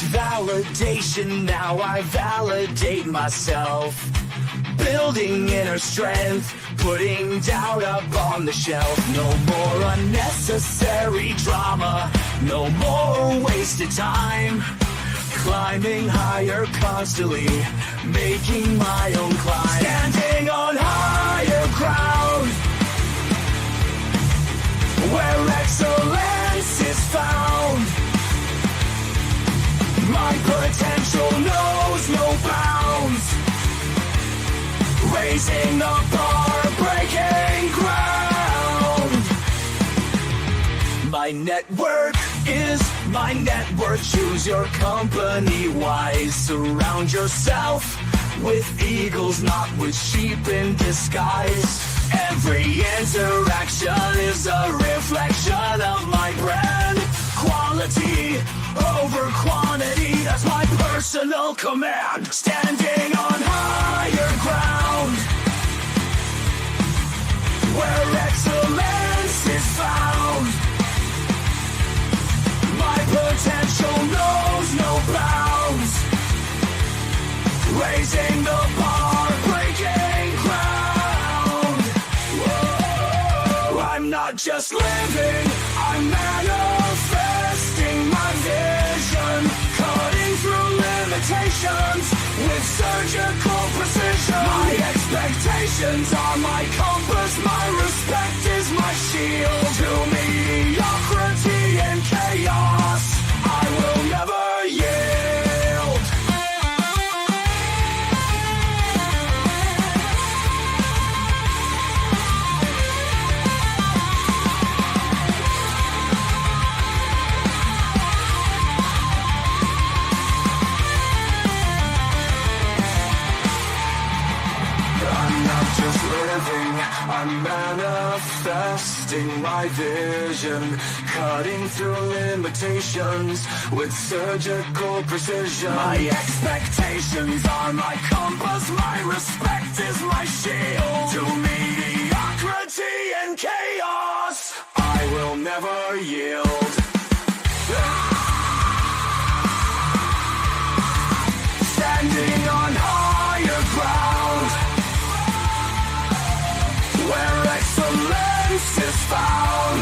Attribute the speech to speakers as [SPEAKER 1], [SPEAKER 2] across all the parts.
[SPEAKER 1] validation, now I validate myself. Building inner strength, putting doubt up on the shelf. No more unnecessary drama, no more wasted time. Climbing higher constantly, making my own climb. Standing on higher ground, where excellence is found. My potential knows no bounds. Raising the bar, breaking ground. My network is my net worth. Choose your company wise. Surround yourself with eagles, not with sheep in disguise. Every interaction is a reflection of my brand. Quality over quantity, that's my personal command. Standing on higher ground, where excellence is found. My potential knows no bounds. Raising the bar, breaking ground. Whoa. I'm not just living, I'm manifesting my vision. Cutting through limitations with surgical precision. My expectations are my compass, my respect is my shield. To mediocrity and chaos, I will never yield. I'm not just living, I'm manifesting my vision. Cutting through limitations with surgical precision. My expectations are my compass, my respect is my shield. To mediocrity and chaos, I will never yield. Standing on higher ground, where excellence is found.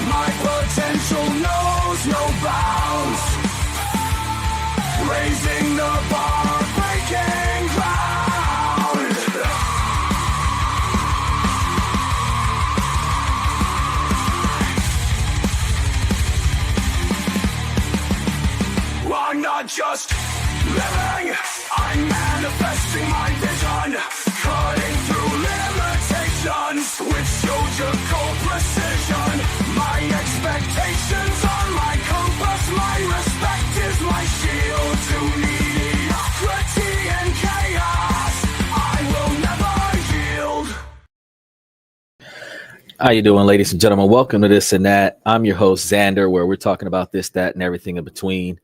[SPEAKER 1] My potential knows no bounds. Raising the bar, breaking ground. I'm not just living, I'm manifesting my vision. Cutting through limitations with surgical precision. My expectations are my compass, my respect is my shield. To mediocrity and chaos, I will never yield.
[SPEAKER 2] How you doing, ladies and gentlemen? Welcome to This and That. I'm your host, Xander, where we're talking about this, that, and everything in between.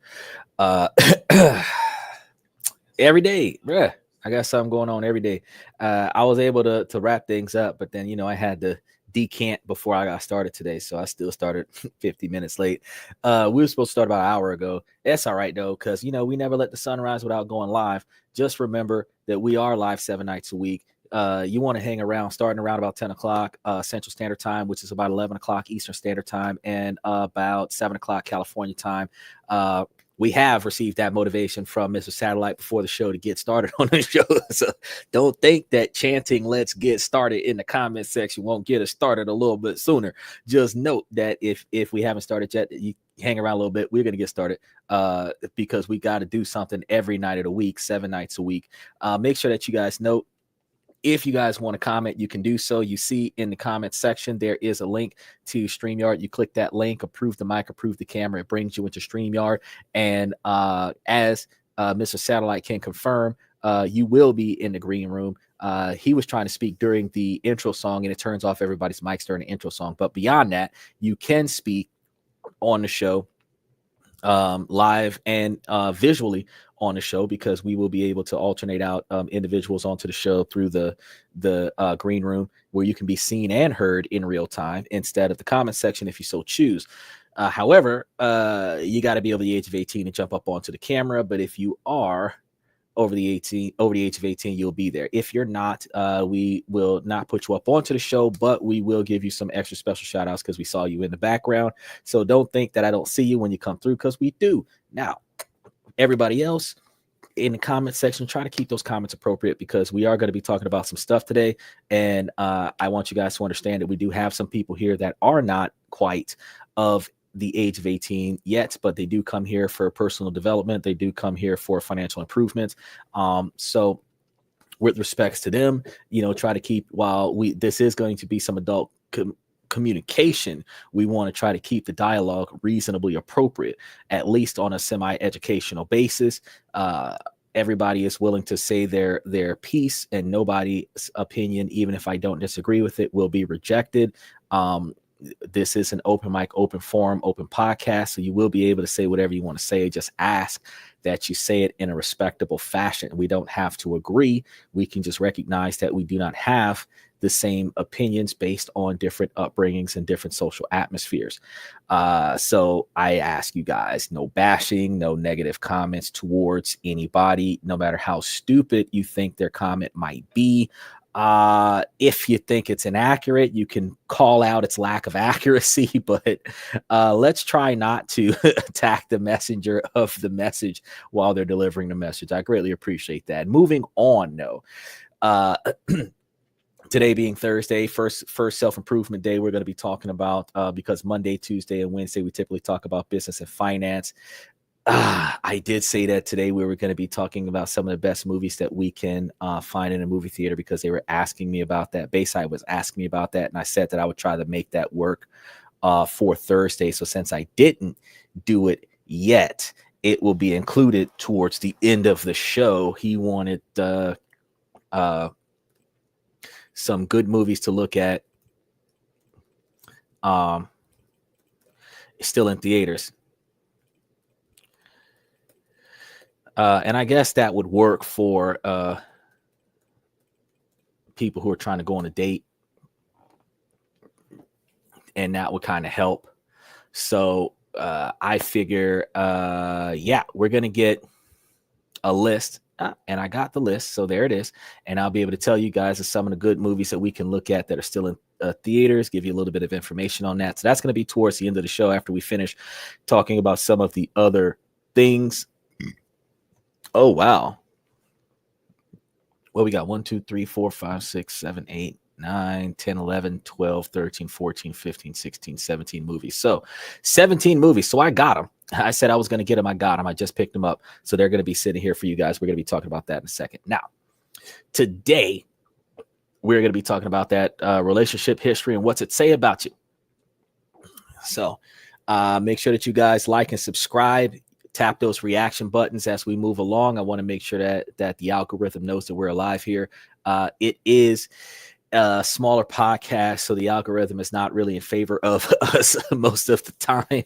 [SPEAKER 2] Every day, bruh. I got something going on every day. I was able to wrap things up, but then, I had to decant before I got started today. So I still started 50 minutes late. We were supposed to start about an hour ago. That's all right, though, because, we never let the sun rise without going live. Just remember that we are live 7 nights a week. You want to hang around starting around about 10 o'clock Central Standard Time, which is about 11 o'clock Eastern Standard Time, and about 7 o'clock California time. We have received that motivation from Mr. Satellite before the show to get started on the show. So don't think that chanting "let's get started" in the comment section won't get us started a little bit sooner. Just note that if we haven't started yet, you hang around a little bit. We're going to get started because we got to do something every night of the week, 7 nights a week. Make sure that you guys know, if you guys want to comment, you can do so. You see in the comment section, there is a link to StreamYard. You click that link, approve the mic, approve the camera. It brings you into StreamYard. And as Mr. Satellite can confirm, you will be in the green room. He was trying to speak during the intro song, and it turns off everybody's mics during the intro song. But beyond that, you can speak on the show live and visually on the show, because we will be able to alternate out individuals onto the show through the green room, where you can be seen and heard in real time instead of the comment section if you so choose. However, you got to be over the age of 18 to jump up onto the camera. But if you are over the age of 18, you'll be there. If you're not, we will not put you up onto the show, but we will give you some extra special shout outs because we saw you in the background. So don't think that I don't see you when you come through, because we do. Now, everybody else in the comment section, try to keep those comments appropriate, because we are going to be talking about some stuff today. And I want you guys to understand that we do have some people here that are not quite of the age of 18 yet, but they do come here for personal development. They do come here for financial improvements. So with respects to them, try to keep, while this is going to be some adult communication, we want to try to keep the dialogue reasonably appropriate, at least on a semi-educational basis. Everybody is willing to say their piece, and nobody's opinion, even if I don't disagree with it, will be rejected. This is an open mic, open forum, open podcast, so you will be able to say whatever you want to say. Just ask that you say it in a respectable fashion. We don't have to agree. We can just recognize that we do not have the same opinions based on different upbringings and different social atmospheres. So I ask you guys, no bashing, no negative comments towards anybody, no matter how stupid you think their comment might be. If you think it's inaccurate, you can call out its lack of accuracy, but let's try not to attack the messenger of the message while they're delivering the message. I greatly appreciate that. Moving on, no. Today being Thursday, first self-improvement day, we're going to be talking about, because Monday, Tuesday, and Wednesday, we typically talk about business and finance. I did say that today we were going to be talking about some of the best movies that we can find in a movie theater, because they were asking me about that. Bayside was asking me about that, and I said that I would try to make that work for Thursday. So since I didn't do it yet, it will be included towards the end of the show. He wanted some good movies to look at, still in theaters. And I guess that would work for people who are trying to go on a date, and that would kind of help. So I figure, we're going to get a list. And I got the list, so there it is. And I'll be able to tell you guys some of the good movies that we can look at that are still in theaters, give you a little bit of information on that. So that's going to be towards the end of the show, after we finish talking about some of the other things. Oh, wow. Well, we got 1, 2, 3, 4, 5, 6, 7, 8, 9, 10, 11, 12, 13, 14, 15, 16, 17 movies. So 17 movies. So I got them. I said I was going to get them. I got them. I just picked them up. So they're going to be sitting here for you guys. We're going to be talking about that in a second. Now, today, we're going to be talking about that relationship history and what's it say about you. So make sure that you guys like and subscribe. Tap those reaction buttons as we move along. I want to make sure that the algorithm knows that we're alive here. It is a smaller podcast, so the algorithm is not really in favor of us most of the time,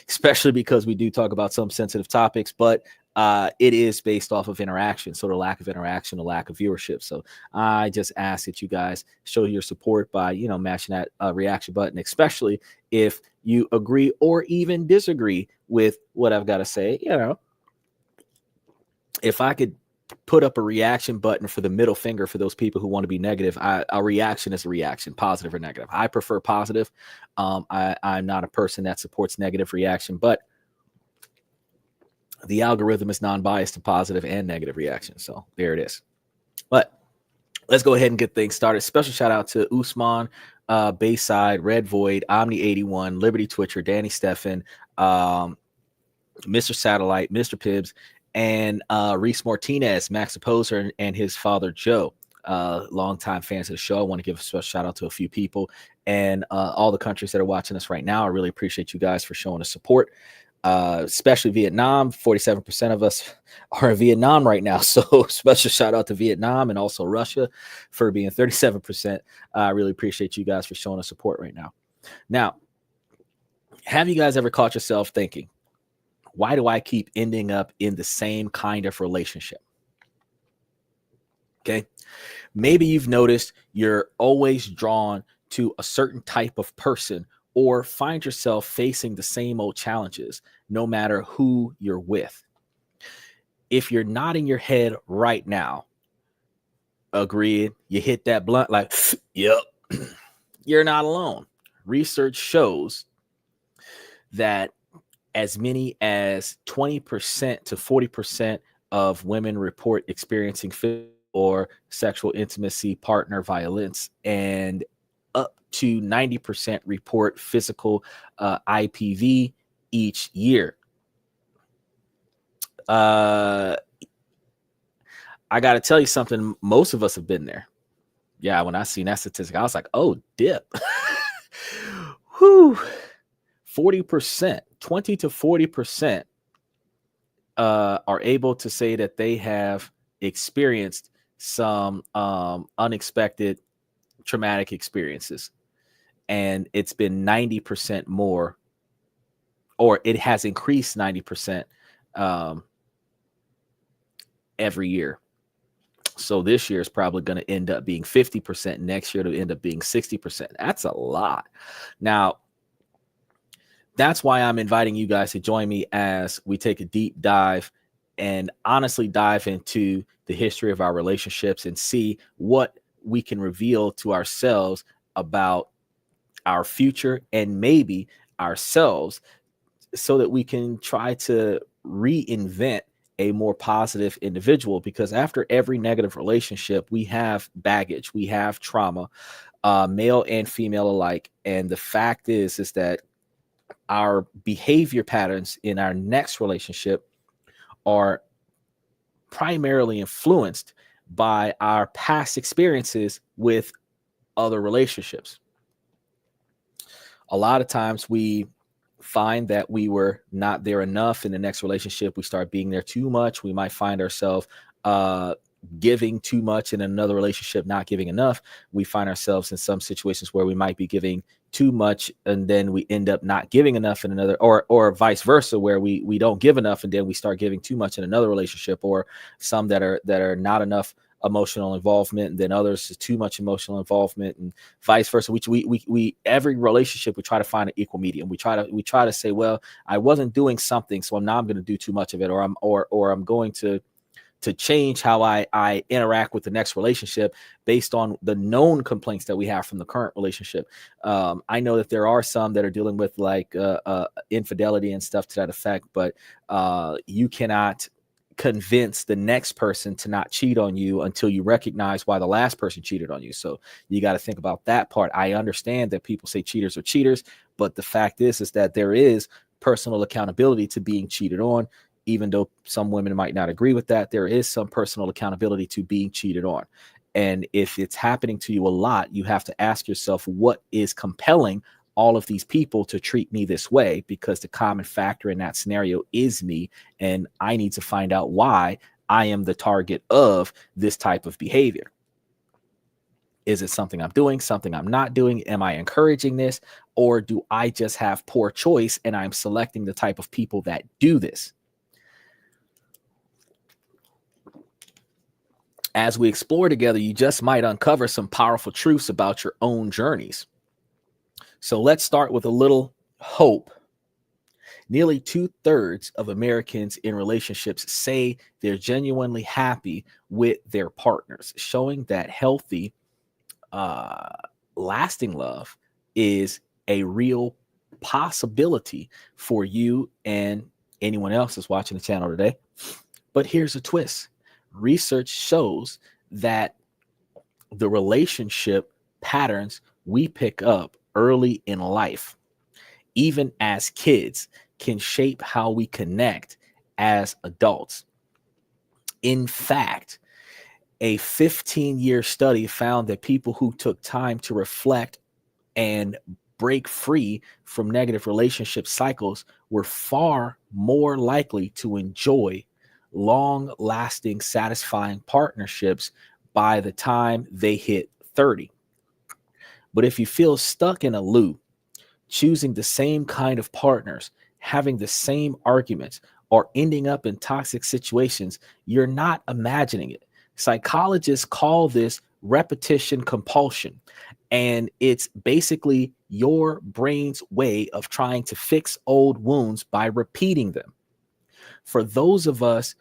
[SPEAKER 2] especially because we do talk about some sensitive topics, but it is based off of interaction. So the lack of interaction, the lack of viewership. So I just ask that you guys show your support by, mashing that reaction button, especially if you agree or even disagree with what I've got to say. If I could put up a reaction button for the middle finger for those people who want to be negative, a reaction is a reaction, positive or negative. I prefer positive. I'm not a person that supports negative reaction, but the algorithm is non-biased to positive and negative reaction. So there it is. But let's go ahead and get things started. Special shout out to Usman, Bayside, Red Void, Omni81, Liberty Twitcher, Danny Steffen, Mr. Satellite, Mr. Pibbs, and Reese Martinez, Max Opposer, and his father, Joe. Longtime fans of the show. I want to give a special shout out to a few people and all the countries that are watching us right now. I really appreciate you guys for showing us support. Especially Vietnam. 47% of us are in Vietnam right now. So special shout out to Vietnam and also Russia for being 37%. I really appreciate you guys for showing us support right now. Now, have you guys ever caught yourself thinking, why do I keep ending up in the same kind of relationship? Okay. Maybe you've noticed you're always drawn to a certain type of person or find yourself facing the same old challenges, no matter who you're with. If you're nodding your head right now, agreed, you hit that blunt like, yep, you're not alone. Research shows that as many as 20% to 40% of women report experiencing physical or sexual intimacy, partner violence, and up to 90% report physical IPV each year. I got to tell you something. Most of us have been there. Yeah, when I seen that statistic, I was like, oh, dip. Whew. 40%, 20 to 40% are able to say that they have experienced some unexpected traumatic experiences. And it's been 90% more, or it has increased 90% every year. So this year is probably going to end up being 50%. Next year, it'll end up being 60%. That's a lot. Now, that's why I'm inviting you guys to join me as we take a deep dive and honestly dive into the history of our relationships and see what we can reveal to ourselves about our future and maybe ourselves, so that we can try to reinvent a more positive individual. Because after every negative relationship, we have baggage, we have trauma, male and female alike. And the fact is that our behavior patterns in our next relationship are primarily influenced by our past experiences with other relationships. A lot of times we find that we were not there enough in the next relationship. We start being there too much. We might find ourselves giving too much in another relationship, not giving enough. We find ourselves in some situations where we might be giving too much and then we end up not giving enough in another, or vice versa, where we don't give enough and then we start giving too much in another relationship, or some that are not enough emotional involvement, and then others is too much emotional involvement, and vice versa. We every relationship, we try to find an equal medium. We try to say, well, I wasn't doing something, so now I'm going to do too much of it, or I'm going to change how I interact with the next relationship based on the known complaints that we have from the current relationship. I know that there are some that are dealing with like infidelity and stuff to that effect, but you cannot convince the next person to not cheat on you until you recognize why the last person cheated on you. So you got to think about that part. I understand that people say cheaters are cheaters, but the fact is that there is personal accountability to being cheated on. Even though some women might not agree with that, there is some personal accountability to being cheated on. And if it's happening to you a lot, you have to ask yourself, what is compelling all of these people to treat me this way? Because the common factor in that scenario is me, and I need to find out why I am the target of this type of behavior. Is it something I'm doing, something I'm not doing? Am I encouraging this? Or do I just have poor choice and I'm selecting the type of people that do this? As we explore together, you just might uncover some powerful truths about your own journeys. So let's start with a little hope. Nearly 2/3 of Americans in relationships say they're genuinely happy with their partners, showing that healthy, lasting love is a real possibility for you and anyone else that's watching the channel today. But here's a twist. Research shows that the relationship patterns we pick up early in life, even as kids, can shape how we connect as adults. In fact, a 15-year study found that people who took time to reflect and break free from negative relationship cycles were far more likely to enjoy long-lasting, satisfying partnerships by the time they hit 30. But if you feel stuck in a loop, choosing the same kind of partners, having the same arguments, or ending up in toxic situations, you're not imagining it. Psychologists call this repetition compulsion. And it's basically your brain's way of trying to fix old wounds by repeating them. For those of us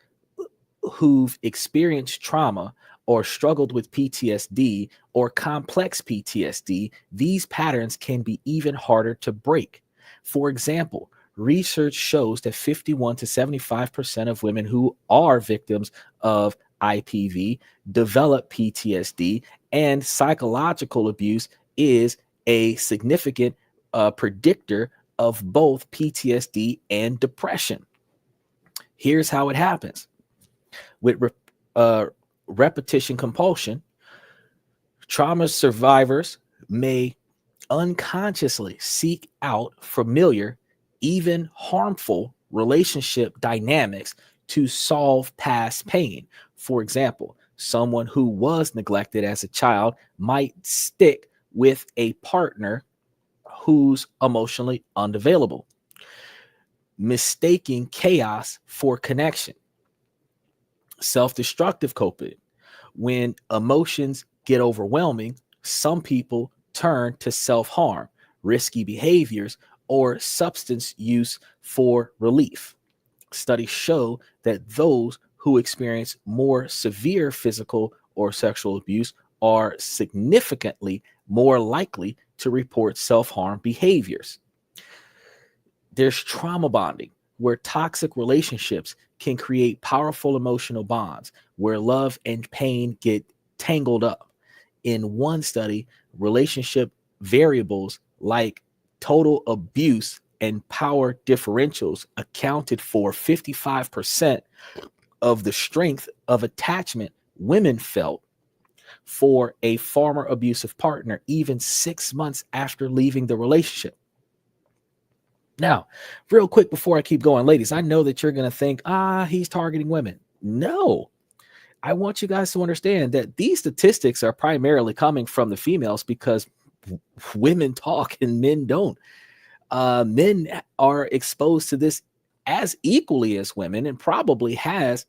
[SPEAKER 2] who've experienced trauma or struggled with PTSD or complex PTSD, these patterns can be even harder to break. For example, research shows that 51 to 75% of women who are victims of IPV develop PTSD, and psychological abuse is a significant predictor of both PTSD and depression. Here's how it happens. With repetition compulsion, trauma survivors may unconsciously seek out familiar, even harmful relationship dynamics to solve past pain. For example, someone who was neglected as a child might stick with a partner who's emotionally unavailable, mistaking chaos for connection. Self-destructive coping. When emotions get overwhelming, some people turn to self-harm, risky behaviors, or substance use for relief. Studies show that those who experience more severe physical or sexual abuse are significantly more likely to report self-harm behaviors. There's trauma bonding, where toxic relationships can create powerful emotional bonds, where love and pain get tangled up. In one study, relationship variables like total abuse and power differentials accounted for 55% of the strength of attachment women felt for a former abusive partner, even 6 months after leaving the relationship. Now, real quick before I keep going, ladies, I know that you're going to think, he's targeting women. No, I want you guys to understand that these statistics are primarily coming from the females because women talk and men don't. Men are exposed to this as equally as women, and probably has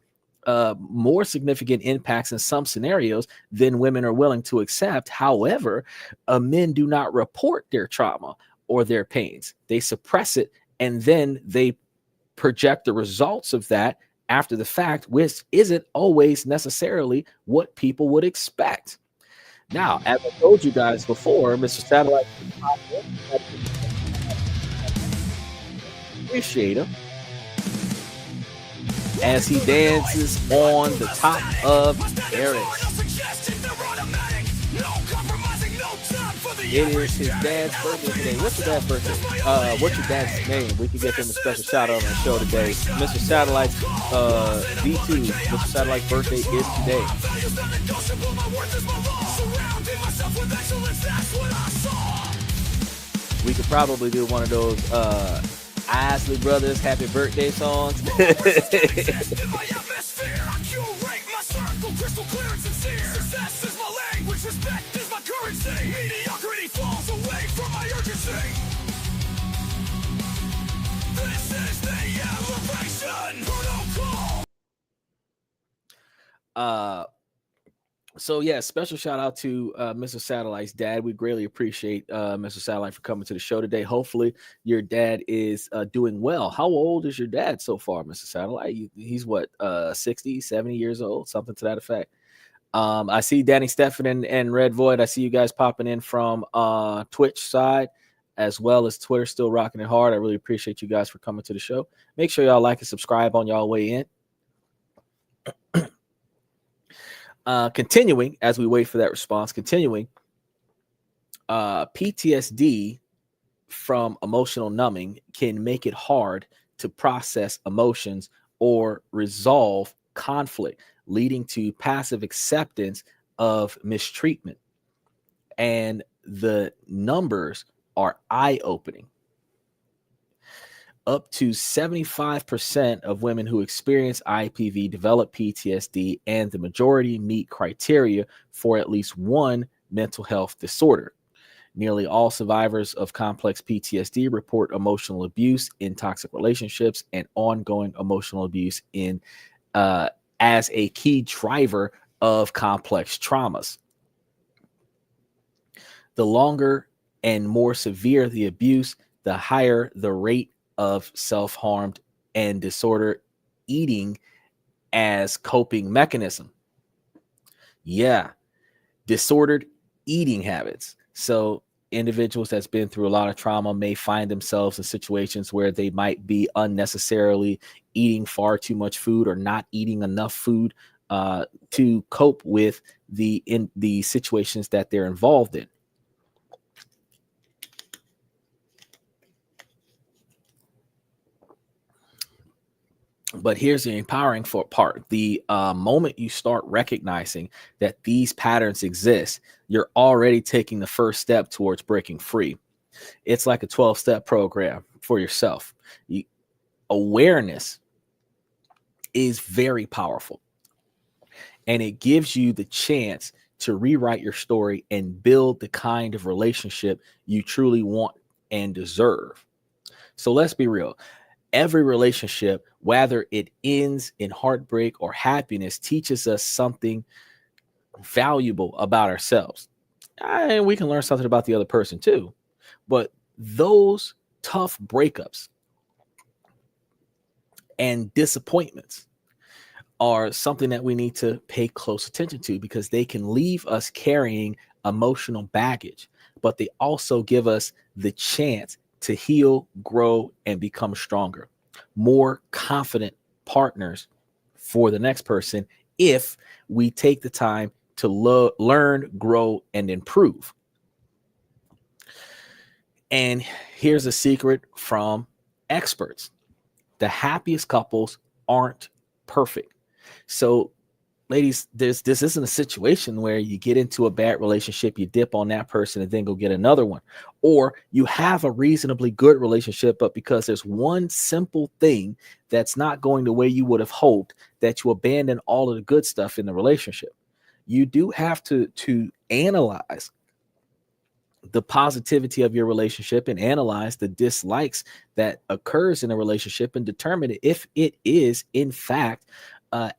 [SPEAKER 2] more significant impacts in some scenarios than women are willing to accept. However, men do not report their trauma or their pains. They suppress it, and then they project the results of that after the fact, which isn't always necessarily what people would expect. Now, as I told you guys before, Mr. Satellite, appreciate him as he dances on the top of Paris. It is his dad's birthday today. What's your dad's birthday? What's your dad's name? We can get him a special shout out on the show today. Mr. Satellite's V2, Mr. Satellite's birthday is today. We could probably do one of those Isley Brothers happy birthday songs. So yeah, special shout out to Mr. Satellite's dad. We greatly appreciate Mr. Satellite for coming to the show today. Hopefully your dad is doing well. How old is your dad so far, Mr. Satellite? He's what, 60, 70 years old, something to that effect. I see Danny Stephan and Red Void. I see you guys popping in from Twitch side as well as Twitter, still rocking it hard. I really appreciate you guys for coming to the show. Make sure y'all like and subscribe on y'all way in. Continuing as we wait for that response, PTSD from emotional numbing can make it hard to process emotions or resolve conflict, leading to passive acceptance of mistreatment. And the numbers are eye-opening. Up to 75% of women who experience IPV develop PTSD, and the majority meet criteria for at least one mental health disorder. Nearly all survivors of complex PTSD report emotional abuse in toxic relationships and ongoing emotional abuse in as a key driver of complex traumas. The longer and more severe the abuse, the higher the rate of self-harmed and disorder eating as coping mechanism. Yeah, disordered eating habits. So individuals that's been through a lot of trauma may find themselves in situations where they might be unnecessarily eating far too much food or not eating enough food to cope with the situations that they're involved in. But here's the empowering part. The moment you start recognizing that these patterns exist, you're already taking the first step towards breaking free. It's like a 12-step program for yourself. Awareness is very powerful, and it gives you the chance to rewrite your story and build the kind of relationship you truly want and deserve. So let's be real. Every relationship, whether it ends in heartbreak or happiness, teaches us something valuable about ourselves. And we can learn something about the other person too. But those tough breakups and disappointments are something that we need to pay close attention to, because they can leave us carrying emotional baggage, but they also give us the chance to heal, grow, and become stronger, more confident partners for the next person if we take the time to learn, grow, and improve. And here's a secret from experts: the happiest couples aren't perfect. So, ladies, this isn't a situation where you get into a bad relationship, you dip on that person, and then go get another one. Or you have a reasonably good relationship, but because there's one simple thing that's not going the way you would have hoped, that you abandon all of the good stuff in the relationship. You do have to analyze the positivity of your relationship and analyze the dislikes that occurs in a relationship and determine if it is in fact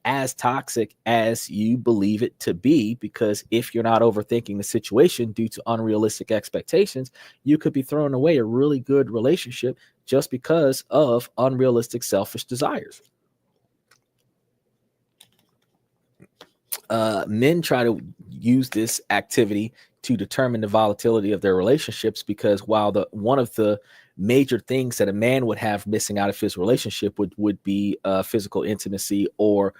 [SPEAKER 2] as toxic as you believe it to be. Because if you're not overthinking the situation due to unrealistic expectations, you could be throwing away a really good relationship just because of unrealistic selfish desires. Men try to use this activity to determine the volatility of their relationships, because while the one of the major things that a man would have missing out of his relationship would be physical intimacy, or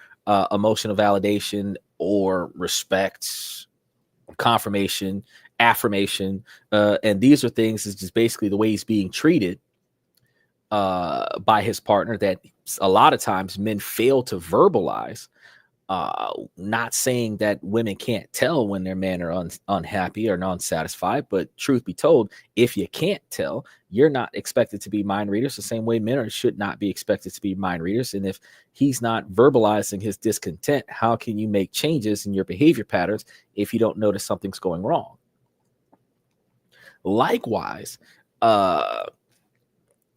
[SPEAKER 2] emotional validation, or respect, confirmation, affirmation, and these are things is just basically the way he's being treated by his partner, that a lot of times men fail to verbalize. Not saying that women can't tell when their men are unhappy or non-satisfied, but truth be told, if you can't tell, you're not expected to be mind readers the same way men should not be expected to be mind readers. And if he's not verbalizing his discontent, how can you make changes in your behavior patterns if you don't notice something's going wrong? Likewise,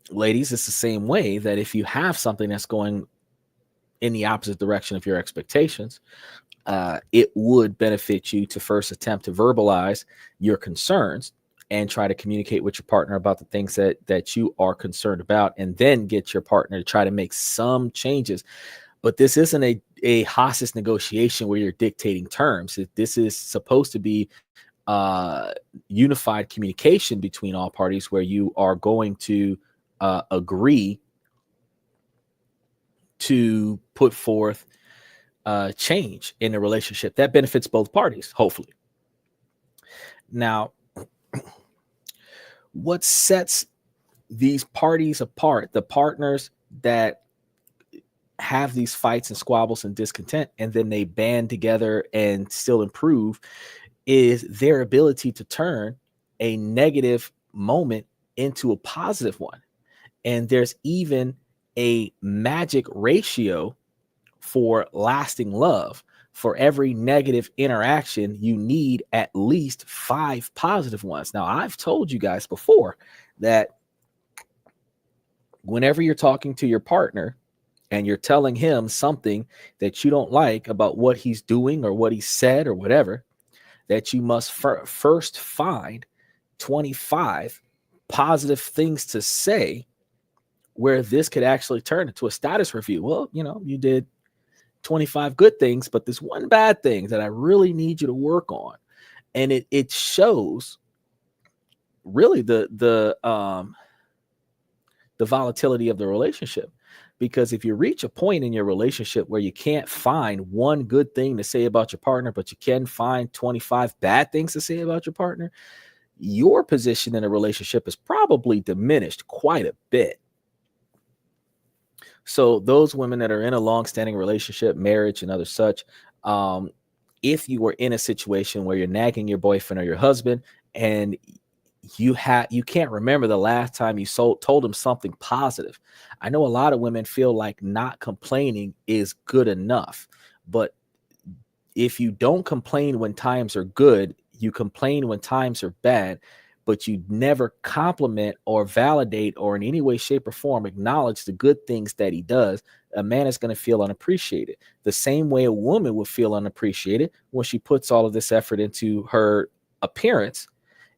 [SPEAKER 2] ladies, it's the same way that if you have something that's going in the opposite direction of your expectations, it would benefit you to first attempt to verbalize your concerns and try to communicate with your partner about the things that you are concerned about, and then get your partner to try to make some changes. But this isn't a hostage negotiation where you're dictating terms. This is supposed to be unified communication between all parties, where you are going to agree to put forth change in a relationship that benefits both parties, hopefully. Now, what sets these parties apart, the partners that have these fights and squabbles and discontent, and then they band together and still improve, is their ability to turn a negative moment into a positive one. And there's even a magic ratio for lasting love. For every negative interaction, you need at least 5 positive ones. Now, I've told you guys before that whenever you're talking to your partner and you're telling him something that you don't like about what he's doing or what he said or whatever, that you must first find 25 positive things to say where this could actually turn into a status review. Well, you did 25 good things, but this one bad thing that I really need you to work on. And it shows really the volatility of the relationship. Because if you reach a point in your relationship where you can't find one good thing to say about your partner, but you can find 25 bad things to say about your partner, your position in a relationship is probably diminished quite a bit. So those women that are in a long-standing relationship, marriage and other such, if you were in a situation where you're nagging your boyfriend or your husband and you can't remember the last time you told them something positive. I know a lot of women feel like not complaining is good enough, but if you don't complain when times are good, you complain when times are bad, but you never compliment or validate or in any way, shape, or form acknowledge the good things that he does, a man is going to feel unappreciated. The same way a woman would feel unappreciated when she puts all of this effort into her appearance.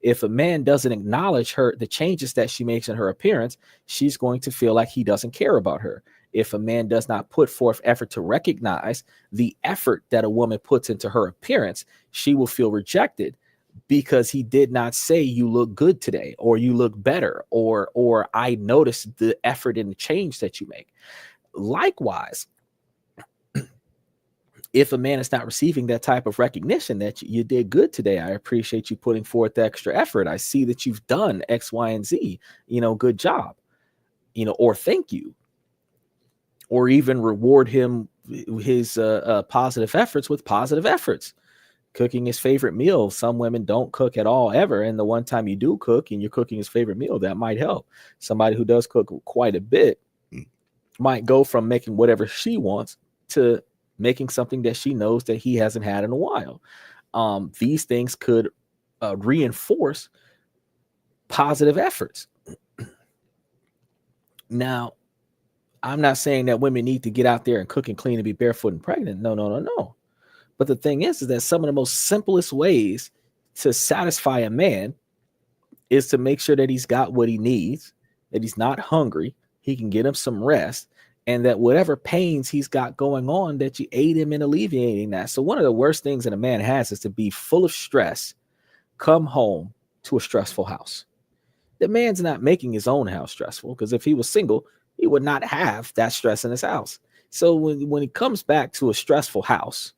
[SPEAKER 2] If a man doesn't acknowledge the changes that she makes in her appearance, she's going to feel like he doesn't care about her. If a man does not put forth effort to recognize the effort that a woman puts into her appearance, she will feel rejected because he did not say you look good today, or you look better, or I noticed the effort and the change that you make. Likewise, if a man is not receiving that type of recognition that you did good today, I appreciate you putting forth the extra effort. I see that you've done X, Y, and Z, good job, or thank you, or even reward him his positive efforts with positive efforts. Cooking his favorite meal. Some women don't cook at all ever. And the one time you do cook and you're cooking his favorite meal, that might help. Somebody who does cook quite a bit might go from making whatever she wants to making something that she knows that he hasn't had in a while. These things could reinforce positive efforts. Now, I'm not saying that women need to get out there and cook and clean and be barefoot and pregnant. No. But the thing is that some of the most simplest ways to satisfy a man is to make sure that he's got what he needs, that he's not hungry, he can get him some rest, and that whatever pains he's got going on, that you aid him in alleviating that. So one of the worst things that a man has is to be full of stress, come home to a stressful house. The man's not making his own house stressful, because if he was single, he would not have that stress in his house. So when he comes back to a stressful house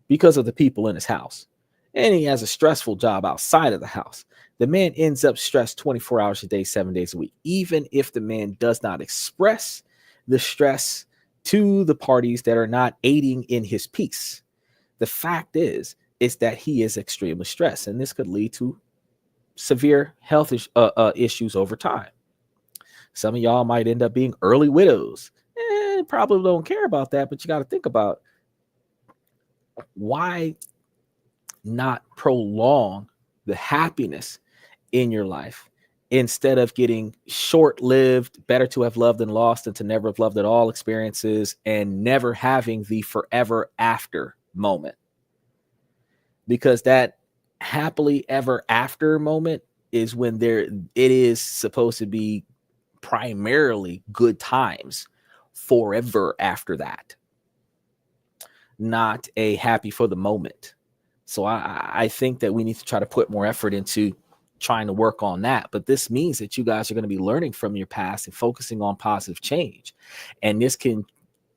[SPEAKER 2] because of the people in his house, and he has a stressful job outside of the house, the man ends up stressed 24 hours a day, 7 days a week, even if the man does not express the stress to the parties that are not aiding in his peace. The fact is that he is extremely stressed, and this could lead to severe health issues over time. Some of y'all might end up being early widows. Probably don't care about that, but you got to think about why not prolong the happiness in your life instead of getting short-lived, better to have loved than lost than to never have loved at all experiences, and never having the forever after moment. Because that happily ever after moment is when it is supposed to be primarily good times forever after that, not a happy for the moment. So I think that we need to try to put more effort into trying to work on that. But this means that you guys are going to be learning from your past and focusing on positive change. And this can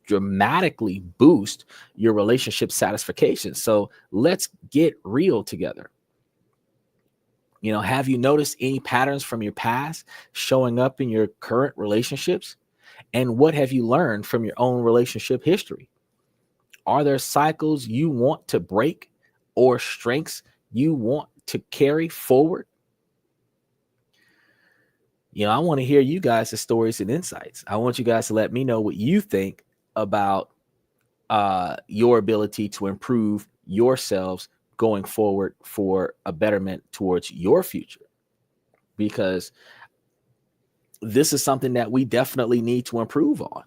[SPEAKER 2] dramatically boost your relationship satisfaction. So let's get real together. Have you noticed any patterns from your past showing up in your current relationships? And what have you learned from your own relationship history? Are there cycles you want to break or strengths you want to carry forward? I want to hear you guys' stories and insights. I want you guys to let me know what you think about your ability to improve yourselves going forward for a betterment towards your future. Because this is something that we definitely need to improve on.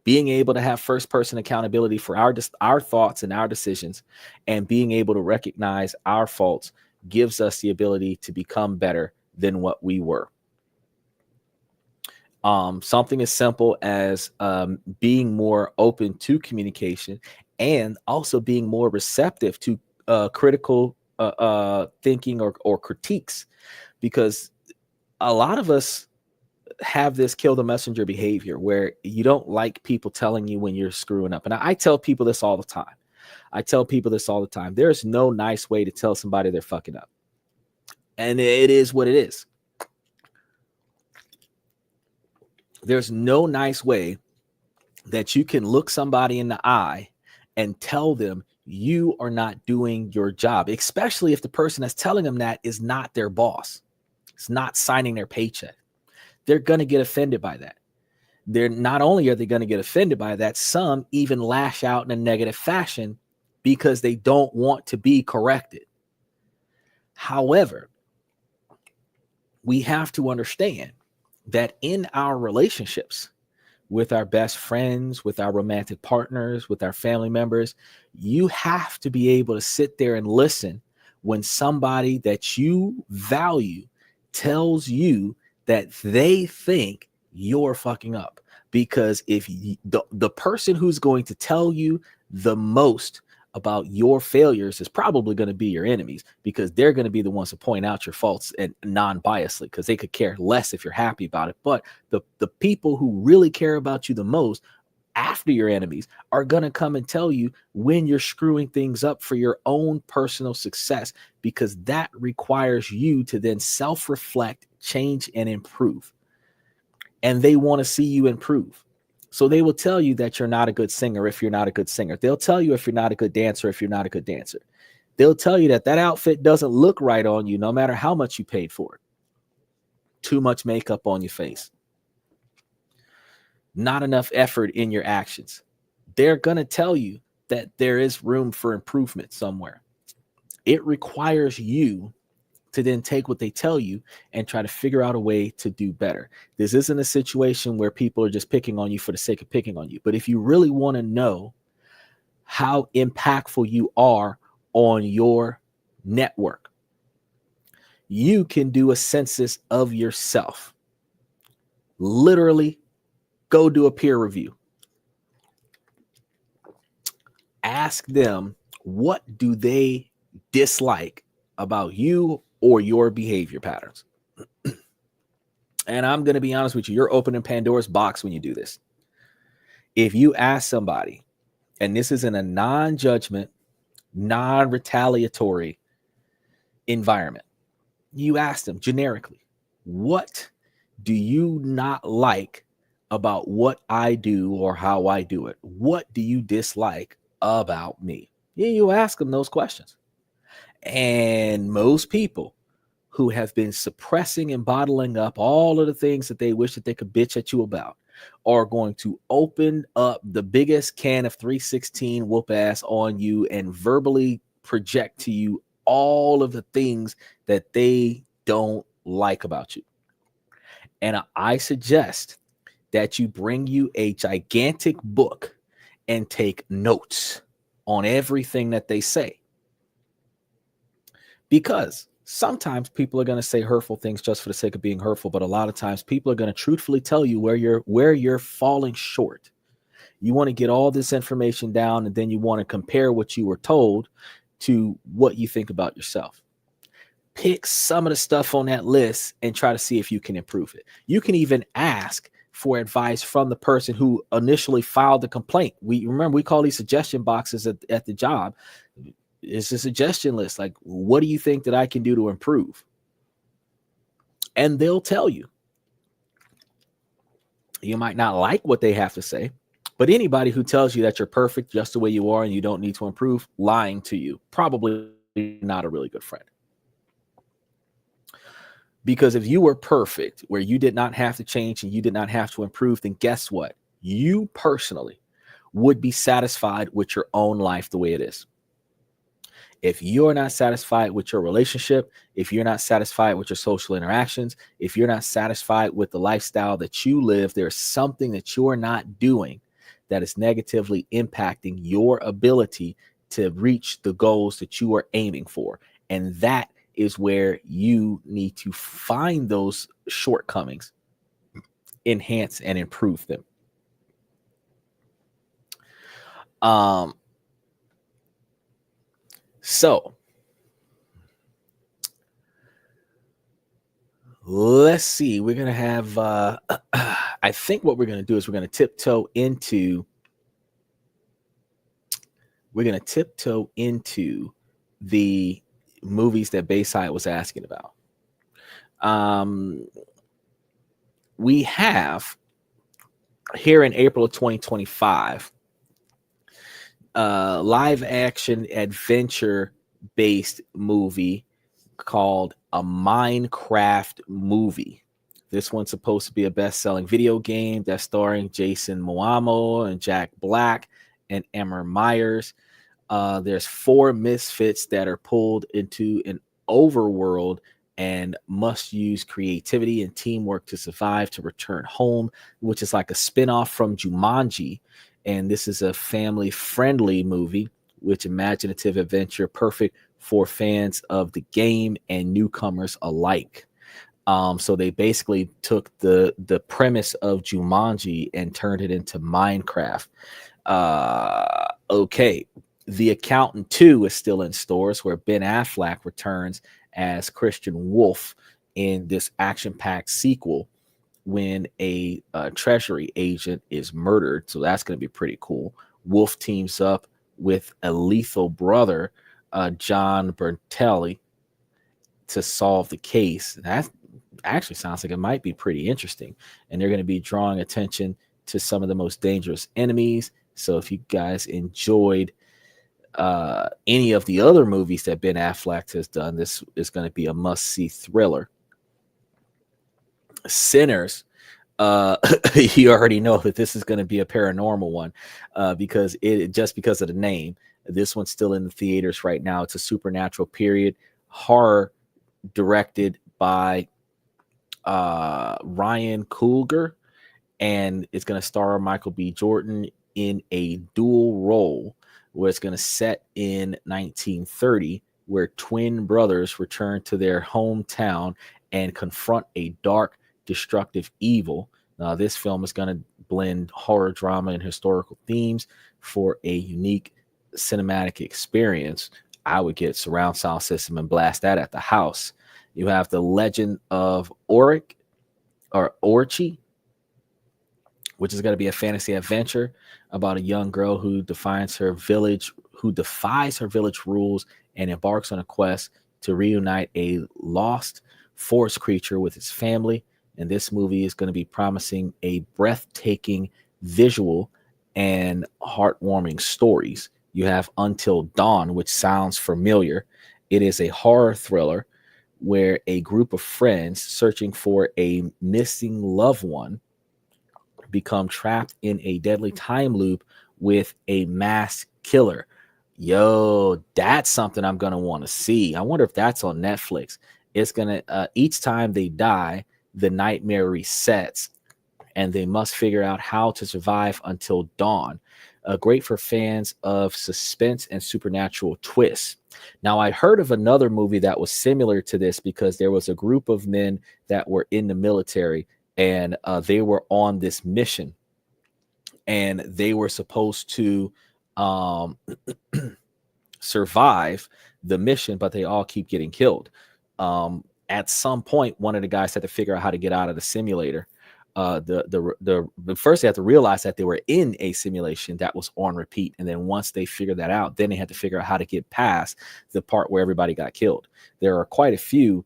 [SPEAKER 2] Being able to have first person accountability for our thoughts and our decisions, and being able to recognize our faults gives us the ability to become better than what we were. Something as simple as being more open to communication and also being more receptive to critical thinking or critiques, because a lot of us have this kill the messenger behavior where you don't like people telling you when you're screwing up. And I tell people this all the time. There's no nice way to tell somebody they're fucking up. And it is what it is. There's no nice way that you can look somebody in the eye and tell them you are not doing your job, especially if the person that's telling them that is not their boss. It's not signing their paycheck. They're going to get offended by that. They're not only are they going to get offended by that, some even lash out in a negative fashion because they don't want to be corrected. However, we have to understand that in our relationships with our best friends, with our romantic partners, with our family members, you have to be able to sit there and listen when somebody that you value tells you that they think you're fucking up. Because if the person who's going to tell you the most about your failures is probably going to be your enemies, because they're going to be the ones to point out your faults and non-biasedly, because they could care less if you're happy about it. But the people who really care about you the most after your enemies are going to come and tell you when you're screwing things up for your own personal success, because that requires you to then self-reflect, change, and improve. And they want to see you improve. So they will tell you that you're not a good singer if you're not a good singer. They'll tell you if you're not a good dancer if you're not a good dancer. They'll tell you that outfit doesn't look right on you no matter how much you paid for it. Too much makeup on your face. Not enough effort in your actions. They're going to tell you that there is room for improvement somewhere. It requires you to then take what they tell you and try to figure out a way to do better. This isn't a situation where people are just picking on you for the sake of picking on you. But if you really want to know how impactful you are on your network, you can do a census of yourself. Literally, go do a peer review. Ask them, what do they dislike about you or your behavior patterns? And I'm going to be honest with you, you're opening Pandora's box when you do this. If you ask somebody, and this is in a non-judgment, non-retaliatory environment, you ask them generically, what do you not like about what I do or how I do it? What do you dislike about me? Yeah, you ask them those questions. And most people who have been suppressing and bottling up all of the things that they wish that they could bitch at you about are going to open up the biggest can of 316 whoop ass on you and verbally project to you all of the things that they don't like about you. And I suggest that you bring you a gigantic book and take notes on everything that they say. Because sometimes people are going to say hurtful things just for the sake of being hurtful, but a lot of times people are going to truthfully tell you where you're falling short. You want to get all this information down, and then you want to compare what you were told to what you think about yourself. Pick some of the stuff on that list and try to see if you can improve it. You can even ask for advice from the person who initially filed the complaint. We call these suggestion boxes at the job. It's a suggestion list. Like, what do you think that I can do to improve? And they'll tell you. You might not like what they have to say, but anybody who tells you that you're perfect just the way you are and you don't need to improve, lying to you, probably not a really good friend. Because if you were perfect, where you did not have to change and you did not have to improve, then guess what? You personally would be satisfied with your own life the way it is. If you're not satisfied with your relationship, if you're not satisfied with your social interactions, if you're not satisfied with the lifestyle that you live, there's something that you're not doing that is negatively impacting your ability to reach the goals that you are aiming for. And that is where you need to find those shortcomings, enhance and improve them. So let's see. We're gonna have I think what we're gonna do is we're gonna tiptoe into the movies that Bayside was asking about. We have here in April of 2025 live action adventure based movie called A Minecraft Movie. This one's supposed to be a best-selling video game that's starring Jason Momoa and Jack Black and Emma Myers. There's 4 misfits that are pulled into an overworld and must use creativity and teamwork to survive to return home, which is like a spin-off from Jumanji. And this is a family-friendly movie, which imaginative adventure, perfect for fans of the game and newcomers alike. So they basically took the premise of Jumanji and turned it into Minecraft. Okay. The Accountant 2 is still in stores, where Ben Affleck returns as Christian Wolf in this action-packed sequel when a treasury agent is murdered. So that's going to be pretty cool. Wolf teams up with a lethal brother, John Bertelli, to solve the case. That actually sounds like it might be pretty interesting. And they're going to be drawing attention to some of the most dangerous enemies. So if you guys enjoyed any of the other movies that Ben Affleck has done, this is going to be a must-see thriller. Sinners, you already know that this is going to be a paranormal one, because of the name. This one's still in the theaters right now. It's a supernatural period horror directed by Ryan Coogler, and it's going to star Michael B. Jordan in a dual role, where it's going to set in 1930, where twin brothers return to their hometown and confront a dark, destructive evil. Now, this film is going to blend horror, drama, and historical themes for a unique cinematic experience. I would get surround sound system and blast that at the house. You have The Legend of Orchi, which is going to be a fantasy adventure about a young girl who defies her village rules and embarks on a quest to reunite a lost forest creature with its family. And this movie is going to be promising a breathtaking visual and heartwarming stories. You have Until Dawn, which sounds familiar. It is a horror thriller where a group of friends searching for a missing loved one become trapped in a deadly time loop with a mass killer. Yo, that's something I'm going to want to see. I wonder if that's on Netflix. It's going to, each time they die, the nightmare resets, and they must figure out how to survive until dawn. Great for fans of suspense and supernatural twists. Now, I heard of another movie that was similar to this, because there was a group of men that were in the military, and they were on this mission, and they were supposed to survive the mission, but they all keep getting killed. At some point, one of the guys had to figure out how to get out of the simulator. The first they had to realize that they were in a simulation that was on repeat, and then once they figured that out, then they had to figure out how to get past the part where everybody got killed. There are quite a few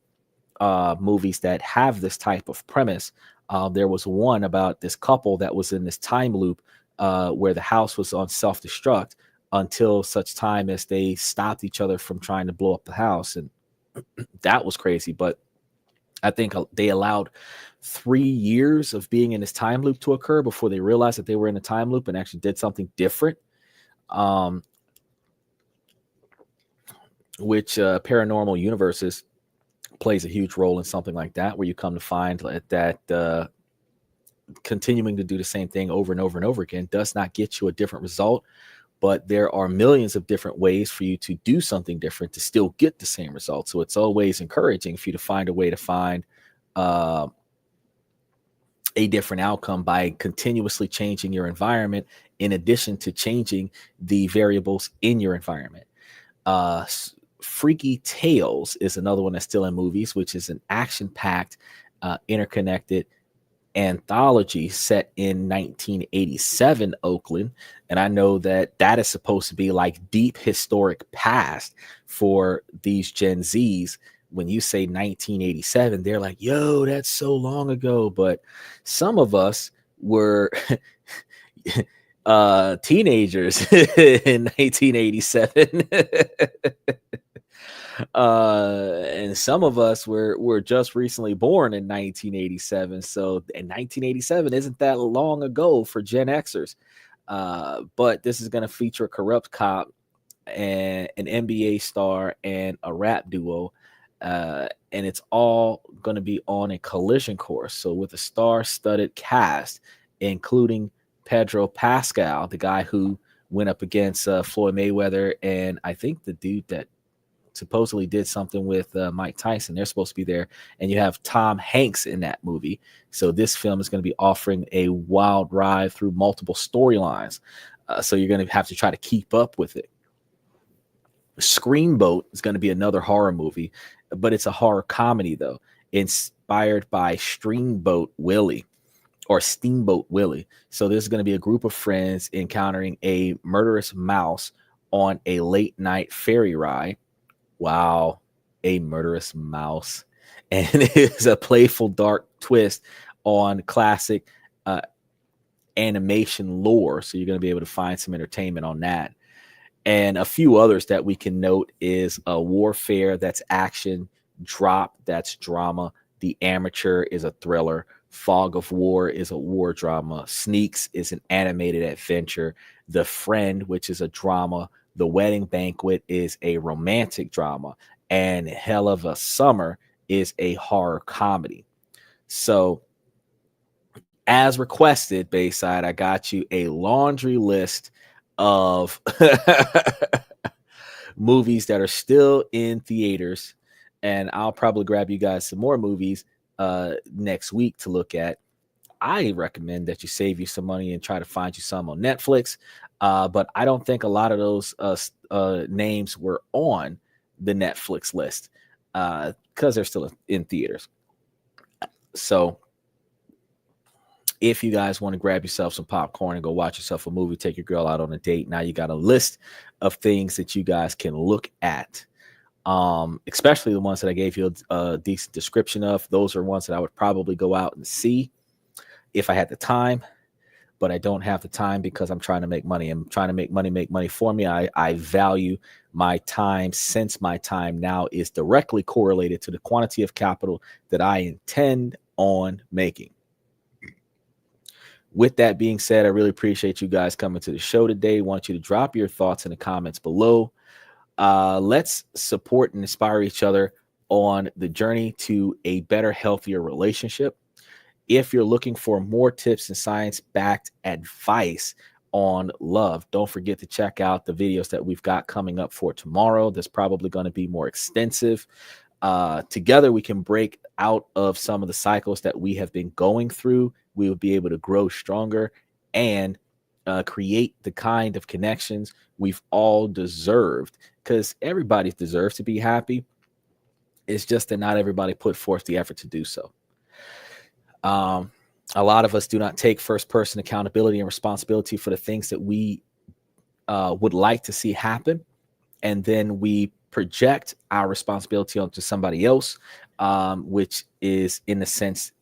[SPEAKER 2] movies that have this type of premise. There was one about this couple that was in this time loop where the house was on self-destruct until such time as they stopped each other from trying to blow up the house. And that was crazy. But I think they allowed 3 years of being in this time loop to occur before they realized that they were in a time loop and actually did something different. Which Paranormal Universes plays a huge role in something like that, where you come to find that continuing to do the same thing over and over and over again does not get you a different result, but there are millions of different ways for you to do something different to still get the same result. So it's always encouraging for you to find a way to find uh, a different outcome by continuously changing your environment, in addition to changing the variables in your environment. Uh, Freaky Tales is another one that's still in movies, which is an action packed, interconnected anthology set in 1987 Oakland. And I know that that is supposed to be like deep historic past for these Gen Zs. When you say 1987, they're like, yo, that's so long ago. But some of us were teenagers in 1987. And some of us were just recently born in 1987. So, and 1987 isn't that long ago for Gen Xers. But this is going to feature a corrupt cop and an NBA star and a rap duo. And it's all going to be on a collision course. So, with a star-studded cast, including Pedro Pascal, the guy who went up against Floyd Mayweather, and I think the dude that supposedly did something with Mike Tyson. They're supposed to be there. And you have Tom Hanks in that movie. So this film is going to be offering a wild ride through multiple storylines. So you're going to have to try to keep up with it. Screamboat is going to be another horror movie, but it's a horror comedy, though, inspired by Steamboat Willie. So there's going to be a group of friends encountering a murderous mouse on a late night ferry ride. Wow, a murderous mouse. And it's a playful, dark twist on classic animation lore. So you're going to be able to find some entertainment on that. And a few others that we can note is a Warfare, that's action, Drop, that's drama, The Amateur is a thriller, Fog of War is a war drama, Sneaks is an animated adventure, The Friend, which is a drama, The Wedding Banquet is a romantic drama, and Hell of a Summer is a horror comedy. So, as requested, Bayside, I got you a laundry list of movies that are still in theaters, and I'll probably grab you guys some more movies next week to look at. I recommend that you save you some money and try to find you some on Netflix. But I don't think a lot of those names were on the Netflix list because they're still in theaters. So if you guys want to grab yourself some popcorn and go watch yourself a movie, take your girl out on a date, now you got a list of things that you guys can look at. Especially the ones that I gave you a decent description of. Those are ones that I would probably go out and see if I had the time, but I don't have the time because I'm trying to make money. I'm trying to make money for me. I value my time, since my time now is directly correlated to the quantity of capital that I intend on making. With that being said, I really appreciate you guys coming to the show today. I want you to drop your thoughts in the comments below. Let's support and inspire each other on the journey to a better, healthier relationship. If you're looking for more tips and science-backed advice on love, don't forget to check out the videos that we've got coming up for tomorrow. That's probably going to be more extensive. Together, we can break out of some of the cycles that we have been going through. We will be able to grow stronger and create the kind of connections we've all deserved, because everybody deserves to be happy. It's just that not everybody put forth the effort to do so. A lot of us do not take first person accountability and responsibility for the things that we would like to see happen. And then we project our responsibility onto somebody else, which is in a sense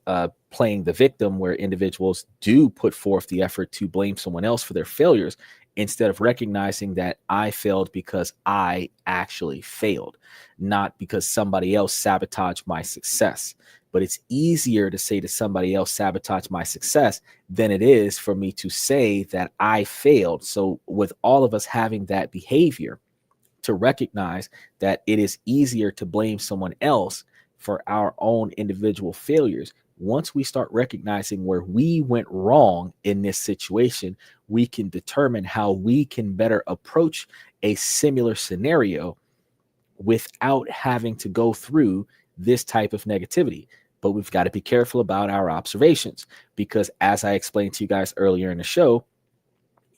[SPEAKER 2] playing the victim, where individuals do put forth the effort to blame someone else for their failures, instead of recognizing that I failed because I actually failed, not because somebody else sabotaged my success. But it's easier to say to somebody else sabotage my success than it is for me to say that I failed. So with all of us having that behavior, to recognize that it is easier to blame someone else for our own individual failures. Once we start recognizing where we went wrong in this situation, we can determine how we can better approach a similar scenario without having to go through this type of negativity. But we've got to be careful about our observations because, as I explained to you guys earlier in the show,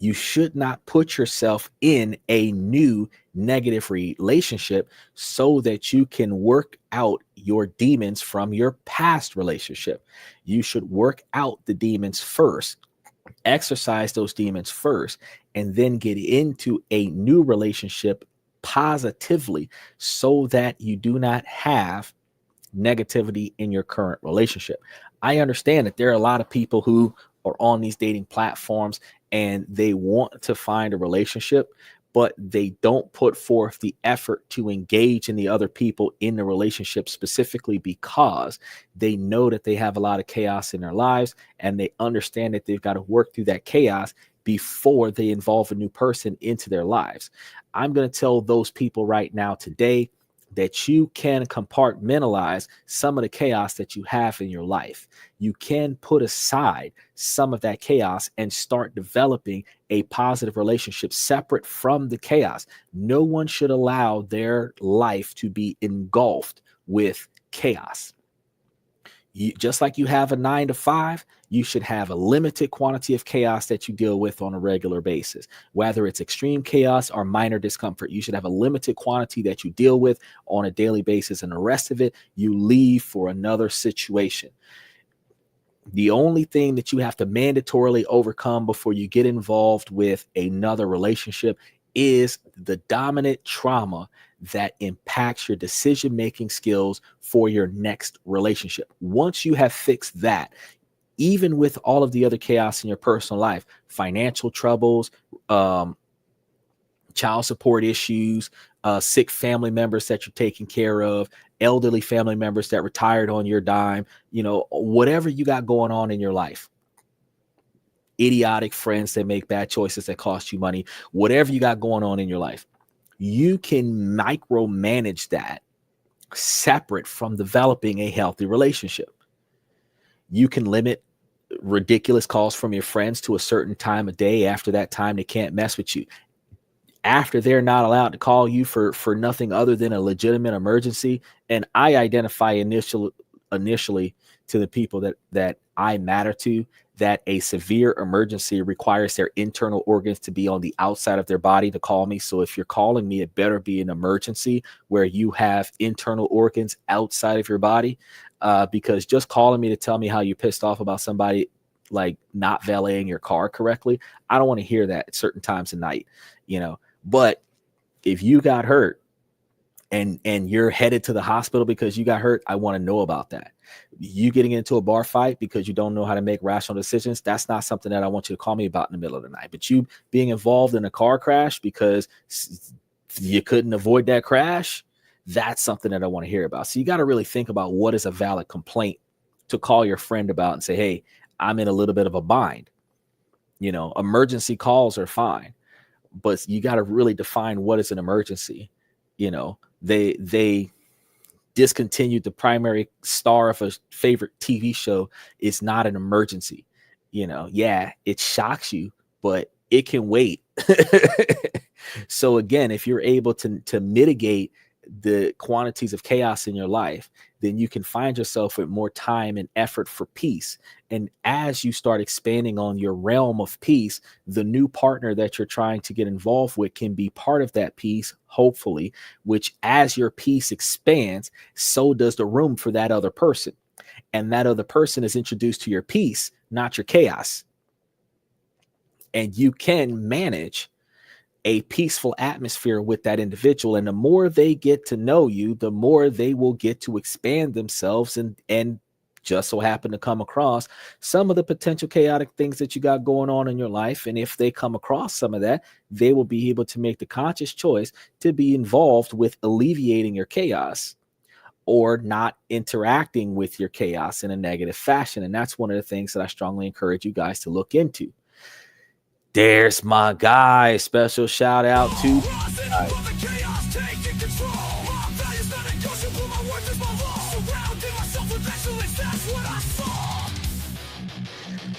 [SPEAKER 2] you should not put yourself in a new negative relationship so that you can work out your demons from your past relationship. You should work out the demons first, exercise those demons first, and then get into a new relationship positively so that you do not have negativity in your current relationship. I understand that there are a lot of people who are on these dating platforms and they want to find a relationship, but they don't put forth the effort to engage in the other people in the relationship, specifically because they know that they have a lot of chaos in their lives and they understand that they've got to work through that chaos before they involve a new person into their lives. I'm going to tell those people right now today that you can compartmentalize some of the chaos that you have in your life. You can put aside some of that chaos and start developing a positive relationship separate from the chaos. No one should allow their life to be engulfed with chaos. Just like you have a 9 to 5, you should have a limited quantity of chaos that you deal with on a regular basis. Whether it's extreme chaos or minor discomfort, you should have a limited quantity that you deal with on a daily basis, and the rest of it you leave for another situation. The only thing that you have to mandatorily overcome before you get involved with another relationship is the dominant trauma that impacts your decision-making skills for your next relationship. Once you have fixed that, even with all of the other chaos in your personal life, financial troubles, child support issues, sick family members that you're taking care of, elderly family members that retired on your dime, whatever you got going on in your life, idiotic friends that make bad choices that cost you money, whatever you got going on in your life, you can micromanage that separate from developing a healthy relationship. You can limit ridiculous calls from your friends to a certain time of day. After that time, they can't mess with you. After they're not allowed to call you for nothing other than a legitimate emergency. And I identify initially to the people that I matter to, that a severe emergency requires their internal organs to be on the outside of their body to call me. So if you're calling me, it better be an emergency where you have internal organs outside of your body, because just calling me to tell me how you pissed off about somebody like not valeting your car correctly, I don't want to hear that at certain times of night, But if you got hurt and you're headed to the hospital because you got hurt, I want to know about that. You getting into a bar fight because you don't know how to make rational decisions, that's not something that I want you to call me about in the middle of the night. But you being involved in a car crash because you couldn't avoid that crash, that's something that I want to hear about. So you got to really think about what is a valid complaint to call your friend about and say, hey, I'm in a little bit of a bind. Emergency calls are fine, but you got to really define what is an emergency. They discontinued the primary star of a favorite TV show. It's not an emergency. Yeah, it shocks you, but it can wait. So again, if you're able to mitigate the quantities of chaos in your life, then you can find yourself with more time and effort for peace. And as you start expanding on your realm of peace, the new partner that you're trying to get involved with can be part of that peace, hopefully, which as your peace expands, so does the room for that other person. And that other person is introduced to your peace, not your chaos. And you can manage a peaceful atmosphere with that individual. And the more they get to know you, the more they will get to expand themselves and just so happen to come across some of the potential chaotic things that you got going on in your life. And if they come across some of that, they will be able to make the conscious choice to be involved with alleviating your chaos or not interacting with your chaos in a negative fashion. And that's one of the things that I strongly encourage you guys to look into. There's my guy. Special shout out to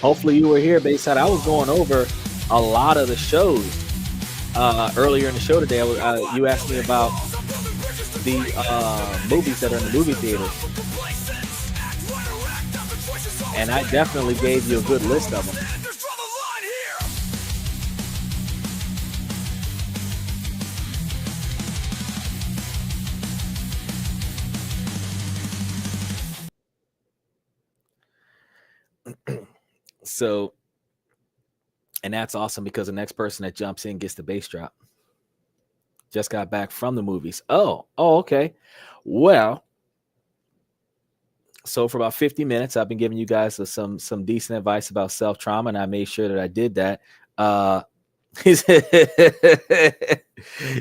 [SPEAKER 2] Hopefully you were here, Bayside. I was going over a lot of the shows earlier in the show today. You asked me about the movies that are in the movie theaters, and I definitely gave you a good list of them. So, and that's awesome because the next person that jumps in gets the bass drop. Just got back from the movies. Oh, okay. Well, so for about 50 minutes, I've been giving you guys some decent advice about self-trauma, and I made sure that I did that. He said,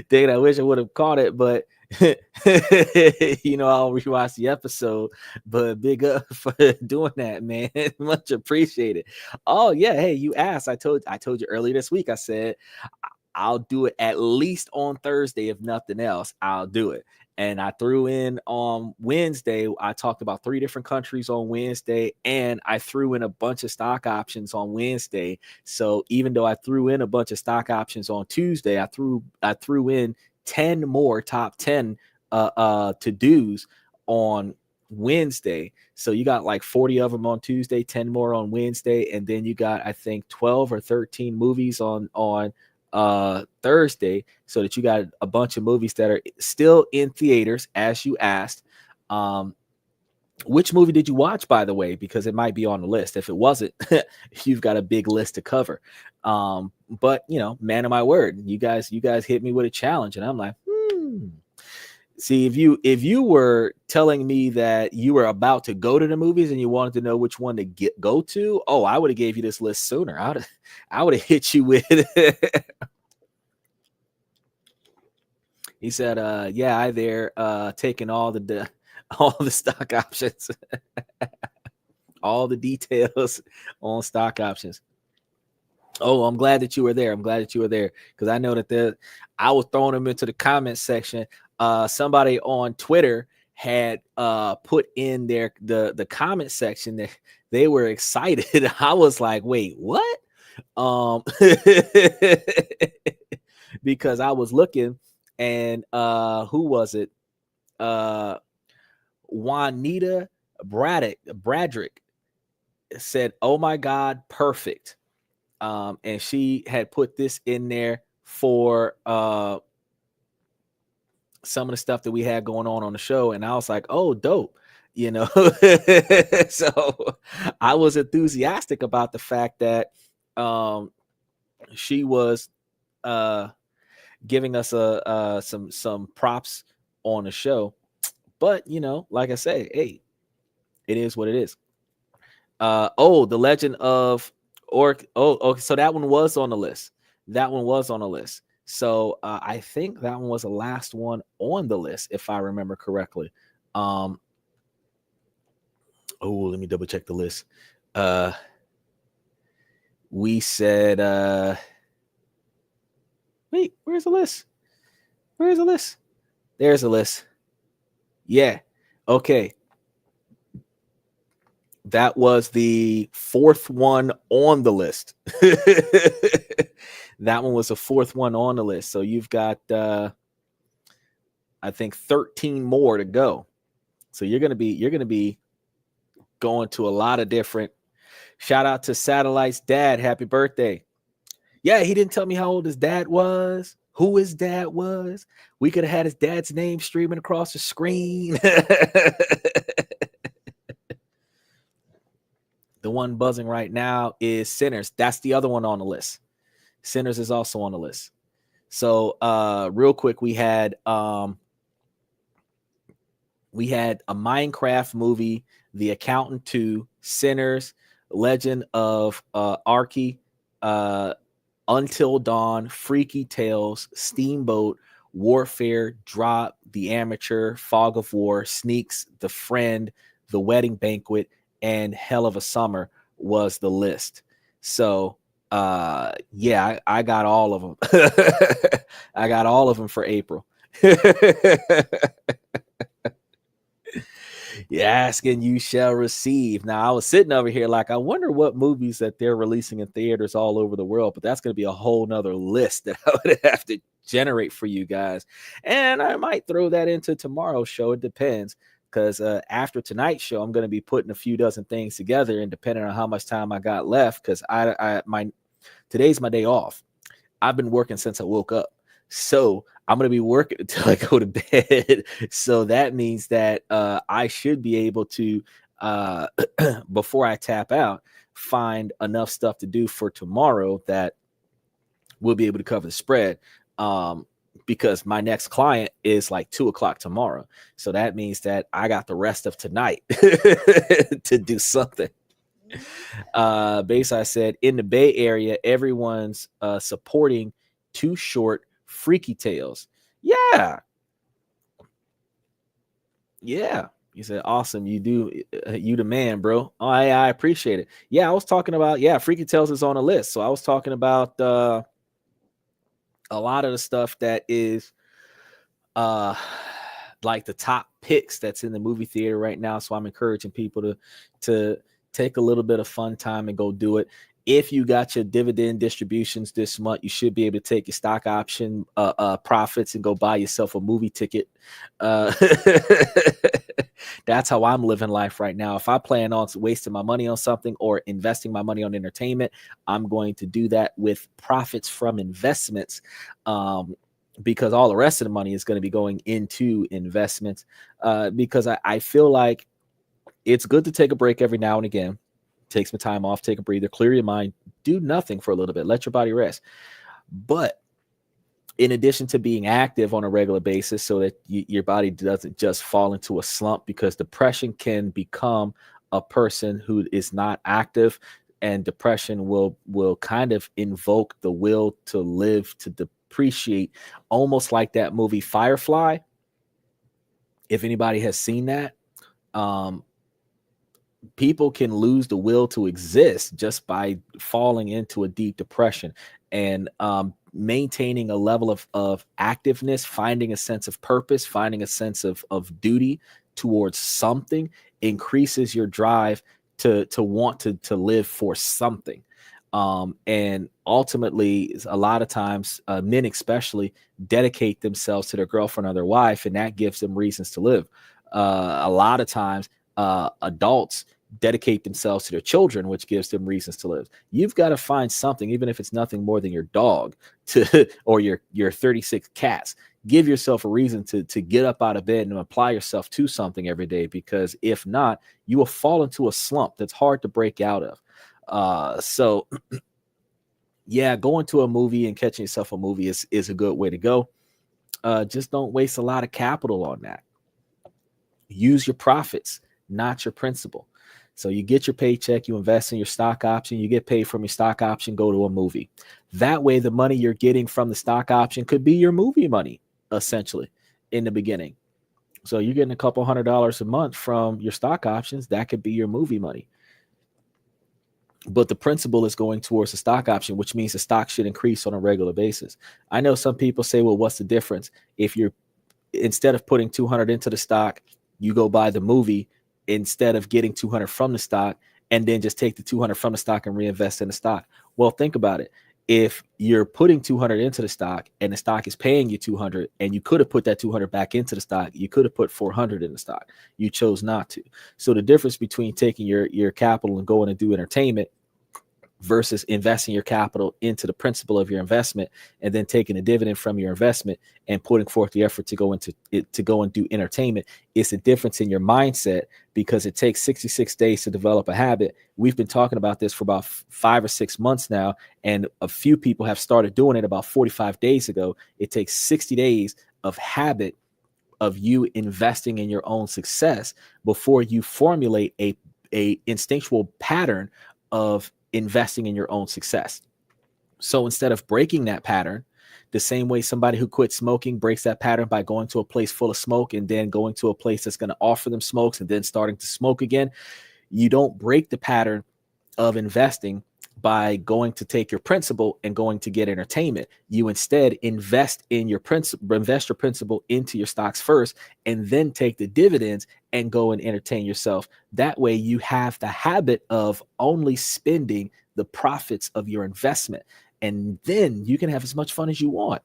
[SPEAKER 2] Dang, I wish I would have caught it, but I'll rewatch the episode. But big up for doing that, man. Much appreciated. Oh yeah, hey, you asked. I told you earlier this week. I said I'll do it at least on Thursday. If nothing else, I'll do it. And I threw in on Wednesday, I talked about 3 different countries on Wednesday, and I threw in a bunch of stock options on Wednesday. So even though I threw in a bunch of stock options on Tuesday, I threw in 10 more top 10 to-dos on Wednesday. So you got like 40 of them on Tuesday, 10 more on Wednesday, and then you got, I think, 12 or 13 movies on Thursday, so that you got a bunch of movies that are still in theaters, as you asked. Which movie did you watch, by the way? Because it might be on the list. If it wasn't, you've got a big list to cover. But man of my word, you guys hit me with a challenge, and I'm like, See, if you were telling me that you were about to go to the movies and you wanted to know which one to go to, oh, I would have gave you this list sooner. I would have hit you with He said, yeah, I there taking all the stock options, all the details on stock options. Oh, I'm glad that you were there. I'm glad that you were there, because I know that I was throwing them into the comment section. Somebody on Twitter had put in the comment section that they were excited. I was like, wait, what? Because I was looking, and who was it? Juanita Bradrick said, "Oh my God, perfect." And she had put this in there for some of the stuff that we had going on the show, and I was like, "Oh, dope." So I was enthusiastic about the fact that she was giving us some props on the show. But like I say, hey, it is what it is. The Legend of Orc. Okay, so that one was on the list. So I think that one was the last one on the list, if I remember correctly. Let me double check the list. We said, wait, where's the list? There's a list. Yeah. Okay. That was the 4th one on the list. That one was the 4th one on the list. So you've got, I think, 13 more to go. So you're gonna be going to a lot of different. Shout out to Satellite's dad. Happy birthday. Yeah, he didn't tell me how old his dad was, who his dad was. We could have had his dad's name streaming across the screen. The one buzzing right now is Sinners. That's the other one on the list. Sinners is also on the list. So real quick, we had a Minecraft movie, The Accountant 2, Sinners, Legend of Arky, Until Dawn, Freaky Tales, Steamboat, Warfare, Drop, The Amateur, Fog of War, Sneaks, The Friend, The Wedding Banquet, and Hell of a Summer was the list. So yeah, I got all of them. I got all of them for April. You ask and you shall receive. Now, I was sitting over here like, I wonder what movies that they're releasing in theaters all over the world, but that's going to be a whole nother list that I would have to generate for you guys. And I might throw that into tomorrow's show. It depends. Because after tonight's show, I'm going to be putting a few dozen things together, and depending on how much time I got left, because today's my day off. I've been working since I woke up. So I'm going to be working until I go to bed. So that means that I should be able to, before I tap out, find enough stuff to do for tomorrow that we'll be able to cover the spread. Because my next client is like 2:00 tomorrow. So that means that I got the rest of tonight to do something. Bayside said, in the Bay Area, everyone's supporting Too Short Freaky Tales. Yeah. He said, awesome. You do. You the man, bro. Oh, I appreciate it. Yeah, I was talking about, Freaky Tales is on a list. So I was talking about a lot of the stuff that is like the top picks that's in the movie theater right now. So I'm encouraging people to take a little bit of fun time and go do it. If you got your dividend distributions this month, you should be able to take your stock option profits and go buy yourself a movie ticket. That's how I'm living life right now. If I plan on wasting my money on something or investing my money on entertainment, I'm going to do that with profits from investments, because all the rest of the money is going to be going into investments, because I feel like it's good to take a break every now and again. Take some time off, take a breather, clear your mind, do nothing for a little bit, let your body rest. But in addition to being active on a regular basis so that your body doesn't just fall into a slump, because depression can become a person who is not active, and depression will kind of invoke the will to live, to depreciate, almost like that movie Firefly. If anybody has seen that, people can lose the will to exist just by falling into a deep depression. And maintaining a level of activeness, finding a sense of purpose, finding a sense of duty towards something increases your drive to want to live for something. And ultimately, a lot of times, men especially dedicate themselves to their girlfriend or their wife, and that gives them reasons to live. A lot of times, adults dedicate themselves to their children, which gives them reasons to live. You've got to find something, even if it's nothing more than your dog or your 36 cats. Give yourself a reason to get up out of bed and apply yourself to something every day, because if not, you will fall into a slump that's hard to break out of. So yeah, going to a movie and catching yourself a movie is a good way to go. Just don't waste a lot of capital on that. Use your profits, not your principal. So you get your paycheck, you invest in your stock option, you get paid from your stock option, go to a movie. That way, the money you're getting from the stock option could be your movie money, essentially, in the beginning. So you're getting a couple $100 a month from your stock options. That could be your movie money. But the principal is going towards the stock option, which means the stock should increase on a regular basis. I know some people say, well, what's the difference? If you're, instead of putting 200 into the stock, you go buy the movie instead of getting 200 from the stock, and then just take the 200 from the stock and reinvest in the stock. Well, think about it. If you're putting 200 into the stock and the stock is paying you 200, and you could have put that 200 back into the stock, you could have put 400 in the stock. You chose not to. So the difference between taking your capital and going and do entertainment versus investing your capital into the principal of your investment and then taking a dividend from your investment and putting forth the effort to go into it, to go and do entertainment, is the difference in your mindset, because it takes 66 days to develop a habit. We've been talking about this for about 5 or 6 months now, and a few people have started doing it about 45 days ago. It takes 60 days of habit of you investing in your own success before you formulate a instinctual pattern of investing in your own success. So instead of breaking that pattern, the same way somebody who quit smoking breaks that pattern by going to a place full of smoke and then going to a place that's going to offer them smokes and then starting to smoke again, you don't break the pattern of investing by going to take your principal and going to get entertainment. You instead invest your principal into your stocks first, and then take the dividends and go and entertain yourself. That way you have the habit of only spending the profits of your investment, and then you can have as much fun as you want.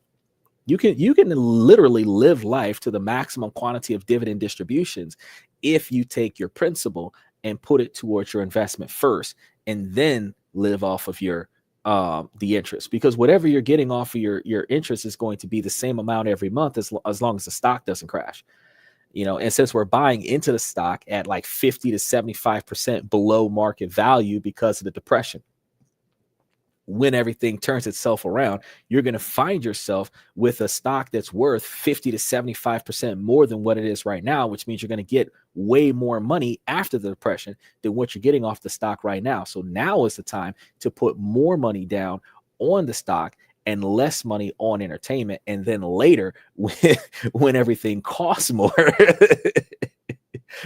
[SPEAKER 2] You can literally live life to the maximum quantity of dividend distributions if you take your principal and put it towards your investment first, and then live off of your the interest, because whatever you're getting off of your interest is going to be the same amount every month, as long as the stock doesn't crash. And since we're buying into the stock at like 50 to 75% below market value because of the depression, when everything turns itself around, you're going to find yourself with a stock that's worth 50 to 75% more than what it is right now, which means you're going to get way more money after the depression than what you're getting off the stock right now. So now is the time to put more money down on the stock and less money on entertainment. And then later, when everything costs more,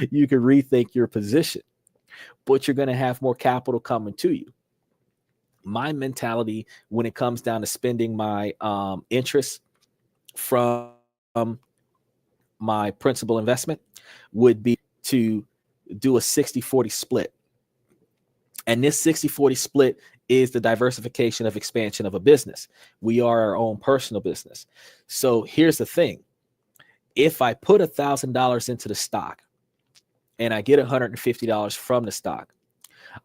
[SPEAKER 2] you can rethink your position, but you're going to have more capital coming to you. My mentality when it comes down to spending my interest from my principal investment would be to do a 60-40 split. And this 60-40 split is the diversification of expansion of a business. We are our own personal business. So here's the thing. If I put $1,000 into the stock and I get $150 from the stock,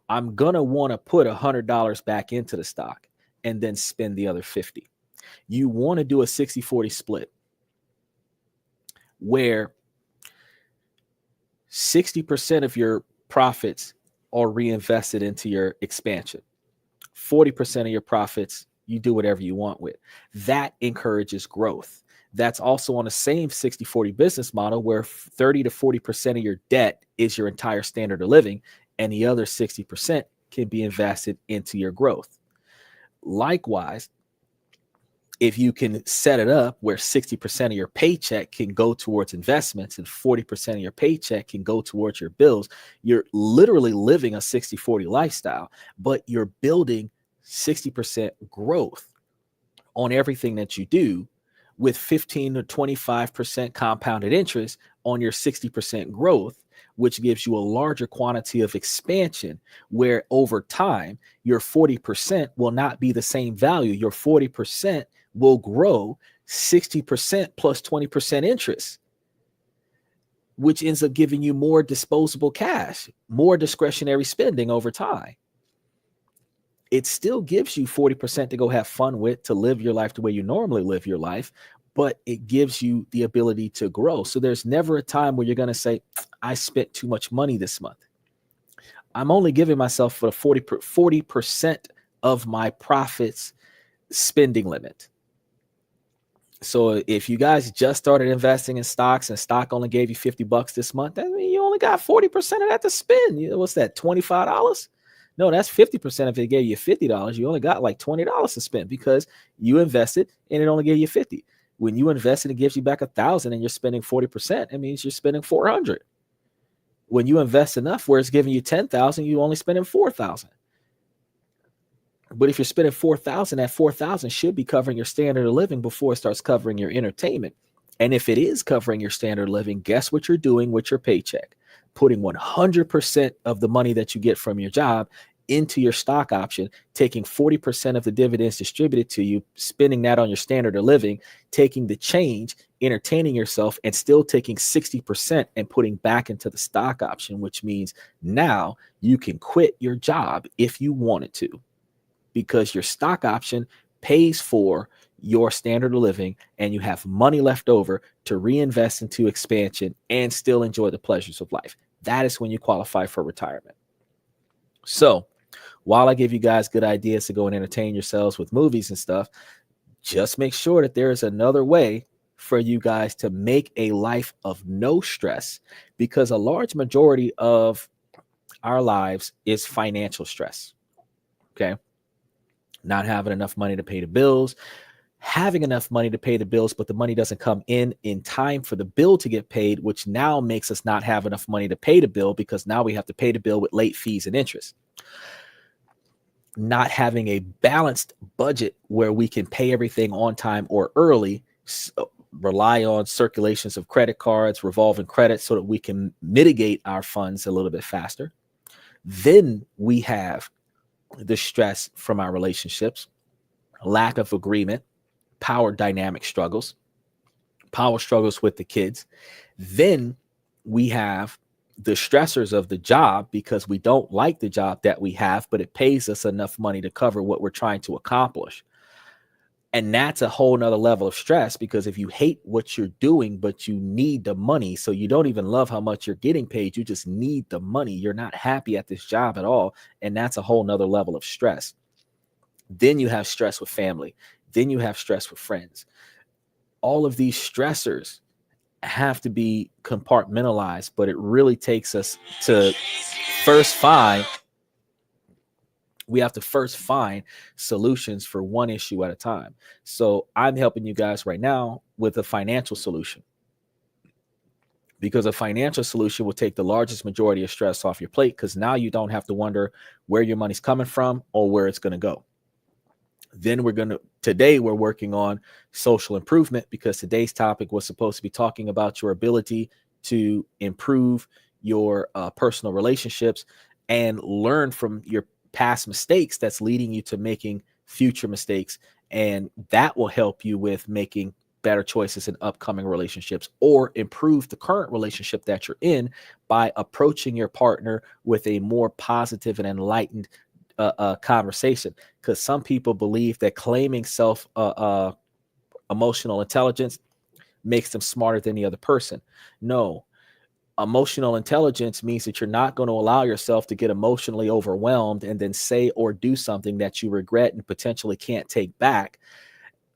[SPEAKER 2] I'm going to want to put $100 back into the stock and then spend the other 50. You want to do a 60-40 split where 60% of your profits are reinvested into your expansion. 40% of your profits, you do whatever you want with. That encourages growth. That's also on the same 60-40 business model where 30 to 40% of your debt is your entire standard of living, and the other 60% can be invested into your growth. Likewise, if you can set it up where 60% of your paycheck can go towards investments and 40% of your paycheck can go towards your bills, you're literally living a 60-40 lifestyle, but you're building 60% growth on everything that you do, with 15 to 25% compounded interest on your 60% growth, which gives you a larger quantity of expansion, where over time, your 40% will not be the same value. Your 40% will grow 60% plus 20% interest, which ends up giving you more disposable cash, more discretionary spending over time. It still gives you 40% to go have fun with, to live your life the way you normally live your life, but it gives you the ability to grow. So there's never a time where you're going to say, I spent too much money this month. I'm only giving myself for 40% of my profits spending limit. So if you guys just started investing in stocks and stock only gave you $50 this month, that means you only got 40% of that to spend. What's that, $25? No, that's 50%. If it gave you $50, you only got like $20 to spend because you invested and it only gave you $50. When you invest and it gives you back $1,000 and you're spending 40%, it means you're spending $400. When you invest enough where it's giving you $10,000, you only spending $4,000. But if you're spending $4,000, that $4,000 should be covering your standard of living before it starts covering your entertainment. And if it is covering your standard of living, guess what you're doing with your paycheck? Putting 100% of the money that you get from your job into your stock option, taking 40% of the dividends distributed to you, spending that on your standard of living, taking the change, entertaining yourself, and still taking 60% and putting back into the stock option, which means now you can quit your job if you wanted to, because your stock option pays for your standard of living and you have money left over to reinvest into expansion and still enjoy the pleasures of life. That is when you qualify for retirement. So while I give you guys good ideas to go and entertain yourselves with movies and stuff, just make sure that there is another way for you guys to make a life of no stress, because a large majority of our lives is financial stress. Okay. Not having enough money to pay the bills, having enough money to pay the bills, but the money doesn't come in time for the bill to get paid, which now makes us not have enough money to pay the bill, because now we have to pay the bill with late fees and interest. not having a balanced budget where we can pay everything on time or early, rely on circulations of credit cards, revolving credit, so that we can mitigate our funds a little bit faster. Then we have the stress from our relationships, lack of agreement, power dynamic struggles, power struggles with the kids. Then we have the stressors of the job because we don't like the job that we have, but it pays us enough money to cover what we're trying to accomplish. And that's a whole nother level of stress, because if you hate what you're doing, but you need the money, so you don't even love how much you're getting paid, you just need the money. You're not happy at this job at all. And that's a whole nother level of stress. Then you have stress with family. Then you have stress with friends. All of these stressors have to be compartmentalized, but it really takes us to first find we have to first find solutions for one issue at a time. So I'm helping you guys right now with a financial solution, because a financial solution will take the largest majority of stress off your plate, because now you don't have to wonder where your money's coming from or where it's going to go. Then today we're working on social improvement, because today's topic was supposed to be talking about your ability to improve your personal relationships and learn from your past mistakes that's leading you to making future mistakes. And that will help you with making better choices in upcoming relationships, or improve the current relationship that you're in by approaching your partner with a more positive and enlightened conversation. Because some people believe that claiming emotional intelligence makes them smarter than the other person. No, emotional intelligence means that you're not going to allow yourself to get emotionally overwhelmed and then say or do something that you regret and potentially can't take back,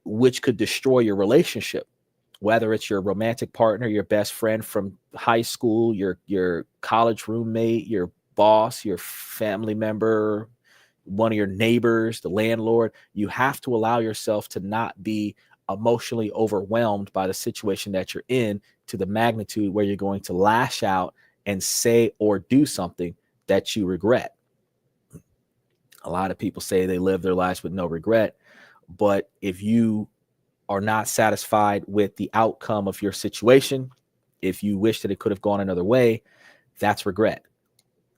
[SPEAKER 2] which could destroy your relationship. Whether it's your romantic partner, your best friend from high school, your college roommate, your boss, your family member, one of your neighbors, the landlord, you have to allow yourself to not be emotionally overwhelmed by the situation that you're in, to the magnitude where you're going to lash out and say or do something that you regret. A lot of people say they live their lives with no regret, but if you are not satisfied with the outcome of your situation, if you wish that it could have gone another way, that's regret.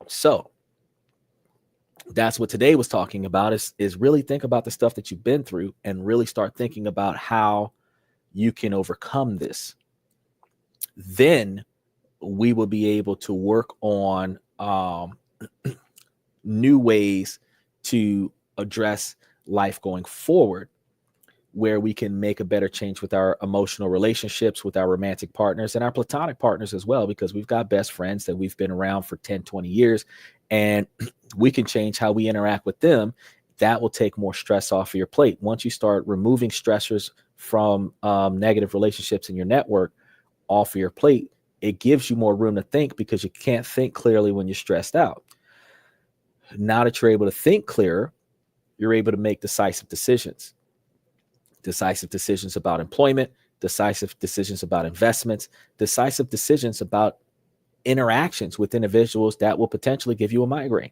[SPEAKER 2] So that's what today was talking about, is really think about the stuff that you've been through and really start thinking about how you can overcome this. Then we will be able to work on new ways to address life going forward, where we can make a better change with our emotional relationships, with our romantic partners and our platonic partners as well, because we've got best friends that we've been around for 10, 20 years, and we can change how we interact with them. That will take more stress off of your plate. Once you start removing stressors from negative relationships in your network off of your plate, it gives you more room to think, because you can't think clearly when you're stressed out. Now that you're able to think clearer, you're able to make decisive decisions about employment, decisive decisions about investments, decisive decisions about interactions with individuals that will potentially give you a migraine.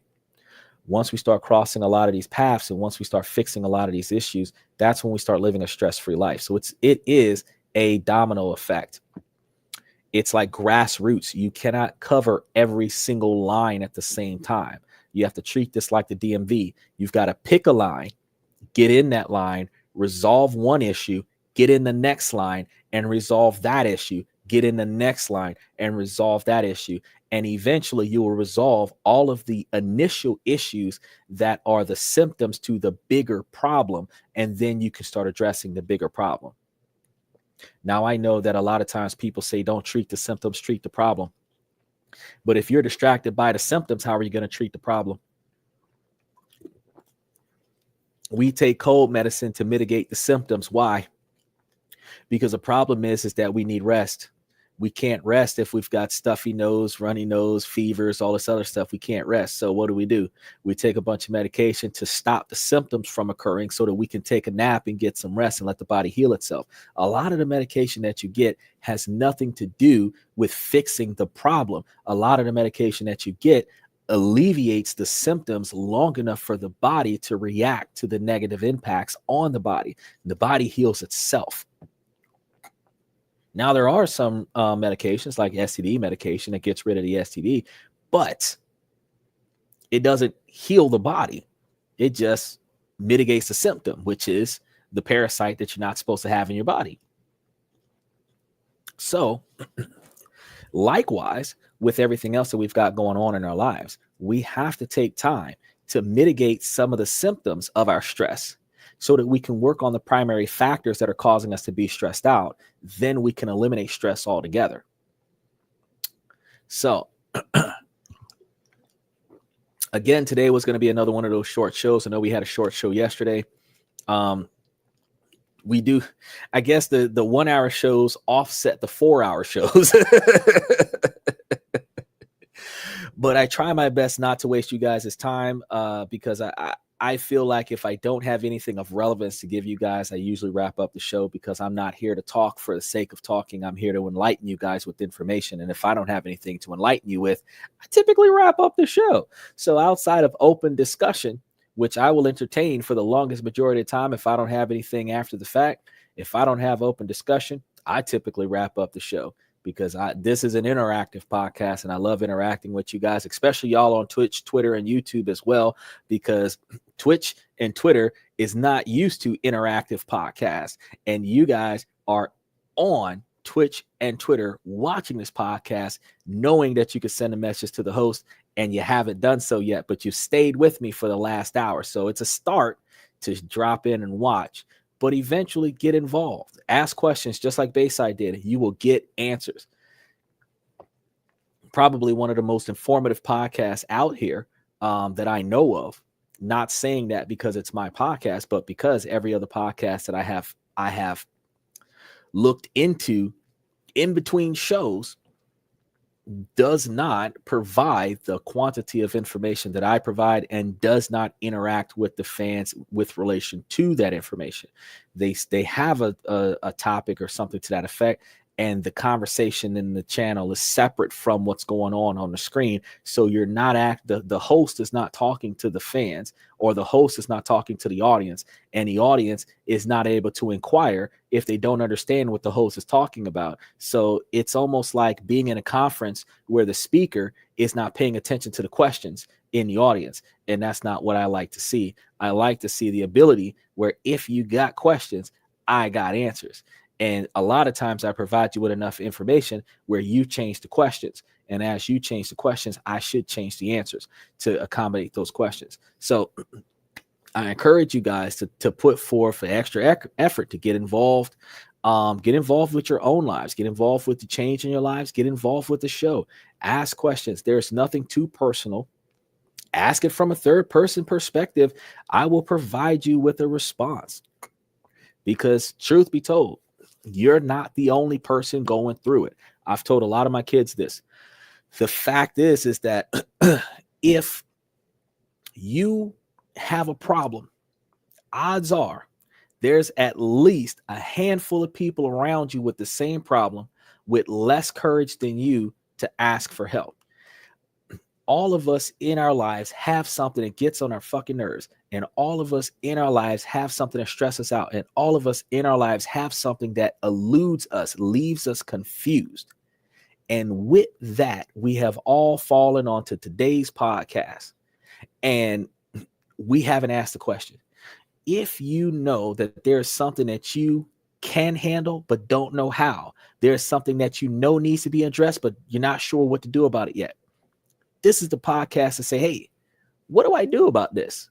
[SPEAKER 2] Once we start crossing a lot of these paths, and once we start fixing a lot of these issues, that's when we start living a stress-free life. So it is a domino effect. It's like grassroots. You cannot cover every single line at the same time. You have to treat this like the DMV. You've got to pick a line, get in that line, resolve one issue, get in the next line and resolve that issue, get in the next line and resolve that issue. And eventually you will resolve all of the initial issues that are the symptoms to the bigger problem. And then you can start addressing the bigger problem. Now, I know that a lot of times people say, don't treat the symptoms, treat the problem. But if you're distracted by the symptoms, how are you going to treat the problem? We take cold medicine to mitigate the symptoms. Why? Because the problem is that we need rest. We can't rest if we've got stuffy nose, runny nose, fevers, all this other stuff. We can't rest. So what do? We take a bunch of medication to stop the symptoms from occurring so that we can take a nap and get some rest and let the body heal itself. A lot of the medication that you get has nothing to do with fixing the problem. A lot of the medication that you get alleviates the symptoms long enough for the body to react to the negative impacts on the body. The body heals itself. Now, there are some medications like STD medication that gets rid of the STD, but it doesn't heal the body. It just mitigates the symptom, which is the parasite that you're not supposed to have in your body. So, likewise, with everything else that we've got going on in our lives, we have to take time to mitigate some of the symptoms of our stress so that we can work on the primary factors that are causing us to be stressed out. Then we can eliminate stress altogether. So, again, today was going to be another one of those short shows. I know we had a short show yesterday. We do, I guess the 1 hour shows offset the 4 hour shows. But I try my best not to waste you guys' time because I feel like if I don't have anything of relevance to give you guys, I usually wrap up the show because I'm not here to talk for the sake of talking. I'm here to enlighten you guys with information. And if I don't have anything to enlighten you with, I typically wrap up the show. So outside of open discussion, which I will entertain for the longest majority of time, if I don't have anything after the fact, if I don't have open discussion, I typically wrap up the show. Because this is an interactive podcast and I love interacting with you guys, especially y'all on Twitch, Twitter, and YouTube as well, because Twitch and Twitter is not used to interactive podcasts. And you guys are on Twitch and Twitter watching this podcast, knowing that you could send a message to the host and you haven't done so yet, but you've stayed with me for the last hour. So it's a start to drop in and watch. But eventually get involved. Ask questions just like Bayside did. You will get answers. Probably one of the most informative podcasts out here that I know of. Not saying that because it's my podcast, but because every other podcast that I have looked into in between shows does not provide the quantity of information that I provide and does not interact with the fans with relation to that information. They have a topic or something to that effect, and the conversation in the channel is separate from what's going on the screen. So you're not the host is not talking to the fans, or the host is not talking to the audience, and the audience is not able to inquire if they don't understand what the host is talking about. So it's almost like being in a conference where the speaker is not paying attention to the questions in the audience. And that's not what I like to see. I like to see the ability where if you got questions, I got answers. And a lot of times I provide you with enough information where you change the questions. And as you change the questions, I should change the answers to accommodate those questions. So I encourage you guys to put forth an extra effort to get involved. Get involved with your own lives. Get involved with the change in your lives. Get involved with the show. Ask questions. There's nothing too personal. Ask it from a third person perspective. I will provide you with a response. Because truth be told, you're not the only person going through it. I've told a lot of my kids this. The fact is that if you have a problem, odds are there's at least a handful of people around you with the same problem with less courage than you to ask for help. All of us in our lives have something that gets on our fucking nerves. And all of us in our lives have something that stresses us out. And all of us in our lives have something that eludes us, leaves us confused. And with that, we have all fallen onto today's podcast. And we haven't asked the question. If you know that there's something that you can handle, but don't know how, there's something that you know needs to be addressed, but you're not sure what to do about it yet. This is the podcast to say, hey, what do I do about this?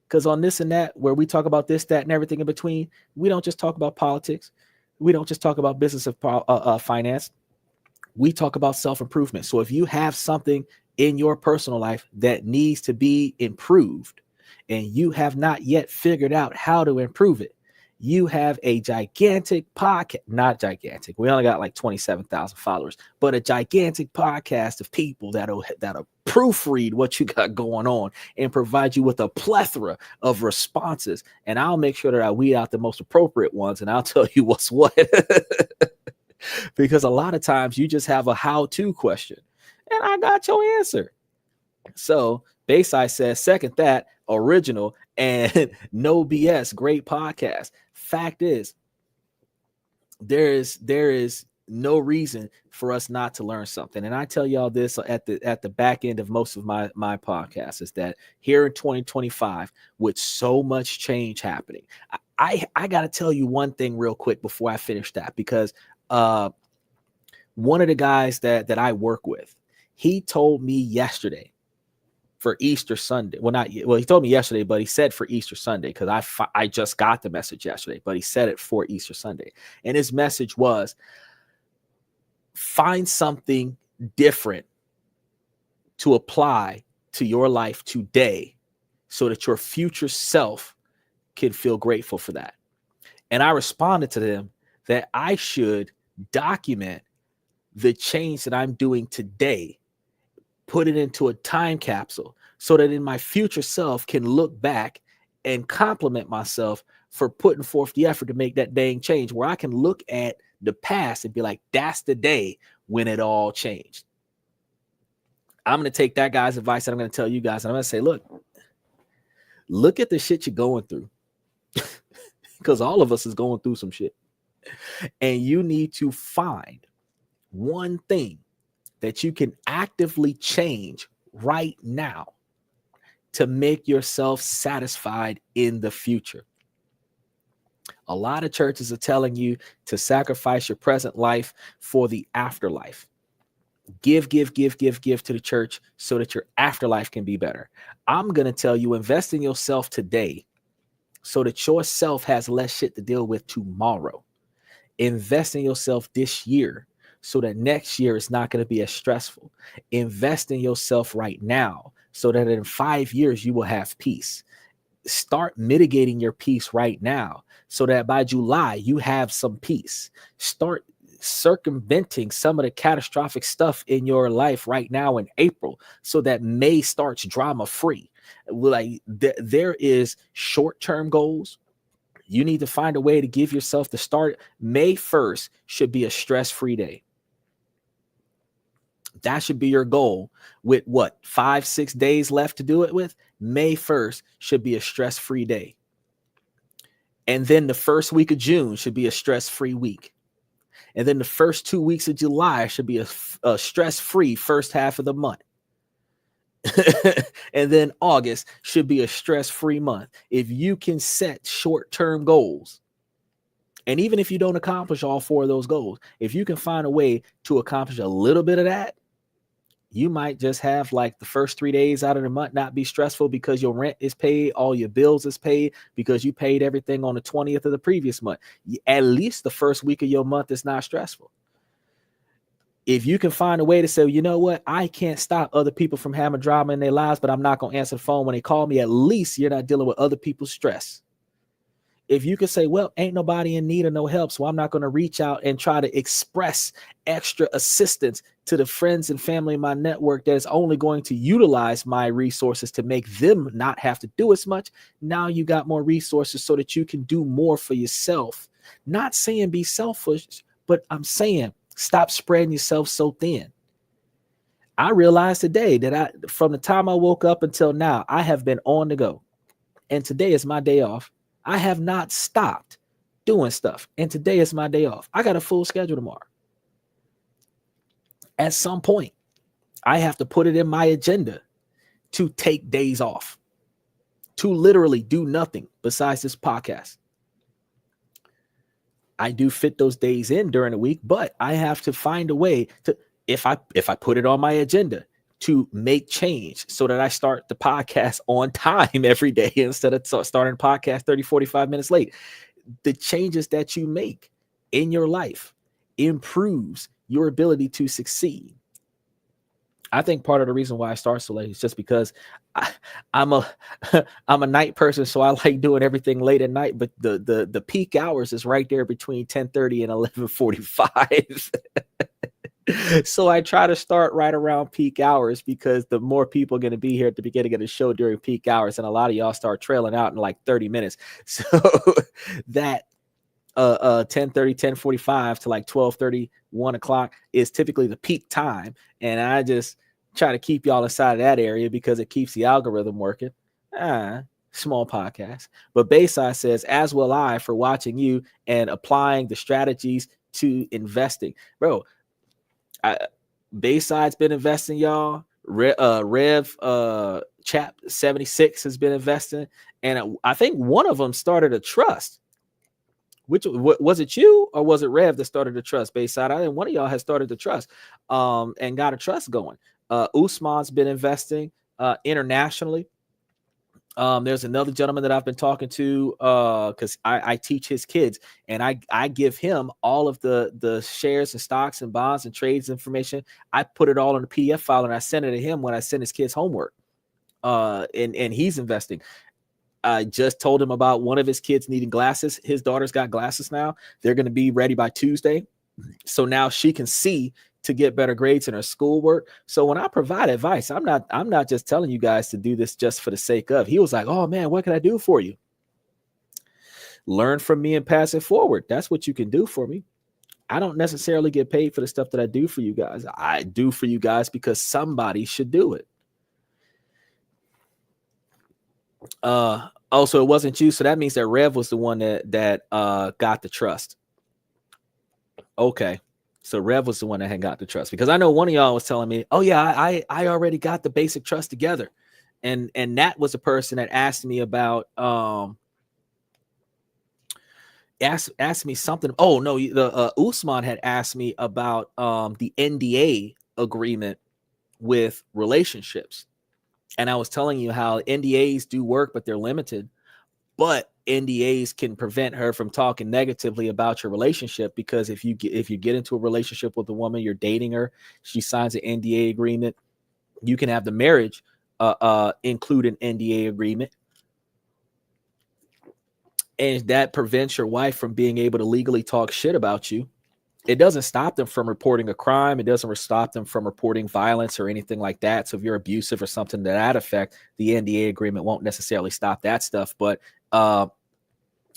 [SPEAKER 2] Because on this and that, where we talk about this, that, and everything in between, we don't just talk about politics. We don't just talk about business of finance. We talk about self-improvement. So if you have something in your personal life that needs to be improved and you have not yet figured out how to improve it, you have a gigantic podcast, not gigantic. We only got like 27,000 followers, but a gigantic podcast of people that'll proofread what you got going on and provide you with a plethora of responses. And I'll make sure that I weed out the most appropriate ones and I'll tell you what's what. Because a lot of times you just have a how-to question and I got your answer. So Bayside says, second that, original and no BS, great podcast. Fact is, there is no reason for us not to learn something. And I tell y'all this at the back end of most of my podcasts, is that here in 2025, with so much change happening, I got to tell you one thing real quick before I finish that, because one of the guys that I work with, he told me yesterday for Easter Sunday. He told me yesterday, but he said for Easter Sunday, because I just got the message yesterday, but he said it for Easter Sunday. And his message was, find something different to apply to your life today so that your future self can feel grateful for that. And I responded to them that I should document the change that I'm doing today, put it into a time capsule, so that in my future self can look back and compliment myself for putting forth the effort to make that dang change, where I can look at the past and be like, that's the day when it all changed. I'm going to take that guy's advice and I'm going to tell you guys, and I'm going to say, look at the shit you're going through, because all of us is going through some shit, and you need to find one thing that you can actively change right now to make yourself satisfied in the future. A lot of churches are telling you to sacrifice your present life for the afterlife. Give to the church so that your afterlife can be better. I'm going to tell you, invest in yourself today so that yourself has less shit to deal with tomorrow. Invest in yourself this year so that next year is not going to be as stressful. Invest in yourself right now so that in 5 years you will have peace. Start mitigating your peace right now so that by July you have some peace. Start circumventing some of the catastrophic stuff in your life right now in April so that May starts drama free. Like there is short-term goals. You need to find a way to give yourself the start. May 1st should be a stress-free day. That should be your goal. With what, 5-6 days left to do it with? May 1st should be a stress-free day. And then the first week of June should be a stress-free week. And then the first 2 weeks of July should be a stress-free first half of the month. And then August should be a stress-free month. If you can set short-term goals, and even if you don't accomplish all 4 of those goals, if you can find a way to accomplish a little bit of that, you might just have like the first 3 days out of the month not be stressful because your rent is paid, all your bills is paid, because you paid everything on the 20th of the previous month. At least the first week of your month is not stressful. If you can find a way to say, you know what, I can't stop other people from having drama in their lives, but I'm not going to answer the phone when they call me, at least you're not dealing with other people's stress. If you can say, well, ain't nobody in need of no help, so I'm not going to reach out and try to express extra assistance to the friends and family in my network that is only going to utilize my resources to make them not have to do as much. Now you got more resources so that you can do more for yourself. Not saying be selfish, but I'm saying stop spreading yourself so thin. I realized today that from the time I woke up until now, I have been on the go. And today is my day off. I have not stopped doing stuff. And today is my day off. I got a full schedule tomorrow. At some point, I have to put it in my agenda to take days off, to literally do nothing besides this podcast. I do fit those days in during the week, but I have to find a way to, if I put it on my agenda, to make change so that I start the podcast on time every day instead of starting the podcast 30, 45 minutes late. The changes that you make in your life improves your ability to succeed. I think part of the reason why I start so late is just because I'm a night person, so I like doing everything late at night. But the peak hours is right there between 10:30 and 11:45. So I try to start right around peak hours because the more people are going to be here at the beginning of the show during peak hours, and a lot of y'all start trailing out in like 30 minutes. So that 10:30, 10:45 to like 12:30, 1 o'clock is typically the peak time. And I just Try to keep y'all inside of that area because it keeps the algorithm working. Small podcast. But Bayside says, as will I, for watching you and applying the strategies to investing. Bro, Bayside's been investing, y'all. Rev Chap 76 has been investing. And I think one of them started a trust. Which was it, you or was it Rev that started the trust? Bayside, I think one of y'all has started the trust and got a trust going. Usman's been investing internationally. There's another gentleman that I've been talking to because I teach his kids, and I give him all of the shares and stocks and bonds and trades information. I put it all in a PDF file and I send it to him when I send his kids homework. And he's investing. I just told him about one of his kids needing glasses. His daughter's got glasses now. They're going to be ready by Tuesday. So now she can see to get better grades in her schoolwork. So when I provide advice, I'm not just telling you guys to do this just for the sake of. He was like, oh man, what can I do for you? Learn from me and pass it forward. That's what you can do for me. I don't necessarily get paid for the stuff that I do for you guys. I do for you guys because somebody should do it. So it wasn't you. So that means that Rev was the one that got the trust. Okay. So Rev was the one that had got the trust, because I know one of y'all was telling me, oh yeah, I already got the basic trust together. And that was a person that asked me about, asked me something. Oh no, the Usman had asked me about the NDA agreement with relationships. And I was telling you how NDAs do work, but they're limited. But NDAs can prevent her from talking negatively about your relationship, because if you get into a relationship with a woman, you're dating her, she signs an NDA agreement, you can have the marriage include an NDA agreement. And that prevents your wife from being able to legally talk shit about you. It doesn't stop them from reporting a crime. It doesn't stop them from reporting violence or anything like that. So if you're abusive or something to that effect, the NDA agreement won't necessarily stop that stuff. But the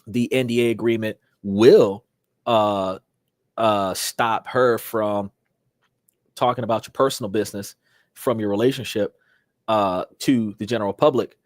[SPEAKER 2] NDA agreement will stop her from talking about your personal business from your relationship to the general public.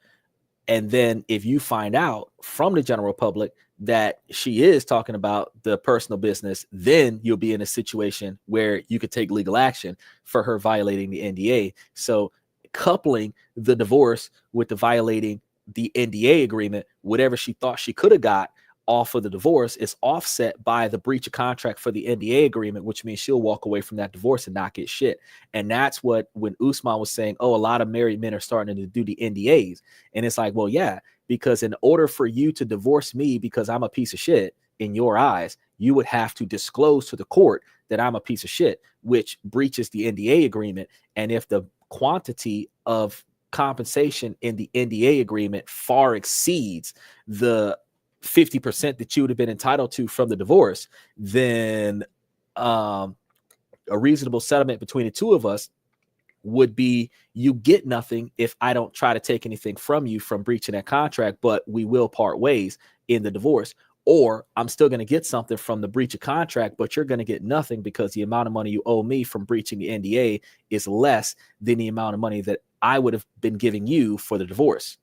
[SPEAKER 2] And then if you find out from the general public that she is talking about the personal business, then you'll be in a situation where you could take legal action for her violating the NDA. So coupling the divorce with the violating the NDA agreement, whatever she thought she could have got off of the divorce is offset by the breach of contract for the NDA agreement, which means she'll walk away from that divorce and not get shit. And that's what, when Usman was saying, oh, a lot of married men are starting to do the NDAs. And it's like, well, yeah, because in order for you to divorce me because I'm a piece of shit in your eyes, you would have to disclose to the court that I'm a piece of shit, which breaches the NDA agreement. And if the quantity of compensation in the NDA agreement far exceeds the 50% that you would have been entitled to from the divorce, then a reasonable settlement between the two of us would be, you get nothing if I don't try to take anything from you from breaching that contract, but we will part ways in the divorce. Or I'm still going to get something from the breach of contract, but you're going to get nothing because the amount of money you owe me from breaching the NDA is less than the amount of money that I would have been giving you for the divorce.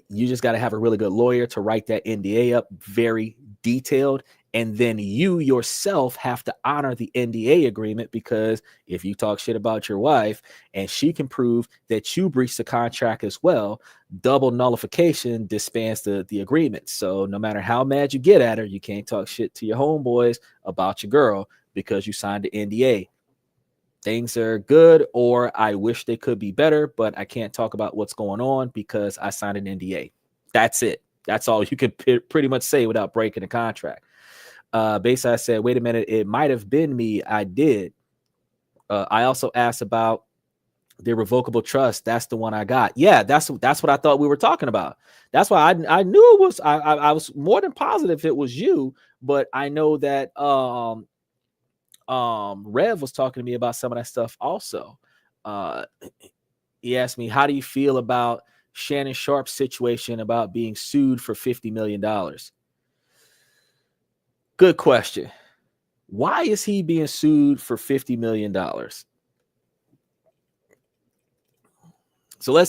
[SPEAKER 2] You just got to have a really good lawyer to write that NDA up very detailed. And then you yourself have to honor the NDA agreement, because if you talk shit about your wife and she can prove that you breached the contract as well, double nullification disbands the agreement. So no matter how mad you get at her, you can't talk shit to your homeboys about your girl because you signed the NDA. Things are good, or I wish they could be better, but I can't talk about what's going on because I signed an NDA. That's it. That's all you can pretty much say without breaking the contract. Bayside said, wait a minute, it might have been me. I did. I also asked about the irrevocable trust. That's the one I got. Yeah, that's what I thought we were talking about. That's why I knew it was, I was more than positive it was you, but I know that Rev was talking to me about some of that stuff also. He asked me, how do you feel about Shannon Sharp's situation about being sued for $50 million? Good question. Why is he being sued for $50 million? So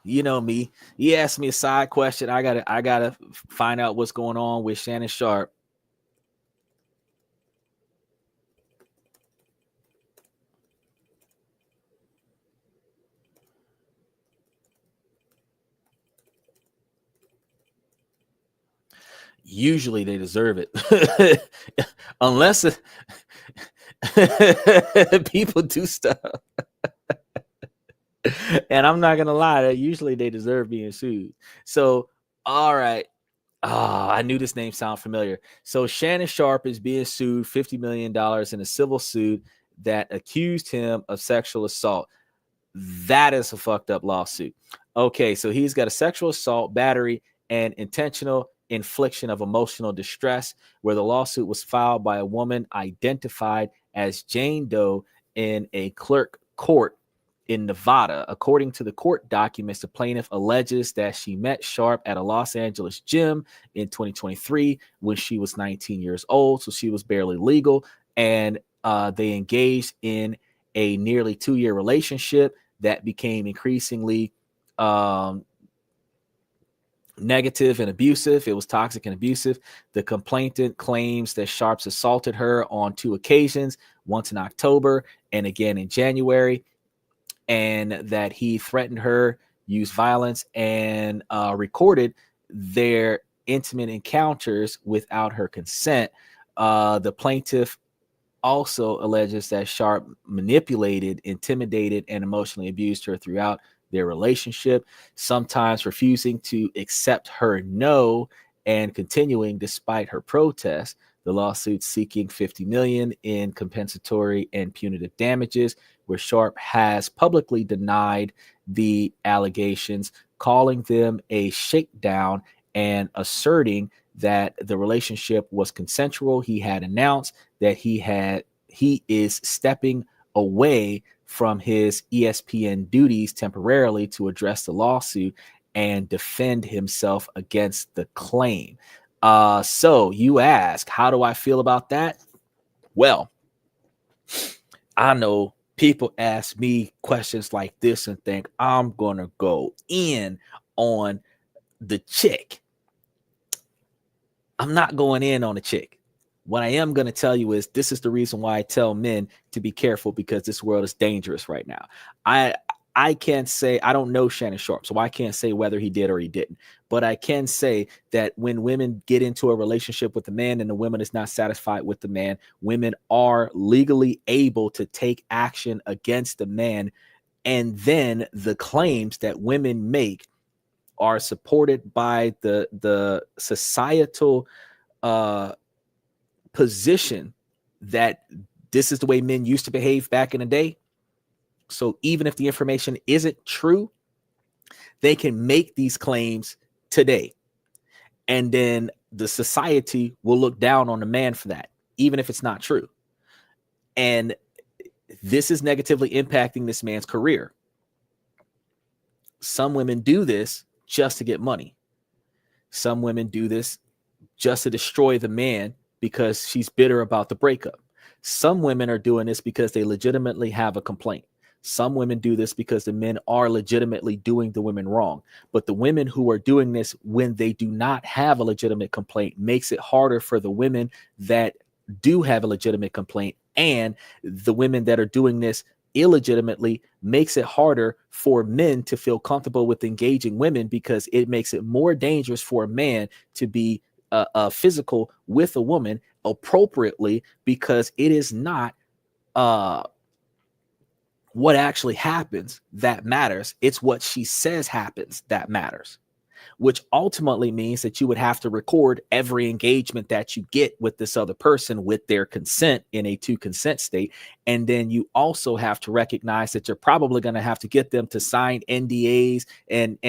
[SPEAKER 2] you know me. He asked me a side question. I gotta find out what's going on with Shannon Sharp. Usually they deserve it, unless people do stuff. And I'm not gonna lie, usually they deserve being sued. So, all right. I knew this name sounded familiar. So Shannon Sharp is being sued $50 million in a civil suit that accused him of sexual assault. That is a fucked up lawsuit. Okay, so he's got a sexual assault, battery, and intentional infliction of emotional distress, where the lawsuit was filed by a woman identified as Jane Doe in a clerk court in Nevada. According to the court documents, the plaintiff alleges that she met Sharp at a Los Angeles gym in 2023 when she was 19 years old, so she was barely legal, and they engaged in a nearly 2-year relationship that became increasingly negative and abusive. It was toxic and abusive. The complainant claims that Sharps assaulted her on 2 occasions, once in October and again in January, and that he threatened her, used violence, and recorded their intimate encounters without her consent. The plaintiff also alleges that Sharp manipulated, intimidated, and emotionally abused her throughout their relationship, sometimes refusing to accept her no and continuing despite her protest. The lawsuit seeking $50 million in compensatory and punitive damages, where Sharp has publicly denied the allegations, calling them a shakedown and asserting that the relationship was consensual. He had announced that he is stepping away from his ESPN duties temporarily to address the lawsuit and defend himself against the claim. So you ask, how do I feel about that? Well, I know people ask me questions like this and think I'm gonna go in on the chick. I'm not going in on a chick. What I am going to tell you is this is the reason why I tell men to be careful, because this world is dangerous right now. I can't say, I don't know Shannon Sharp, so I can't say whether he did or he didn't. But I can say that when women get into a relationship with a man and the woman is not satisfied with the man, women are legally able to take action against the man. And then the claims that women make are supported by the societal position that this is the way men used to behave back in the day. So even if the information isn't true, they can make these claims today. And then the society will look down on the man for that, even if it's not true. And this is negatively impacting this man's career. Some women do this just to get money. Some women do this just to destroy the man because she's bitter about the breakup. Some women are doing this because they legitimately have a complaint. Some women do this because the men are legitimately doing the women wrong. But the women who are doing this when they do not have a legitimate complaint makes it harder for the women that do have a legitimate complaint. And the women that are doing this illegitimately makes it harder for men to feel comfortable with engaging women, because it makes it more dangerous for a man to be physical with a woman appropriately, because it is not what actually happens that matters. It's what she says happens that matters, which ultimately means that you would have to record every engagement that you get with this other person with their consent in a 2 consent state. And then you also have to recognize that you're probably going to have to get them to sign NDAs and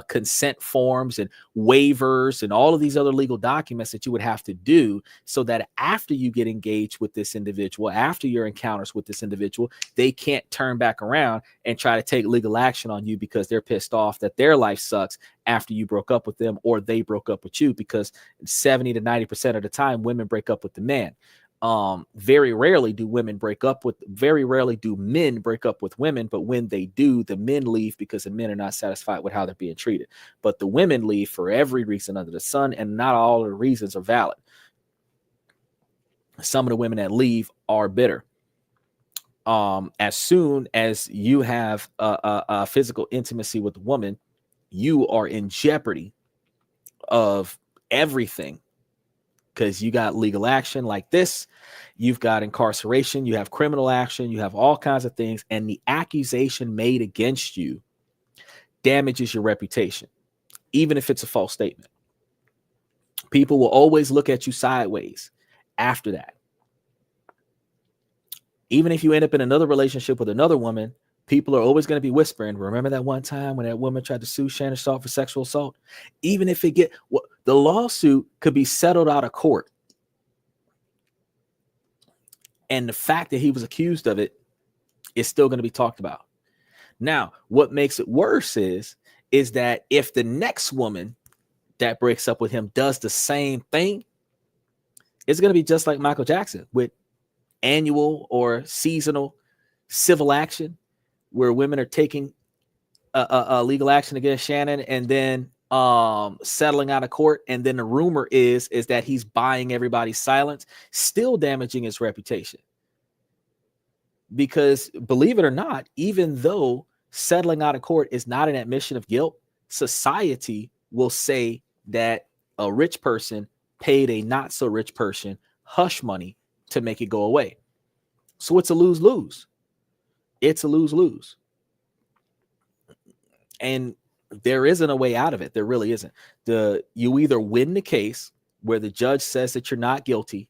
[SPEAKER 2] consent forms and waivers and all of these other legal documents that you would have to do, so that after you get engaged with this individual, after your encounters with this individual, they can't turn back around and try to take legal action on you because they're pissed off that their life sucks after you broke up with them, or they broke up with you, because 70 to 90% of the time women break up with the man. Very rarely do men break up with women, but when they do, the men leave because the men are not satisfied with how they're being treated. But the women leave for every reason under the sun, and not all of the reasons are valid. Some of the women that leave are bitter. As soon as you have a physical intimacy with a woman, you are in jeopardy of everything, because you got legal action like this, you've got incarceration, you have criminal action, you have all kinds of things, and the accusation made against you damages your reputation, even if it's a false statement. People will always look at you sideways after that. Even if you end up in another relationship with another woman, people are always going to be whispering, remember that one time when that woman tried to sue Shannon Sharpe for sexual assault? Even if the lawsuit could be settled out of court, and the fact that he was accused of it is still going to be talked about. Now, what makes it worse is that if the next woman that breaks up with him does the same thing, it's going to be just like Michael Jackson with annual or seasonal civil action, where women are taking a legal action against Shannon and then settling out of court, and then the rumor is that he's buying everybody's silence, still damaging his reputation. Because believe it or not, even though settling out of court is not an admission of guilt, society will say that a rich person paid a not so rich person hush money to make it go away. So it's a lose-lose. It's a lose-lose. And there isn't a way out of it. There really isn't. You either win the case where the judge says that you're not guilty,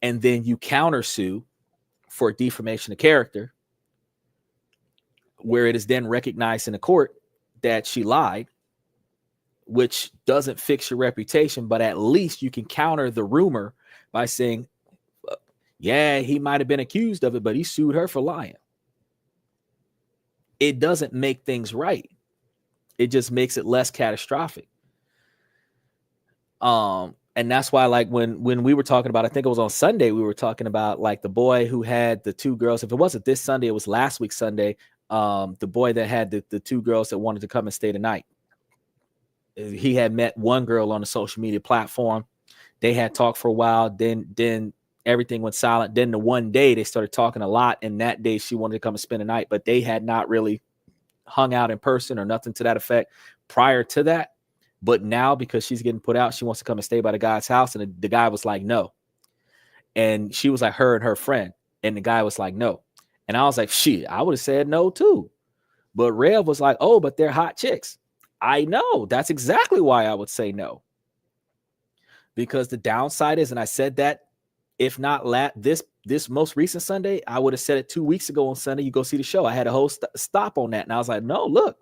[SPEAKER 2] and then you countersue for defamation of character, where it is then recognized in the court that she lied, which doesn't fix your reputation, but at least you can counter the rumor by saying, yeah, he might have been accused of it, but he sued her for lying. It doesn't make things right. It just makes it less catastrophic. And that's why, like, when we were talking about, I think it was on Sunday, we were talking about like the boy who had the two girls. If it wasn't this Sunday, it was last week Sunday. The boy that had the two girls that wanted to come and stay the night. He had met one girl on a social media platform. They had talked for a while. Then everything went silent. Then the one day they started talking a lot, and that day she wanted to come and spend the night, but they had not really hung out in person or nothing to that effect prior to that. But now, because she's getting put out, she wants to come and stay by the guy's house. And the guy was like, no. And she was like, her and her friend. And the guy was like, no. And I was like, shit, I would have said no too. But Rev was like, oh, but they're hot chicks. I know. That's exactly why I would say no. Because the downside is, and I said that, if not this most recent Sunday, I would have said it 2 weeks ago on Sunday, you go see the show. I had a whole stop on that. And I was like, no, look.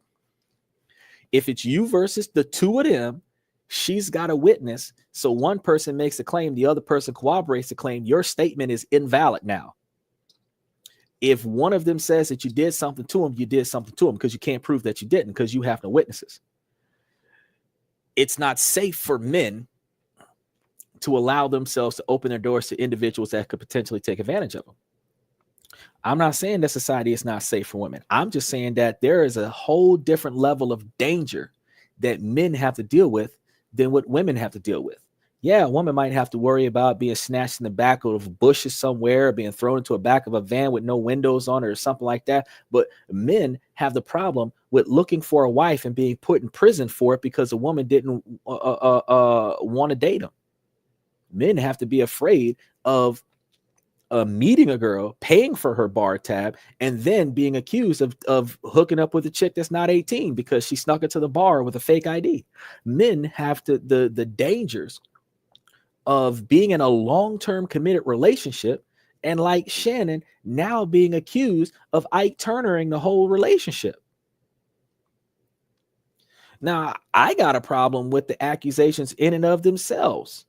[SPEAKER 2] If it's you versus the two of them, she's got a witness. So one person makes a claim, the other person corroborates the claim. Your statement is invalid now. If one of them says that you did something to him, you did something to him, because you can't prove that you didn't, because you have no witnesses. It's not safe for men to allow themselves to open their doors to individuals that could potentially take advantage of them. I'm not saying that society is not safe for women. I'm just saying that there is a whole different level of danger that men have to deal with than what women have to deal with. Yeah, a woman might have to worry about being snatched in the back of bushes somewhere, or being thrown into the back of a van with no windows on it or something like that. But men have the problem with looking for a wife and being put in prison for it because a woman didn't want to date them. Men have to be afraid of meeting a girl, paying for her bar tab, and then being accused of hooking up with a chick that's not 18 because she snuck into the bar with a fake ID. Men have the dangers of being in a long-term committed relationship, and like Shannon, now being accused of Ike Turnering the whole relationship. Now, I got a problem with the accusations in and of themselves.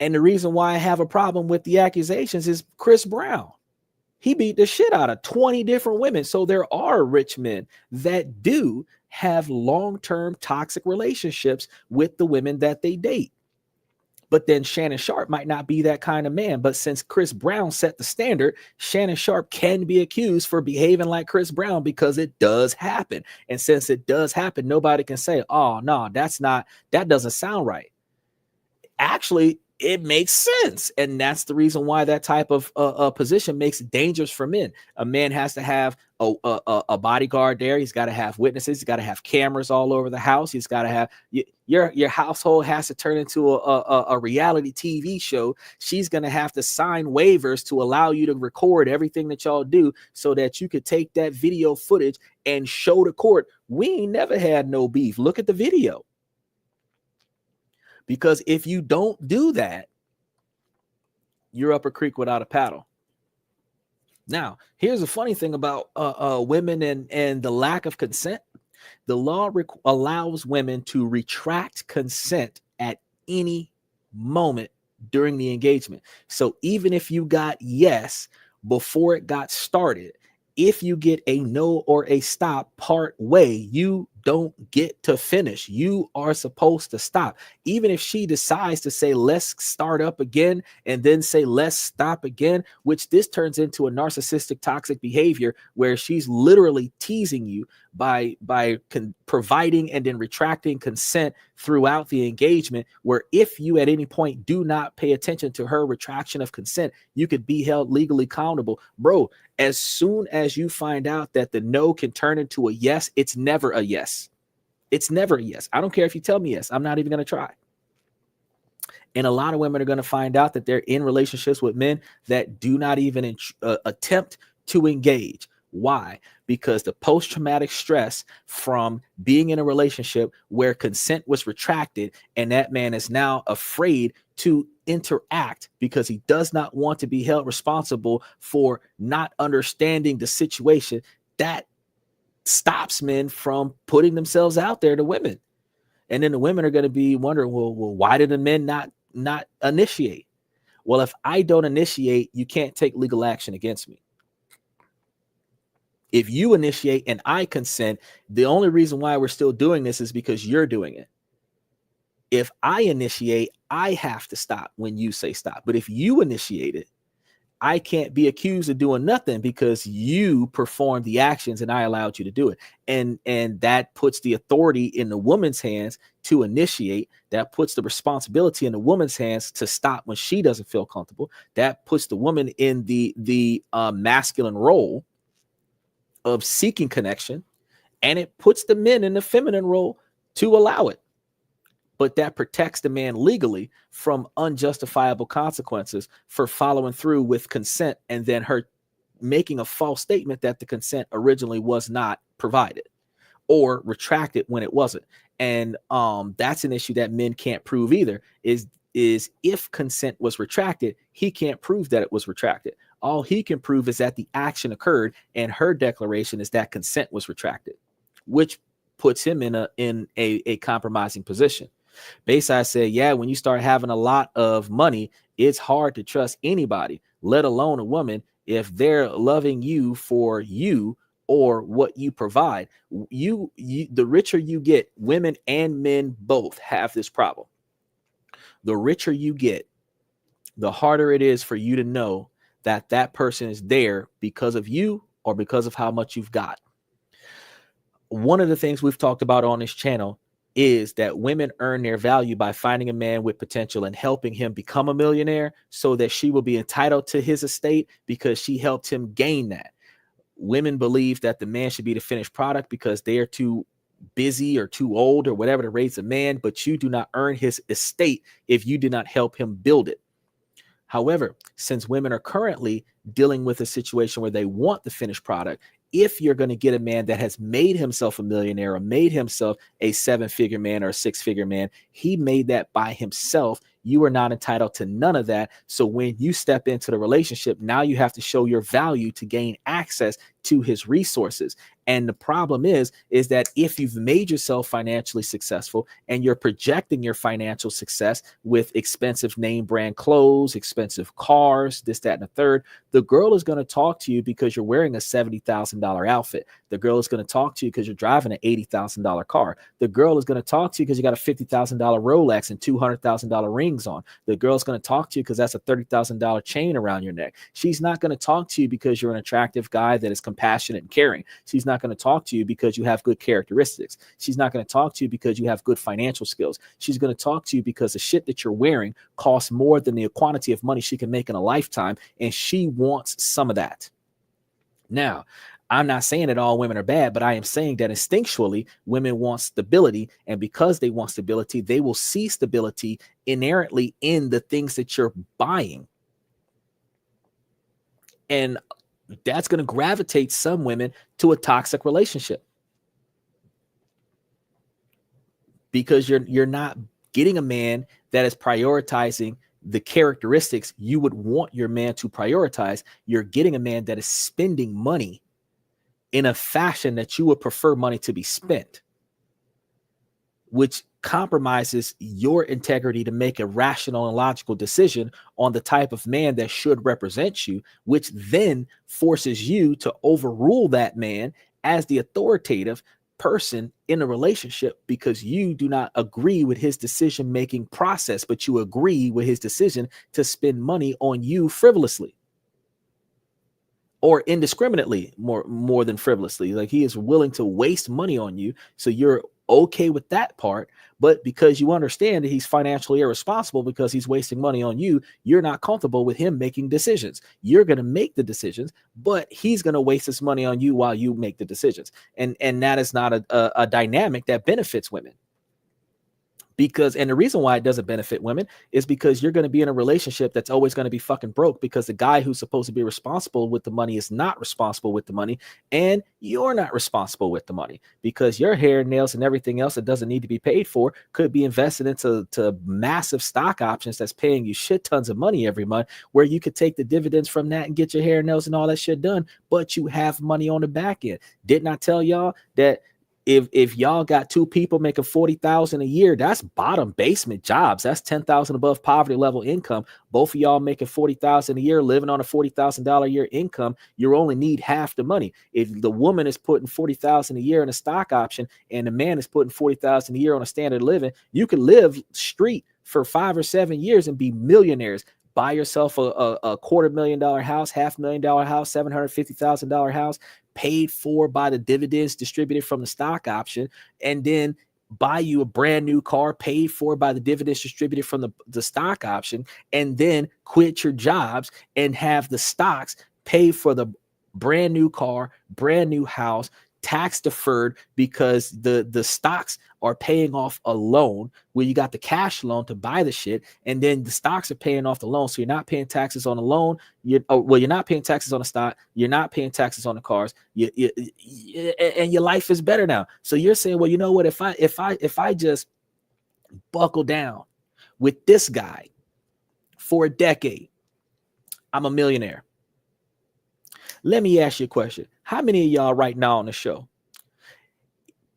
[SPEAKER 2] And the reason why I have a problem with the accusations is Chris Brown. He beat the shit out of 20 different women. So there are rich men that do have long-term toxic relationships with the women that they date. But then Shannon Sharp might not be that kind of man. But since Chris Brown set the standard, Shannon Sharp can be accused for behaving like Chris Brown because it does happen. And since it does happen, nobody can say, oh, no, that doesn't sound right. Actually, it makes sense. And that's the reason why that type of position makes it dangerous for men. A man has to have a bodyguard there. He's got to have witnesses. He's got to have cameras all over the house. He's got to have your household has to turn into a reality TV show. She's going to have to sign waivers to allow you to record everything that y'all do so that you could take that video footage and show the court, we ain't never had no beef. Look at the video. Because if you don't do that, you're up a creek without a paddle. Now, here's the funny thing about women and the lack of consent. The law allows women to retract consent at any moment during the engagement. So even if you got yes before it got started, if you get a no or a stop part way, you don't get to finish. You are supposed to stop. Even if she decides to say, let's start up again, and then say, let's stop again, which this turns into a narcissistic, toxic behavior where she's literally teasing you by providing and then retracting consent throughout the engagement, where if you at any point do not pay attention to her retraction of consent, you could be held legally accountable. Bro, as soon as you find out that the no can turn into a yes, it's never a yes. It's never a yes. I don't care if you tell me yes. I'm not even going to try. And a lot of women are going to find out that they're in relationships with men that do not even attempt to engage. Why? Because the post-traumatic stress from being in a relationship where consent was retracted and that man is now afraid to interact because he does not want to be held responsible for not understanding the situation, that stops men from putting themselves out there to women. And then the women are going to be wondering, well, why did the men not initiate? Well, if I don't initiate, you can't take legal action against me. If you initiate and I consent, the only reason why we're still doing this is because you're doing it. If I initiate, I have to stop when you say stop. But if you initiate it, I can't be accused of doing nothing because you performed the actions and I allowed you to do it. And that puts the authority in the woman's hands to initiate. That puts the responsibility in the woman's hands to stop when she doesn't feel comfortable. That puts the woman in the masculine role of seeking connection, and it puts the men in the feminine role to allow it. But that protects the man legally from unjustifiable consequences for following through with consent and then her making a false statement that the consent originally was not provided or retracted when it wasn't. And that's an issue that men can't prove either, is if consent was retracted, he can't prove that it was retracted. All he can prove is that the action occurred, and her declaration is that consent was retracted, which puts him in a compromising position. Bayside said, yeah, when you start having a lot of money, it's hard to trust anybody, let alone a woman, if they're loving you for you or what you provide. The richer you get, women and men both have this problem. The richer you get, the harder it is for you to know that that person is there because of you or because of how much you've got. One of the things we've talked about on this channel is that women earn their value by finding a man with potential and helping him become a millionaire so that she will be entitled to his estate because she helped him gain that. Women believe that the man should be the finished product because they are too busy or too old or whatever to raise a man, but you do not earn his estate if you did not help him build it. However, since women are currently dealing with a situation where they want the finished product, if you're going to get a man that has made himself a millionaire or made himself a 7-figure man or a 6-figure man, he made that by himself. You are not entitled to none of that. So when you step into the relationship, now you have to show your value to gain access to his resources. And the problem is that if you've made yourself financially successful and you're projecting your financial success with expensive name brand clothes, expensive cars, this, that, and the third, the girl is going to talk to you because you're wearing a $70,000 outfit. The girl is going to talk to you because you're driving an $80,000 car. The girl is going to talk to you because you got a $50,000 Rolex and $200,000 rings on. The girl's going to talk to you because that's a $30,000 chain around your neck. She's not going to talk to you because you're an attractive guy that is compassionate and caring. She's not going to talk to you because you have good characteristics. She's not going to talk to you because you have good financial skills. She's going to talk to you because the shit that you're wearing costs more than the quantity of money she can make in a lifetime, and she wants some of that. Now, I'm not saying that all women are bad, but I am saying that instinctually women want stability, and because they want stability, they will see stability inherently in the things that you're buying. And that's going to gravitate some women to a toxic relationship because you're not getting a man that is prioritizing the characteristics you would want your man to prioritize. You're getting a man that is spending money in a fashion that you would prefer money to be spent, which compromises your integrity to make a rational and logical decision on the type of man that should represent you, which then forces you to overrule that man as the authoritative person in a relationship because you do not agree with his decision-making process, but you agree with his decision to spend money on you frivolously or indiscriminately, more than frivolously. Like, he is willing to waste money on you, so you're okay with that part. But because you understand that he's financially irresponsible because he's wasting money on you, you're not comfortable with him making decisions. You're going to make the decisions, but he's going to waste his money on you while you make the decisions. And that is not a dynamic that benefits women. Because, and the reason why it doesn't benefit women is because you're going to be in a relationship that's always going to be fucking broke because the guy who's supposed to be responsible with the money is not responsible with the money, and you're not responsible with the money because your hair, nails, and everything else that doesn't need to be paid for could be invested into massive stock options that's paying you shit tons of money every month, where you could take the dividends from that and get your hair, nails, and all that shit done, but you have money on the back end. Didn't I tell y'all that if y'all got two people making $40,000 a year, that's bottom basement jobs. That's $10,000 above poverty level income. Both of y'all making $40,000 a year, living on a $40,000 a year income. You only need half the money. If the woman is putting $40,000 a year in a stock option and the man is putting $40,000 a year on a standard living, you could live street for 5 or 7 years and be millionaires. Buy yourself a $250,000 house, $500,000 house, $750,000 house, paid for by the dividends distributed from the stock option, and then buy you a brand new car paid for by the dividends distributed from the stock option, and then quit your jobs and have the stocks pay for the brand new car, brand new house, tax deferred, because the stocks are paying off a loan where you got the cash loan to buy the shit, and then the stocks are paying off the loan, so you're not paying taxes on the loan. You're not paying taxes on the stock, you're not paying taxes on the cars, and your life is better now. So you're saying, well, you know what, if I just buckle down with this guy for a decade, I'm a millionaire. Let me ask you a question. How many of y'all right now on the show,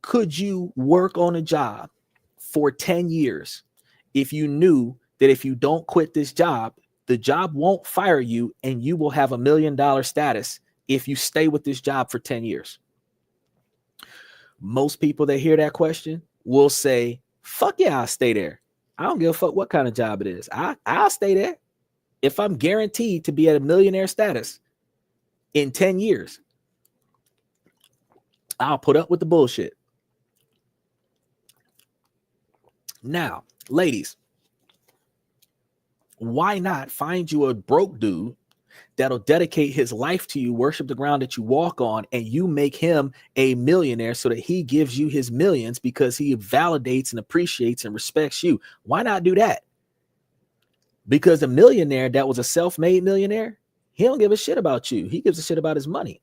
[SPEAKER 2] could you work on a job for 10 years if you knew that if you don't quit this job, the job won't fire you and you will have $1 million status if you stay with this job for 10 years? Most people that hear that question will say, fuck yeah, I'll stay there. I don't give a fuck what kind of job it is. I'll stay there if I'm guaranteed to be at a millionaire status in 10 years. I'll put up with the bullshit. Now, ladies, why not find you a broke dude that'll dedicate his life to you, worship the ground that you walk on, and you make him a millionaire so that he gives you his millions because he validates and appreciates and respects you? Why not do that? Because a millionaire that was a self-made millionaire, he don't give a shit about you. He gives a shit about his money.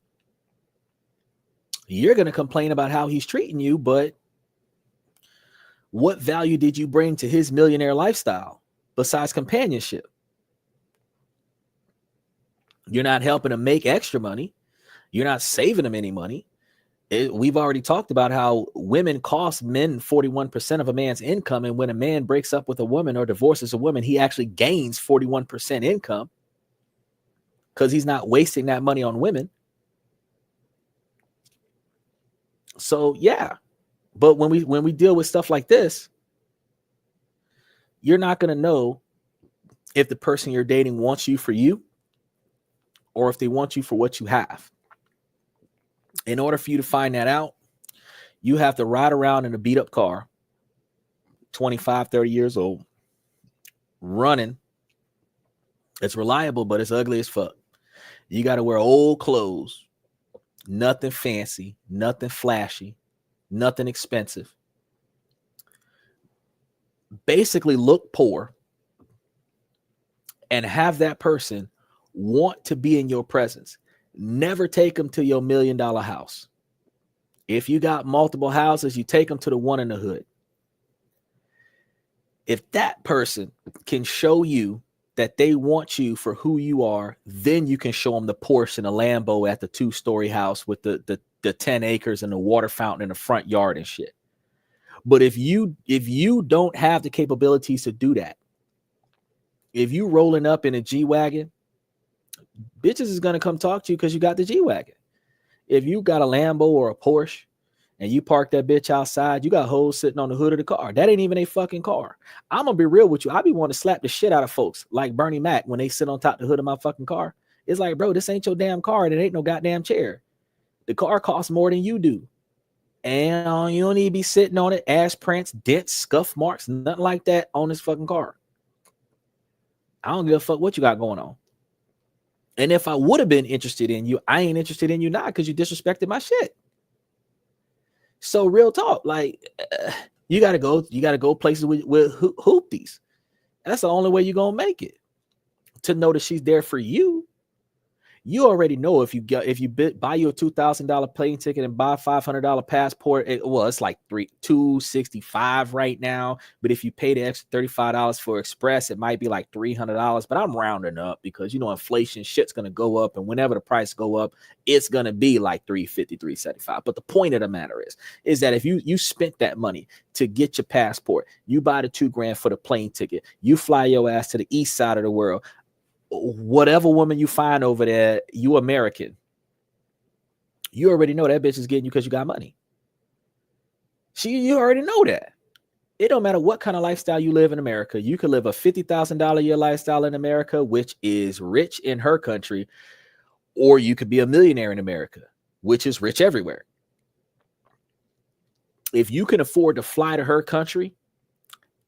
[SPEAKER 2] You're going to complain about how he's treating you, but what value did you bring to his millionaire lifestyle besides companionship? You're not helping him make extra money. You're not saving him any money. We've already talked about how women cost men 41% of a man's income. And when a man breaks up with a woman or divorces a woman, he actually gains 41% income because he's not wasting that money on women. So yeah, but when we deal with stuff like this, you're not going to know if the person you're dating wants you for you or if they want you for what you have. In order for you to find that out, you have to ride around in a beat up car, 25, 30 years old, running. It's reliable, but it's ugly as fuck. You got to wear old clothes, nothing fancy, nothing flashy, nothing expensive. Basically look poor and have that person want to be in your presence. Never take them to your $1 million house. If you got multiple houses, you take them to the one in the hood. If that person can show you that they want you for who you are, then you can show them the Porsche and the Lambo at the 2-story house with the 10 acres and the water fountain in the front yard and shit. But if you don't have the capabilities to do that, if you rolling up in a G-Wagon, bitches is going to come talk to you because you got the G-Wagon. If you got a Lambo or a Porsche and you park that bitch outside, you got hoes sitting on the hood of the car. That ain't even a fucking car. I'm going to be real with you. I be wanting to slap the shit out of folks like Bernie Mac when they sit on top of the hood of my fucking car. It's like, bro, this ain't your damn car and it ain't no goddamn chair. The car costs more than you do. And you don't need to be sitting on it, ass prints, dents, scuff marks, nothing like that on this fucking car. I don't give a fuck what you got going on. And if I would have been interested in you, I ain't interested in you now because you disrespected my shit. So real talk, like you gotta go places with hoopties. That's the only way you're gonna make it. To know that she's there for you. You already know if you buy you a $2,000 plane ticket and buy a $500 passport, it's like $265 right now. But if you pay the extra $35 for express, it might be like $300. But I'm rounding up because inflation shit's gonna go up, and whenever the price go up, it's gonna be like $350, $375. But the point of the matter is that if you spent that money to get your passport, you buy the $2,000 for the plane ticket, you fly your ass to the east side of the world. Whatever woman you find over there, you American. You already know that bitch is getting you because you got money. You already know that. It don't matter what kind of lifestyle you live in America. You could live a $50,000 a year lifestyle in America, which is rich in her country, or you could be a millionaire in America, which is rich everywhere. If you can afford to fly to her country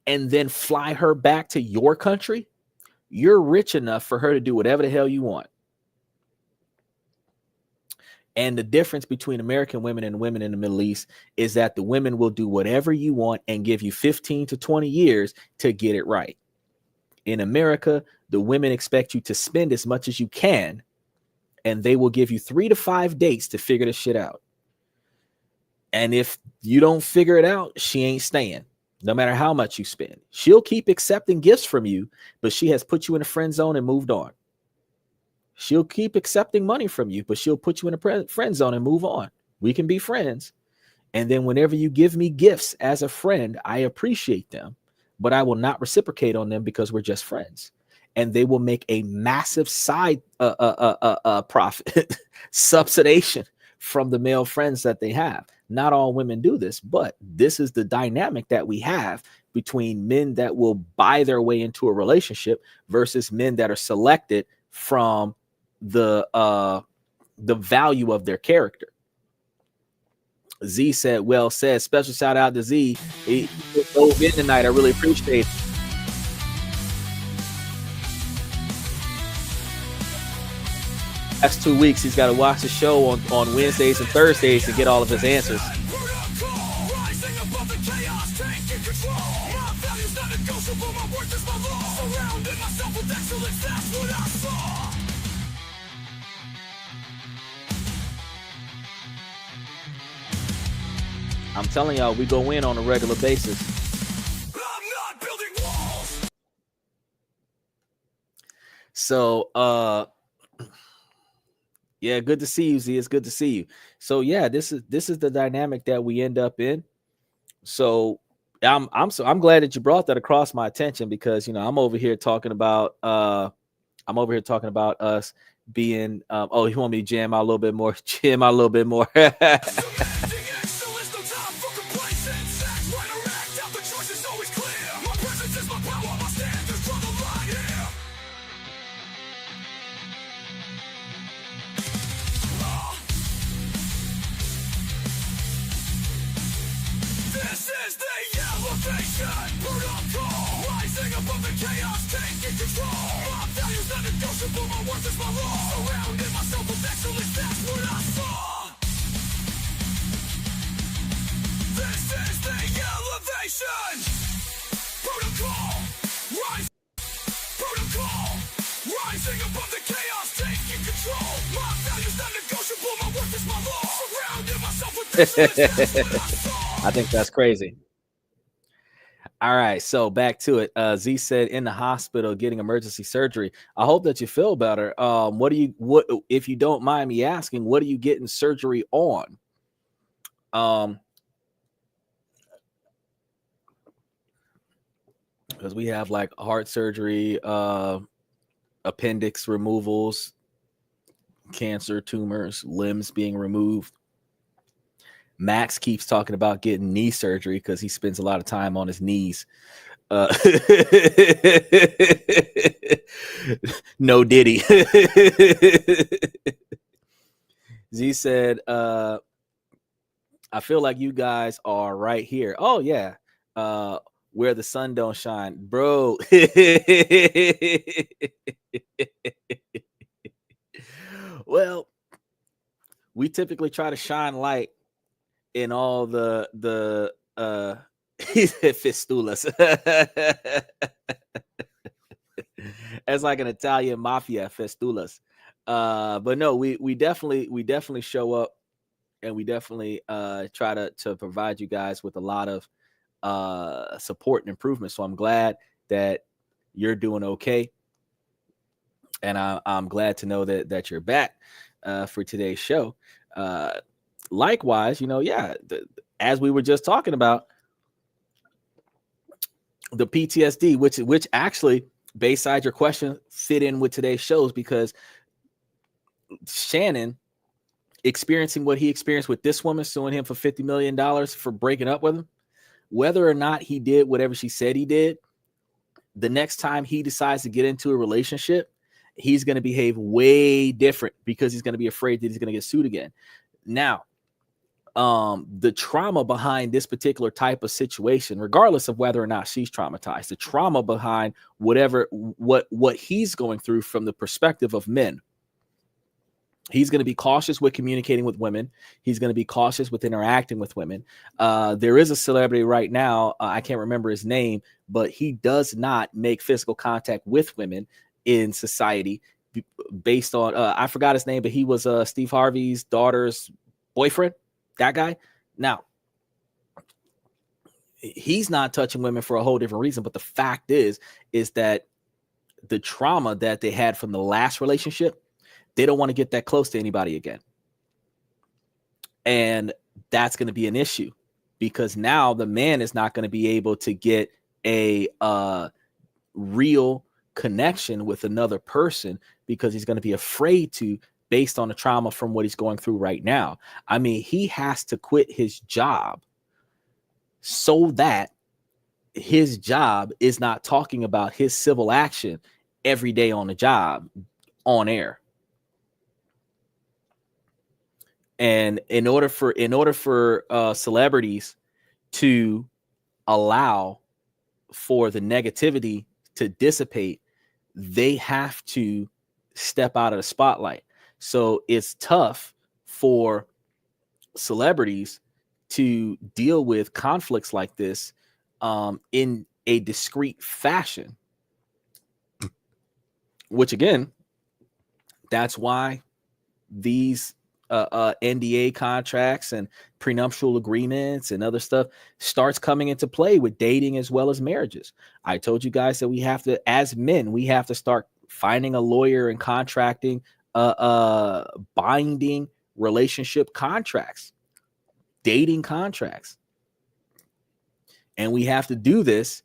[SPEAKER 2] and then fly her back to your country, you're rich enough for her to do whatever the hell you want. And the difference between American women and women in the Middle East is that the women will do whatever you want and give you 15 to 20 years to get it right. In America, the women expect you to spend as much as you can, and they will give you 3 to 5 dates to figure this shit out. And if you don't figure it out, she ain't staying. No matter how much you spend, she'll keep accepting gifts from you, but she has put you in a friend zone and moved on. She'll keep accepting money from you, but she'll put you in a friend zone and move on. We can be friends. And then whenever you give me gifts as a friend, I appreciate them, but I will not reciprocate on them because we're just friends. And they will make a massive side profit subsidization from the male friends that they have. Not all women do this, but this is the dynamic that we have between men that will buy their way into a relationship versus men that are selected from the value of their character. Z said, well said. Special shout out to Z. He dove in tonight. I really appreciate it. Last 2 weeks, he's got to watch the show on Wednesdays and Thursdays to get all of his answers. I'm telling y'all, we go in on a regular basis. So, Yeah, good to see you, Z. It's good to see you. So yeah, this is the dynamic that we end up in. So I'm glad that you brought that across my attention, because I'm over here talking about us being oh, you want me to jam out a little bit more, jam out a little bit more.
[SPEAKER 1] This is the elevation protocol, rising above the chaos, taking control. My values non-negotiable, my worth is my law. Surrounding myself with excellence, that's what I saw. This is the elevation protocol, rising above the chaos, taking control. My values non-negotiable, my worth is my law. Surrounding myself with excellence, that's what I saw.
[SPEAKER 2] I think that's crazy. All right, so back to it. Z said in the hospital getting emergency surgery. I hope that you feel better. What if you don't mind me asking, what are you getting surgery on? Because we have like heart surgery, appendix removals, cancer, tumors, limbs being removed. Max keeps talking about getting knee surgery because he spends a lot of time on his knees. No Diddy. Z said, I feel like you guys are right here. Oh, yeah. Where the sun don't shine. Bro. Well, we typically try to shine light in all the fistulas. As like an Italian mafia, fistulas. But no, we definitely show up, and we definitely try to provide you guys with a lot of support and improvement. So I'm glad that you're doing okay, and I'm glad to know that you're back for today's show. Likewise, as we were just talking about, the PTSD, which actually, beside your question, fit in with today's shows, because Shannon experiencing what he experienced with this woman, suing him for $50 million for breaking up with him, whether or not he did whatever she said he did, the next time he decides to get into a relationship, he's going to behave way different, because he's going to be afraid that he's going to get sued again. Now, the trauma behind this particular type of situation, regardless of whether or not she's traumatized, the trauma behind what he's going through from the perspective of men, he's going to be cautious with communicating with women. He's going to be cautious with interacting with women. There is a celebrity right now, I can't remember his name, but he does not make physical contact with women in society based on, I forgot his name, but he was Steve Harvey's daughter's boyfriend. That guy. Now, he's not touching women for a whole different reason, but the fact is that the trauma that they had from the last relationship, they don't want to get that close to anybody again. And that's going to be an issue, because now the man is not going to be able to get a real connection with another person, because he's going to be afraid to, based on the trauma from what he's going through right now. I mean, he has to quit his job so that his job is not talking about his civil action every day on the job, on air. And in order for celebrities to allow for the negativity to dissipate, they have to step out of the spotlight. So it's tough for celebrities to deal with conflicts like this in a discreet fashion, which again, that's why these NDA contracts and prenuptial agreements and other stuff starts coming into play with dating as well as marriages. I told you guys that we have to, as men, we have to start finding a lawyer and contracting binding relationship contracts, dating contracts. And we have to do this,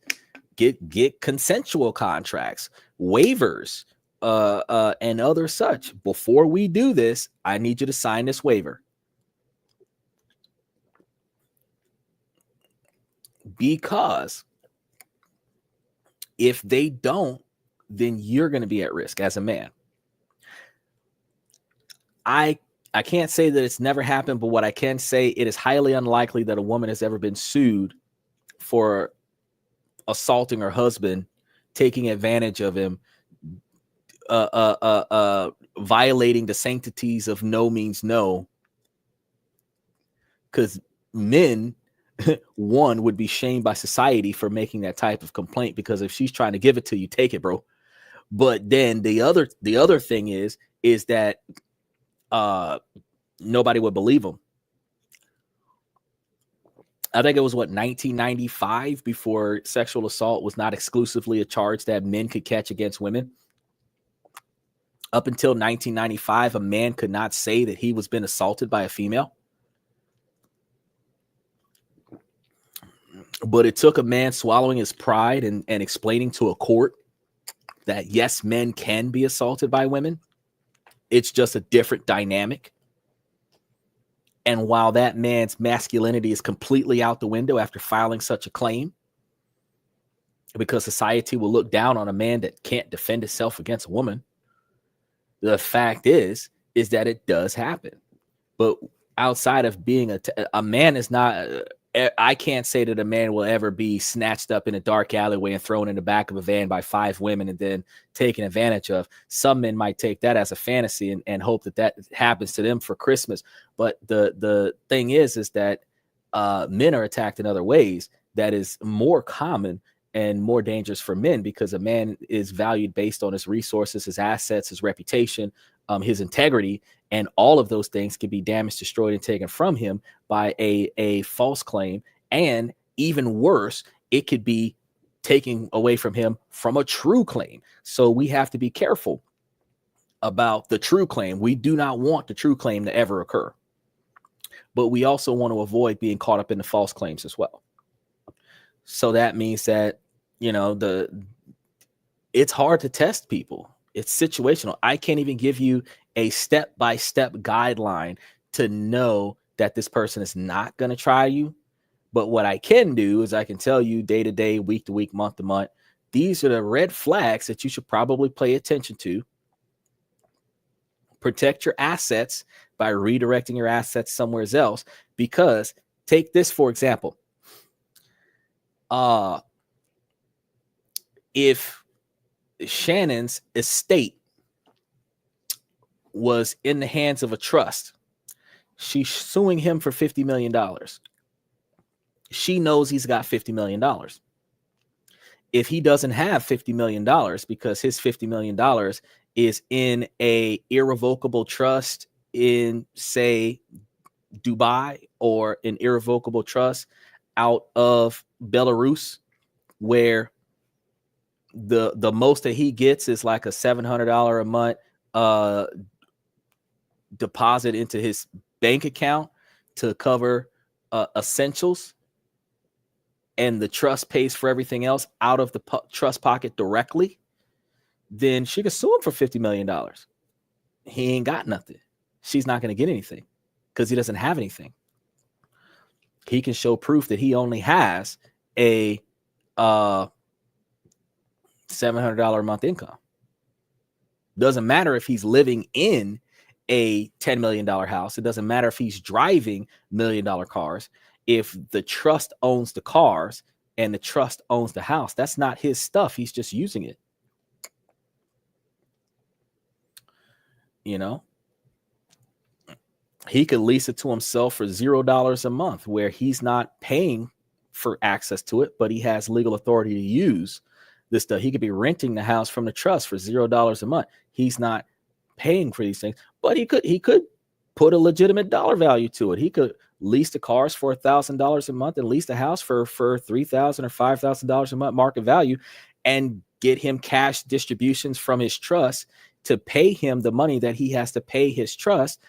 [SPEAKER 2] get consensual contracts, waivers, and other such. Before we do this, I need you to sign this waiver. Because if they don't, then you're going to be at risk as a man. I can't say that it's never happened, but what I can say, it is highly unlikely that a woman has ever been sued for assaulting her husband, taking advantage of him, violating the sanctities of no means no. Because men, one, would be shamed by society for making that type of complaint, because if she's trying to give it to you, take it, bro. But then the other thing is that nobody would believe him. I think it was 1995 before sexual assault was not exclusively a charge that men could catch against women. Up until 1995, a man could not say that he was been assaulted by a female. But it took a man swallowing his pride and explaining to a court that yes, men can be assaulted by women. It's just a different dynamic. And while that man's masculinity is completely out the window after filing such a claim, because society will look down on a man that can't defend himself against a woman, the fact is that it does happen. But outside of being a man is not, I can't say that a man will ever be snatched up in a dark alleyway and thrown in the back of a van by 5 women and then taken advantage of. Some men might take that as a fantasy and hope that happens to them for Christmas. But the thing is that men are attacked in other ways that is more common and more dangerous for men, because a man is valued based on his resources, his assets, his reputation, his integrity, and all of those things can be damaged, destroyed, and taken from him by a false claim. And even worse, it could be taken away from him from a true claim. So we have to be careful about the true claim. We do not want the true claim to ever occur, but we also want to avoid being caught up in the false claims as well. So that means that, it's hard to test people. It's situational. I can't even give you a step-by-step guideline to know that this person is not going to try you. But what I can do is I can tell you day to day, week to week, month to month, these are the red flags that you should probably pay attention to. Protect your assets by redirecting your assets somewhere else. Because take this, for example. If Shannon's estate was in the hands of a trust, she's suing him for $50 million. She knows he's got $50 million. If he doesn't have $50 million because his $50 million is in a irrevocable trust in, say, Dubai, or an irrevocable trust out of Belarus, where the most that he gets is like a $700 a month deposit into his bank account to cover essentials, and the trust pays for everything else out of the trust pocket directly, then she could sue him for $50 million. He ain't got nothing. She's not going to get anything because he doesn't have anything. He can show proof that he only has a $700 a month income. Doesn't matter if he's living in a $10 million house. It doesn't matter if he's driving $1 million cars. If the trust owns the cars and the trust owns the house, that's not his stuff. He's just using it. He could lease it to himself for $0 a month, where he's not paying for access to it, but he has legal authority to use this stuff. He could be renting the house from the trust for $0 a month. He's not paying for these things, but he could put a legitimate dollar value to it. He could lease the cars for $1,000 a month and lease the house for $3,000 or $5,000 a month market value, and get him cash distributions from his trust to pay him the money that he has to pay his trust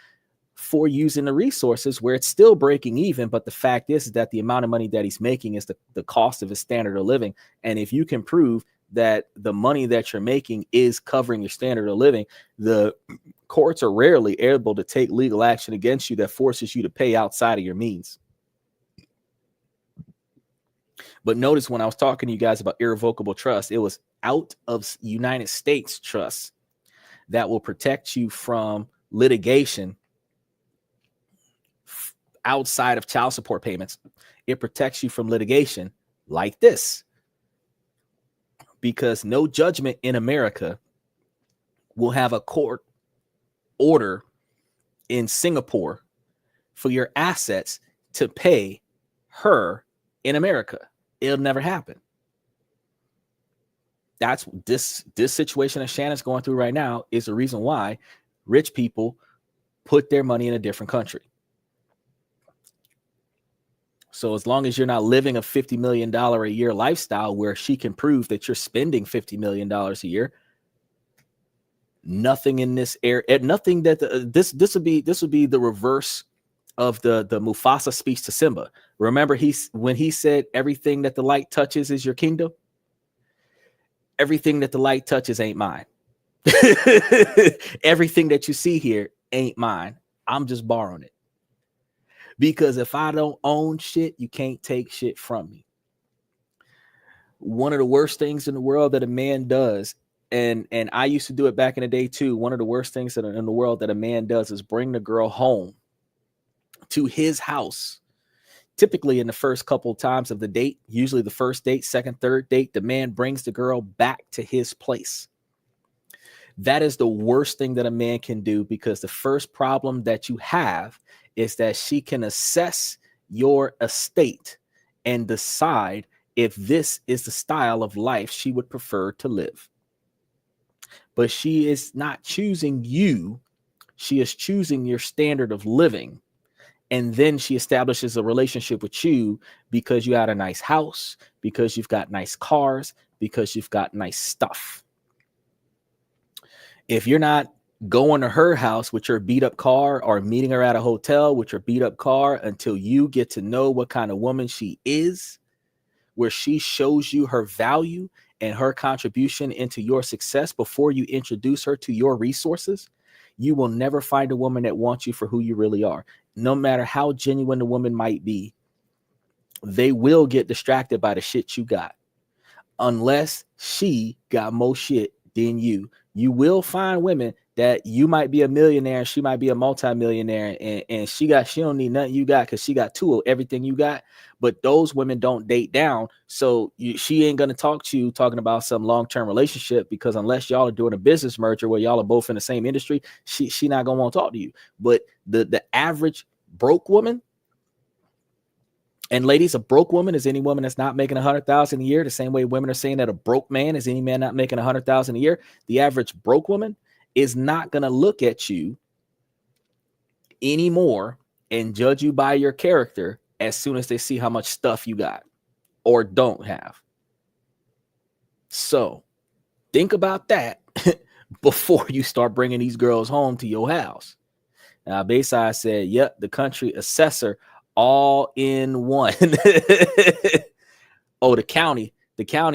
[SPEAKER 2] for using the resources, where it's still breaking even. But the fact is that the amount of money that he's making is the cost of his standard of living. And if you can prove that the money that you're making is covering your standard of living, the courts are rarely able to take legal action against you that forces you to pay outside of your means. But notice when I was talking to you guys about irrevocable trust, it was out of United States trust that will protect you from litigation outside of child support payments. It protects you from litigation like this, because no judgment in America will have a court order in Singapore for your assets to pay her in America. It'll never happen. That's this situation that Shannon's going through right now is the reason why rich people put their money in a different country. So as long as you're not living a $50 million a year lifestyle where she can prove that you're spending $50 million a year, nothing in this area, nothing that this would be the reverse of the Mufasa speech to Simba. Remember, when he said everything that the light touches is your kingdom. Everything that the light touches ain't mine. Everything that you see here ain't mine. I'm just borrowing it. Because if I don't own shit, you can't take shit from me. One of the worst things in the world that a man does, and I used to do it back in the day too, one of the worst things in the world that a man does is bring the girl home to his house. Typically in the first couple of times of the date, usually the first date, second, third date, the man brings the girl back to his place. That is the worst thing that a man can do, because the first problem that you have is that she can assess your estate and decide if this is the style of life she would prefer to live. But she is not choosing you. She is choosing your standard of living. And then she establishes a relationship with you because you had a nice house, because you've got nice cars, because you've got nice stuff. If you're not going to her house with your beat up car, or meeting her at a hotel with your beat up car until you get to know what kind of woman she is, where she shows you her value and her contribution into your success before you introduce her to your resources, you will never find a woman that wants you for who you really are. No matter how genuine the woman might be, they will get distracted by the shit you got. Unless she got more shit than you. You will find women that you might be a millionaire and she might be a multimillionaire, and she don't need nothing you got because she got two of everything you got. But those women don't date down, so she ain't gonna talk to you talking about some long-term relationship, because unless y'all are doing a business merger where y'all are both in the same industry, she not gonna want to talk to you. But the average broke woman, and ladies, a broke woman is any woman that's not making $100,000 a year. The same way women are saying that a broke man is any man not making $100,000 a year. The average broke woman is not going to look at you anymore and judge you by your character as soon as they see how much stuff you got or don't have. So think about that before you start bringing these girls home to your house. Now, Bayside said, yep, the country assessor all in one. Oh, the county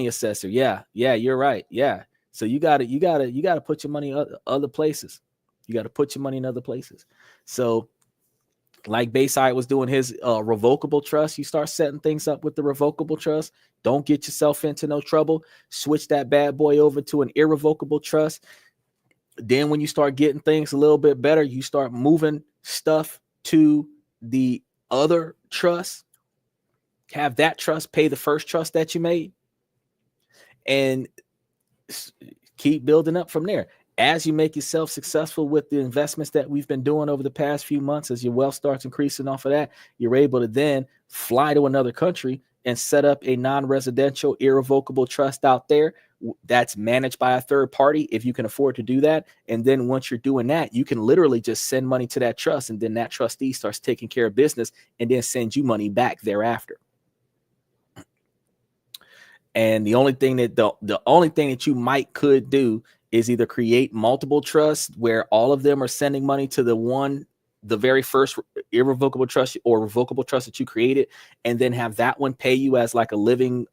[SPEAKER 2] assessor. Yeah, you're right. Yeah. So you gotta put your money in other places. You got to put your money in other places. So like Bayside was doing his revocable trust, you start setting things up with the revocable trust. Don't get yourself into no trouble. Switch that bad boy over to an irrevocable trust. Then when you start getting things a little bit better, you start moving stuff to the other trust. Have that trust pay the first trust that you made, and keep building up from there. As you make yourself successful with the investments that we've been doing over the past few months, as your wealth starts increasing off of that, you're able to then fly to another country and set up a non-residential irrevocable trust out there that's managed by a third party, if you can afford to do that. And then once you're doing that, you can literally just send money to that trust, and then that trustee starts taking care of business and then sends you money back thereafter. And the only thing that you could do is either create multiple trusts where all of them are sending money to the very first irrevocable trust or revocable trust that you created, and then have that one pay you as like a living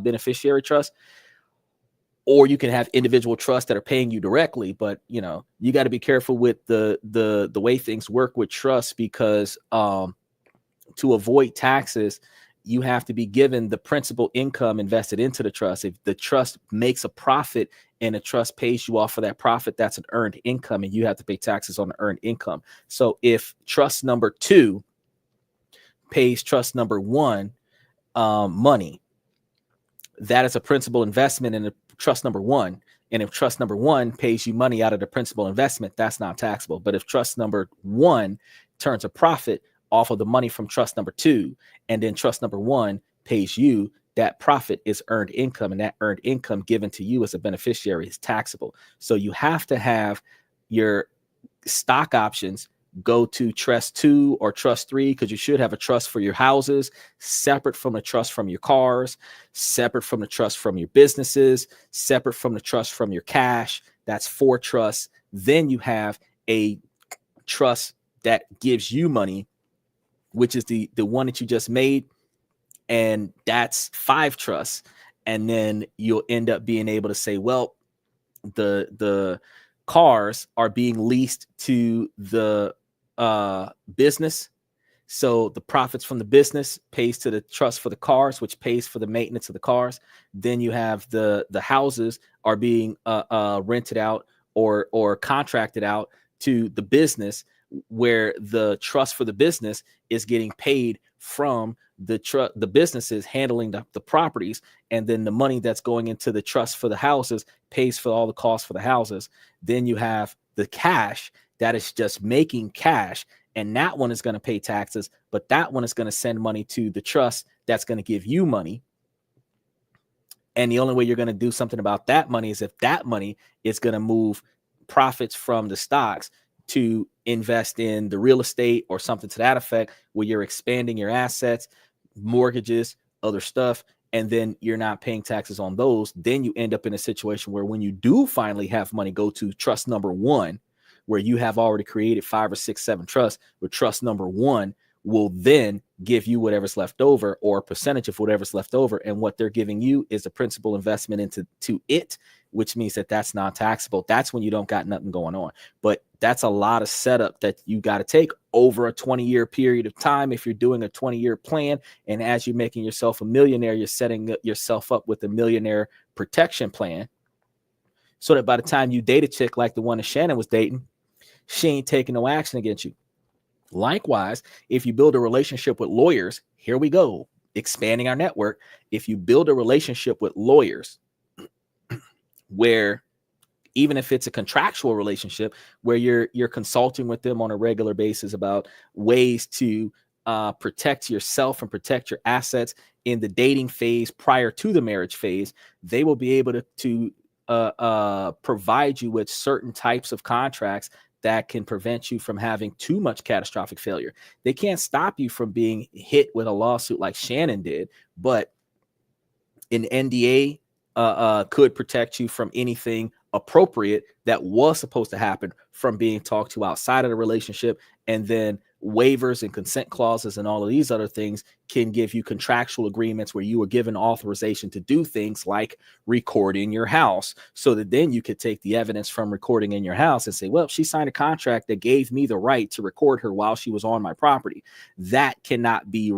[SPEAKER 2] beneficiary trust. Or you can have individual trusts that are paying you directly, but you know, you got to be careful with the way things work with trusts, because to avoid taxes, you have to be given the principal income invested into the trust. If the trust makes a profit and a trust pays you off for that profit, that's an earned income, and you have to pay taxes on the earned income. So if trust number 2 pays trust number 1 money, that is a principal investment in the trust number 1. And if trust number 1 pays you money out of the principal investment, that's not taxable. But if trust number 1 turns a profit off of the money from trust number 2, and then trust number 1 pays you, that profit is earned income, and that earned income given to you as a beneficiary is taxable. So you have to have your stock options go to trust 2 or trust 3, because you should have a trust for your houses separate from a trust from your cars, separate from the trust from your businesses, separate from the trust from your cash. That's 4 trusts. Then you have a trust that gives you money, which is the one that you just made, and that's 5 trusts. And then you'll end up being able to say, well, the cars are being leased to the business, so the profits from the business pays to the trust for the cars, which pays for the maintenance of the cars. Then you have the houses are being rented out or contracted out to the business, where the trust for the business is getting paid from the businesses handling the properties, and then the money that's going into the trust for the houses pays for all the costs for the houses. Then you have the cash that is just making cash, and that one is going to pay taxes, but that one is going to send money to the trust that's going to give you money. And the only way you're going to do something about that money is if that money is going to move profits from the stocks to invest in the real estate or something to that effect, where you're expanding your assets, mortgages, other stuff, and then you're not paying taxes on those. Then you end up in a situation where when you do finally have money go to trust number 1, where you have already created 5 or 6, 7 trusts, where trust number 1 will then give you whatever's left over, or a percentage of whatever's left over. And what they're giving you is a principal investment into it, which means that that's non-taxable. That's when you don't got nothing going on. But that's a lot of setup that you got to take over a 20-year period of time if you're doing a 20-year plan. And as you're making yourself a millionaire, you're setting yourself up with a millionaire protection plan, so that by the time you date a chick like the one that Shannon was dating, she ain't taking no action against you. Likewise, if you build a relationship with lawyers, here we go, expanding our network. If you build a relationship with lawyers where, even if it's a contractual relationship, where you're consulting with them on a regular basis about ways to protect yourself and protect your assets in the dating phase prior to the marriage phase, they will be able to provide you with certain types of contracts that can prevent you from having too much catastrophic failure. They can't stop you from being hit with a lawsuit like Shannon did, but an NDA could protect you from anything appropriate that was supposed to happen from being talked to outside of the relationship. And then waivers and consent clauses and all of these other things can give you contractual agreements where you were given authorization to do things like recording your house, so that then you could take the evidence from recording in your house and say, well, she signed a contract that gave me the right to record her while she was on my property. That cannot be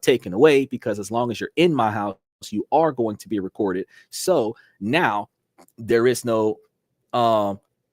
[SPEAKER 2] taken away, because as long as you're in my house, you are going to be recorded. So now there is no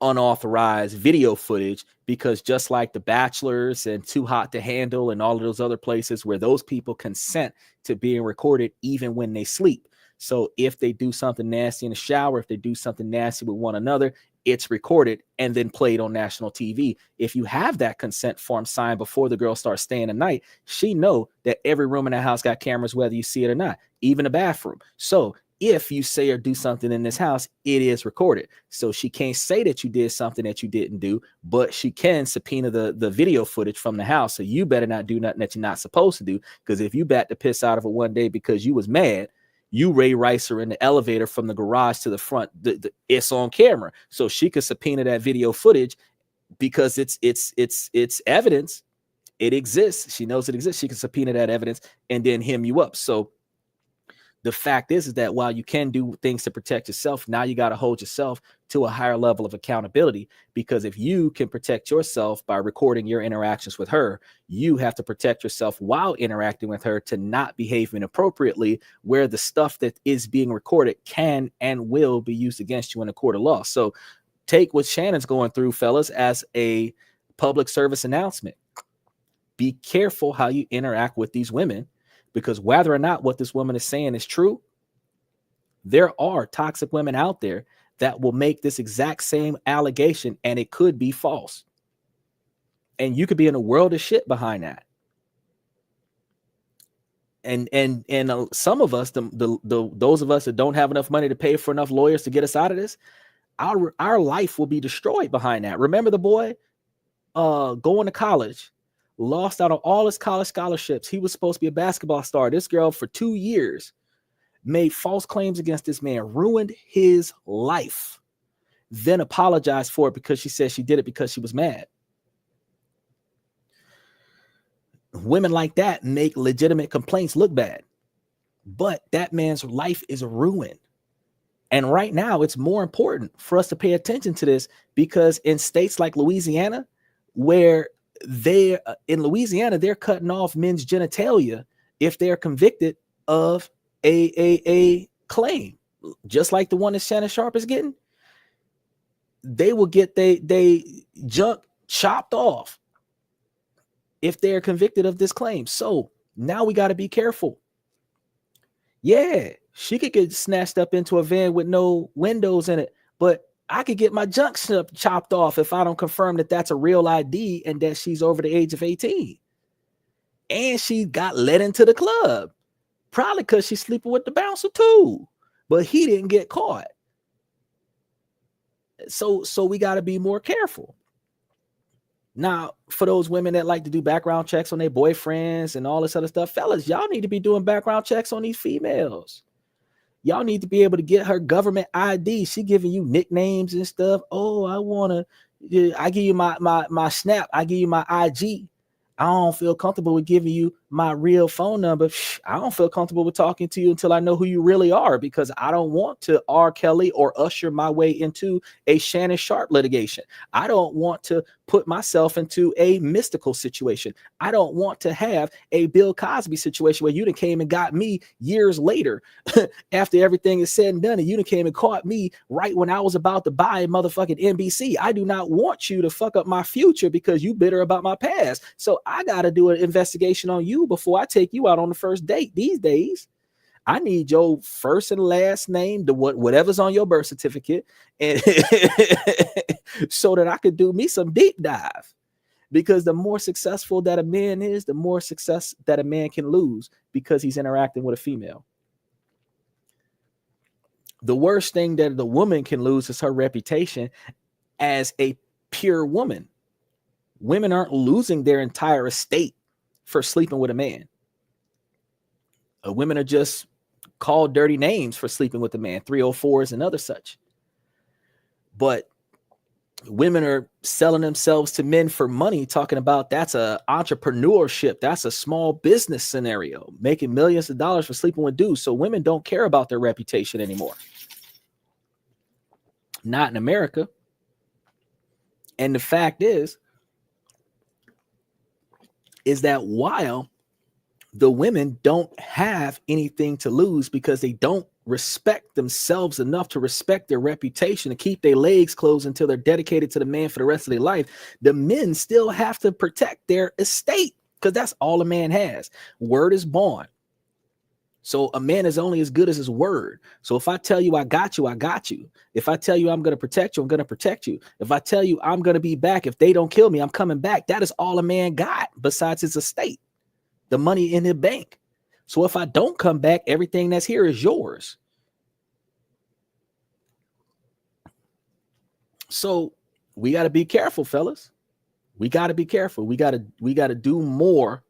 [SPEAKER 2] unauthorized video footage, because just like The Bachelors and Too Hot to Handle and all of those other places where those people consent to being recorded even when they sleep. So if they do something nasty in the shower, if they do something nasty with one another, it's recorded and then played on national TV. If you have that consent form signed before the girl starts staying the night, she know that every room in the house got cameras, whether you see it or not, even the bathroom. So if you say or do something in this house, it is recorded. So she can't say that you did something that you didn't do, but she can subpoena the video footage from the house. So you better not do nothing that you're not supposed to do, because if you bat the piss out of her one day because you was mad, You Ray Rice her in the elevator from the garage to the front. It's on camera, so she could subpoena that video footage because it's evidence. It exists. She knows it exists. She can subpoena that evidence and then hem you up. So the fact is that while you can do things to protect yourself, now you got to hold yourself to a higher level of accountability, because if you can protect yourself by recording your interactions with her, you have to protect yourself while interacting with her to not behave inappropriately, where the stuff that is being recorded can and will be used against you in a court of law. So take what Shannon's going through, fellas, as a public service announcement. Be careful how you interact with these women, because whether or not what this woman is saying is true, there are toxic women out there that will make this exact same allegation and it could be false. And you could be in a world of shit behind that. And some of us, those of us that don't have enough money to pay for enough lawyers to get us out of this, our life will be destroyed behind that. Remember the boy going to college, lost out on all his college scholarships. He was supposed to be a basketball star. This girl for 2 years made false claims against this man, ruined his life, then apologized for it because she said she did it because she was mad. Women like that make legitimate complaints look bad, but that man's life is ruined. And right now it's more important for us to pay attention to this, because in states like Louisiana, where in Louisiana, they're cutting off men's genitalia if they're convicted of a claim, just like the one that Shannon Sharpe is getting. They will get they junk chopped off if they're convicted of this claim. So now we got to be careful. Yeah, she could get snatched up into a van with no windows in it, but I could get my junk chopped off if I don't confirm that that's a real ID and that she's over the age of 18. And she got let into the club, probably because she's sleeping with the bouncer too, but he didn't get caught. So we got to be more careful. Now, for those women that like to do background checks on their boyfriends and all this other stuff, fellas, y'all need to be doing background checks on these females. Y'all need to be able to get her government ID. She giving you nicknames and stuff. Oh, I give you my Snap. I give you my IG. I don't feel comfortable with giving you my real phone number. I don't feel comfortable with talking to you until I know who you really are, because I don't want to R. Kelly or usher my way into a Shannon Sharpe litigation. I don't want to put myself into a mystical situation. I don't want to have a Bill Cosby situation where you done came and got me years later after everything is said and done, and you done came and caught me right when I was about to buy motherfucking NBC. I do not want you to fuck up my future because you bitter about my past. So I got to do an investigation on you before I take you out on the first date. These days, I need your first and last name, whatever's on your birth certificate, and so that I could do me some deep dive. Because the more successful that a man is, the more success that a man can lose because he's interacting with a female. The worst thing that the woman can lose is her reputation as a pure woman. Women aren't losing their entire estate for sleeping with a man. Women are just called dirty names for sleeping with a man, 304s and other such. But women are selling themselves to men for money, talking about that's a entrepreneurship, that's a small business scenario, making millions of dollars for sleeping with dudes. So women don't care about their reputation anymore. Not in America. And the fact is that while the women don't have anything to lose because they don't respect themselves enough to respect their reputation, to keep their legs closed until they're dedicated to the man for the rest of their life, the men still have to protect their estate, because that's all a man has. Word is bond. So a man is only as good as his word. So if I tell you I got you, I got you. If I tell you I'm going to protect you, I'm going to protect you. If I tell you I'm going to be back, if they don't kill me, I'm coming back. That is all a man got besides his estate, the money in the bank. So if I don't come back, everything that's here is yours. So we got to be careful, fellas. We got to be careful. We got to do more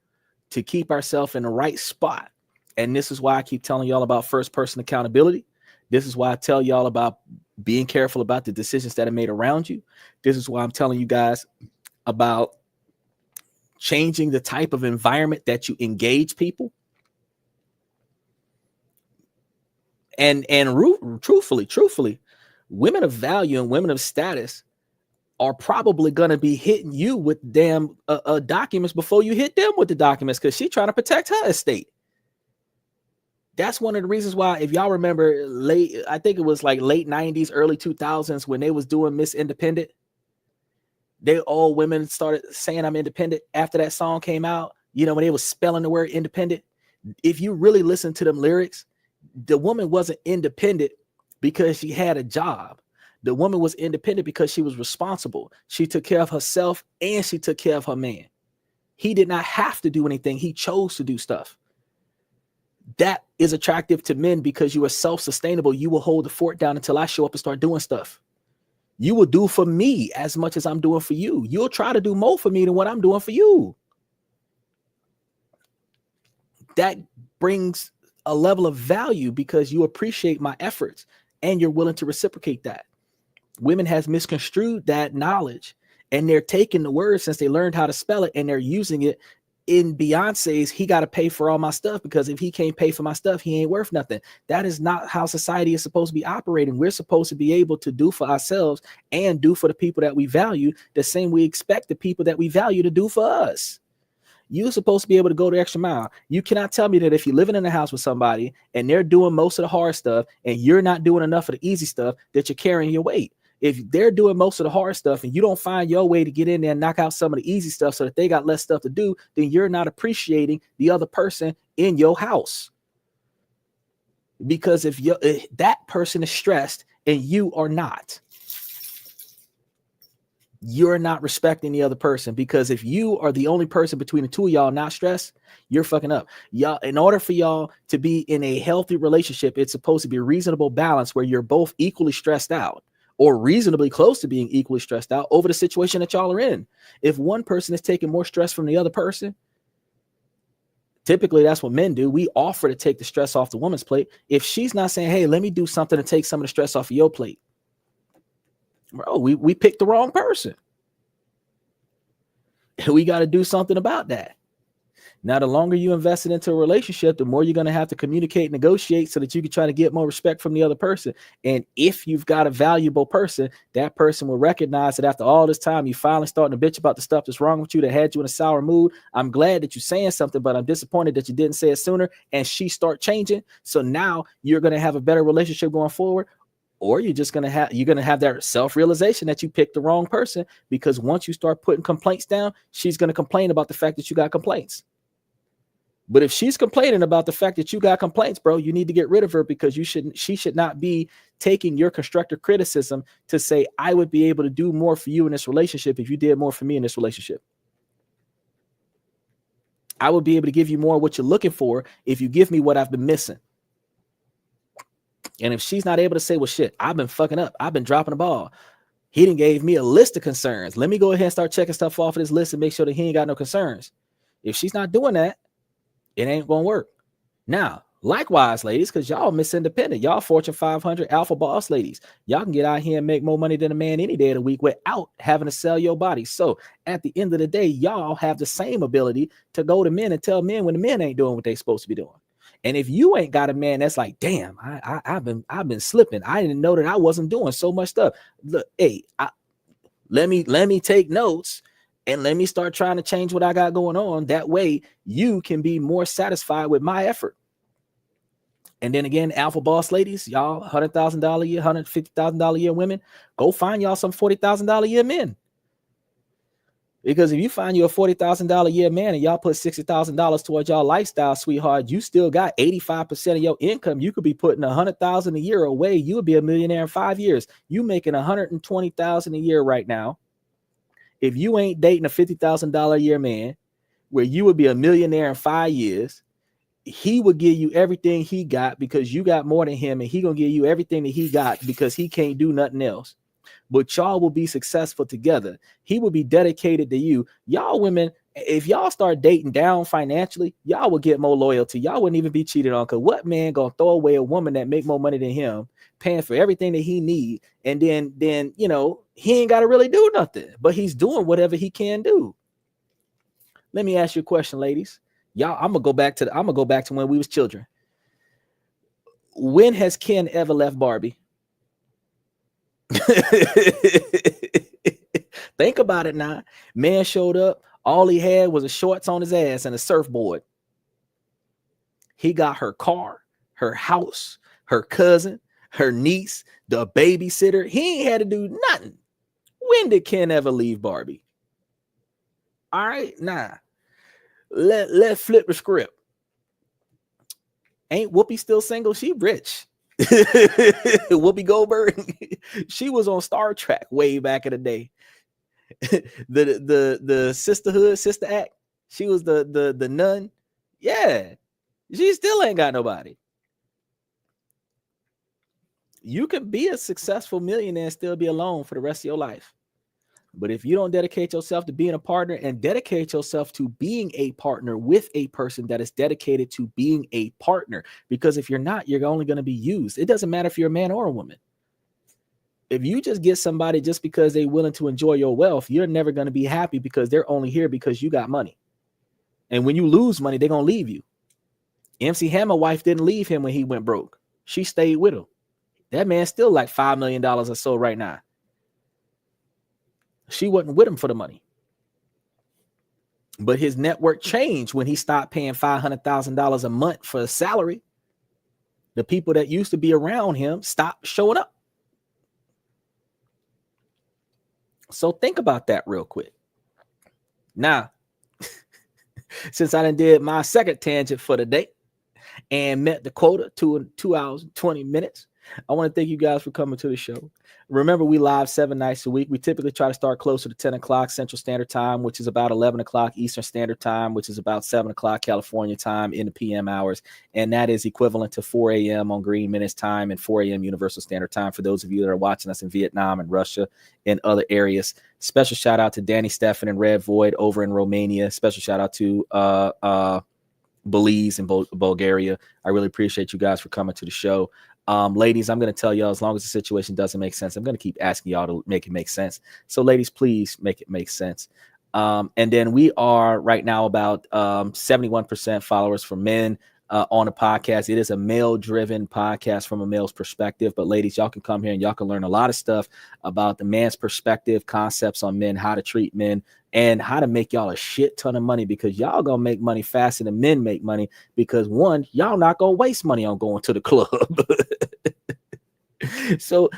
[SPEAKER 2] to keep ourselves in the right spot. And this is why I keep telling y'all about first person accountability. This is why I tell y'all about being careful about the decisions that are made around you. This is why I'm telling you guys about changing the type of environment that you engage people. And truthfully, women of value and women of status are probably going to be hitting you with damn documents before you hit them with the documents, because she's trying to protect her estate. That's one of the reasons why, if y'all remember, I think it was like late 90s, early 2000s, when they was doing Miss Independent, all women started saying I'm independent after that song came out. You know, when they was spelling the word independent, if you really listen to them lyrics, the woman wasn't independent because she had a job. The woman was independent because she was responsible. She took care of herself and she took care of her man. He did not have to do anything. He chose to do stuff. That is attractive to men because you are self-sustainable. You will hold the fort down until I show up and start doing stuff. You will do for me as much as I'm doing for you. You'll try to do more for me than what I'm doing for you. That brings a level of value because you appreciate my efforts and you're willing to reciprocate that. Women has misconstrued that knowledge, and they're taking the word since they learned how to spell it and they're using it in Beyonce's "he got to pay for all my stuff, because if he can't pay for my stuff, he ain't worth nothing." That is not how society is supposed to be operating. We're supposed to be able to do for ourselves and do for the people that we value the same we expect the people that we value to do for us. You're supposed to be able to go the extra mile. You cannot tell me that if you're living in a house with somebody and they're doing most of the hard stuff and you're not doing enough of the easy stuff, that you're carrying your weight. If they're doing most of the hard stuff and you don't find your way to get in there and knock out some of the easy stuff so that they got less stuff to do, then you're not appreciating the other person in your house. Because if that person is stressed and you are not, you're not respecting the other person. Because if you are the only person between the two of y'all not stressed, you're fucking up. Y'all, in order for y'all to be in a healthy relationship, it's supposed to be a reasonable balance where you're both equally stressed out, or reasonably close to being equally stressed out over the situation that y'all are in. If one person is taking more stress from the other person, typically that's what men do. We offer to take the stress off the woman's plate. If she's not saying, hey, let me do something to take some of the stress off of your plate, bro, we picked the wrong person. We got to do something about that. Now, the longer you invest into a relationship, the more you're going to have to communicate, negotiate, so that you can try to get more respect from the other person. And if you've got a valuable person, that person will recognize that after all this time, you finally starting to bitch about the stuff that's wrong with you, that had you in a sour mood. I'm glad that you're saying something, but I'm disappointed that you didn't say it sooner. And she start changing. So now you're going to have a better relationship going forward. Or you're going to have that self-realization that you picked the wrong person, because once you start putting complaints down, she's going to complain about the fact that you got complaints. But if she's complaining about the fact that you got complaints, bro, you need to get rid of her, because she should not be taking your constructive criticism to say, I would be able to do more for you in this relationship if you did more for me in this relationship. I would be able to give you more of what you're looking for if you give me what I've been missing. And if she's not able to say, well, shit, I've been fucking up, I've been dropping the ball, he done gave me a list of concerns, let me go ahead and start checking stuff off of this list and make sure that he ain't got no concerns. If she's not doing that, it ain't gonna work. Now, likewise, ladies, because y'all Miss Independent, y'all Fortune 500 alpha boss ladies, y'all can get out here and make more money than a man any day of the week without having to sell your body. So at the end of the day, y'all have the same ability to go to men and tell men when the men ain't doing what they supposed to be doing. And if you ain't got a man that's like, damn, I've been slipping, I didn't know that I wasn't doing so much stuff. Look, hey, let me take notes. And let me start trying to change what I got going on. That way you can be more satisfied with my effort. And then again, alpha boss ladies, y'all $100,000 a year, $150,000 a year women, go find y'all some $40,000 a year men. Because if you find you a $40,000 a year man and y'all put $60,000 towards y'all lifestyle, sweetheart, you still got 85% of your income. You could be putting $100,000 a year away. You would be a millionaire in 5 years. You making $120,000 a year right now. If you ain't dating a $50,000 a year man, where you would be a millionaire in 5 years, he would give you everything he got because you got more than him, and he gonna give you everything that he got because he can't do nothing else. But y'all will be successful together. He will be dedicated to you. Y'all women, If y'all start dating down financially, y'all will get more loyalty. Y'all wouldn't even be cheated on. Because what man gonna throw away a woman that make more money than him, paying for everything that he need, and then he ain't got to really do nothing, but he's doing whatever he can do. Let me ask you a question, ladies. Y'all, I'm gonna go back to when we was children. When has Ken ever left Barbie? Think about it now. Man showed up. All he had was a shorts on his ass and a surfboard. He got her car, her house, her cousin, her niece, the babysitter. He ain't had to do nothing. When did Ken ever leave Barbie? All right, nah. Let's flip the script. Ain't Whoopi still single? She rich. Whoopi Goldberg. She was on Star Trek way back in the day. the sisterhood, sister act. She was the nun. Yeah, she still ain't got nobody. You can be a successful millionaire and still be alone for the rest of your life. But if you don't dedicate yourself to being a partner and dedicate yourself to being a partner with a person that is dedicated to being a partner, because if you're not, you're only going to be used. It doesn't matter if you're a man or a woman. If you just get somebody just because they're willing to enjoy your wealth, you're never going to be happy because they're only here because you got money. And when you lose money, they're going to leave you. MC Hammer's wife didn't leave him when he went broke. She stayed with him. That man's still like $5 million or so right now. She wasn't with him for the money. But his network changed when he stopped paying $500,000 a month for a salary. The people that used to be around him stopped showing up. So think about that real quick. Now, since I done did my second tangent for the day and met the quota, 2 hours, 20 minutes, I want to thank you guys for coming to the show. Remember, we live 7 nights a week. We typically try to start closer to 10 o'clock Central Standard Time, which is about 11 o'clock Eastern Standard Time, which is about 7 o'clock California time in the PM hours. And that is equivalent to 4 a.m. on Green Minutes time and 4 a.m. Universal Standard Time for those of you that are watching us in Vietnam and Russia and other areas. Special shout out to Danny Stefan and Red Void over in Romania. Special shout out to Belize and Bulgaria. I really appreciate you guys for coming to the show. Ladies, I'm going to tell y'all, as long as the situation doesn't make sense, I'm going to keep asking y'all to make it make sense. So ladies, please make it make sense. And then we are right now about 71% followers for men on the podcast. It is a male-driven podcast from a male's perspective. But ladies, y'all can come here and y'all can learn a lot of stuff about the man's perspective, concepts on men, how to treat men, and how to make y'all a shit ton of money, because y'all gonna make money faster than men make money, because one, y'all not gonna waste money on going to the club. So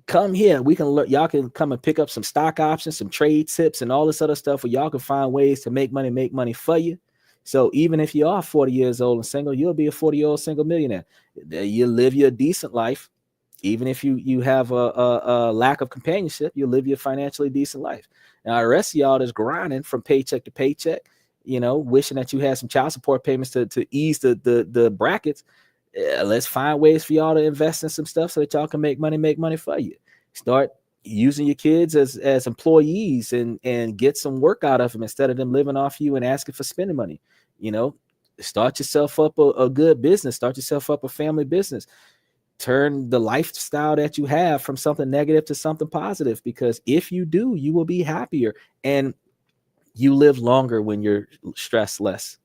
[SPEAKER 2] come here. We can look, y'all can come and pick up some stock options, some trade tips, and all this other stuff where y'all can find ways to make money for you. So even if you are 40 years old and single, you'll be a 40-year-old single millionaire. You live your decent life. Even if you have a lack of companionship, you live your financially decent life. Now, the rest of y'all that's grinding from paycheck to paycheck, wishing that you had some child support payments to ease the brackets. Let's find ways for y'all to invest in some stuff so that y'all can make money for you. Start using your kids as employees and get some work out of them instead of them living off you and asking for spending money. Start yourself up a good business. Start yourself up a family business. Turn the lifestyle that you have from something negative to something positive, because if you do, you will be happier and you live longer when you're stressed less.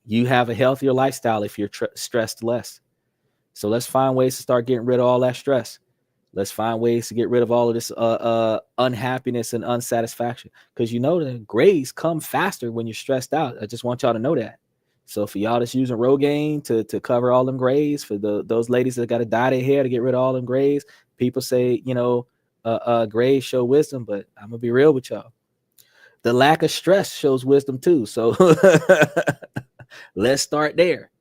[SPEAKER 2] You have a healthier lifestyle if you're stressed less. So let's find ways to start getting rid of all that stress. Let's find ways to get rid of all of this unhappiness and unsatisfaction, because the grays come faster when you're stressed out. I just want y'all to know that. So for y'all that's using Rogaine to cover all them grays, for those ladies that got to dye their hair to get rid of all them grays, people say, grays show wisdom, but I'm going to be real with y'all. The lack of stress shows wisdom too. So let's start there.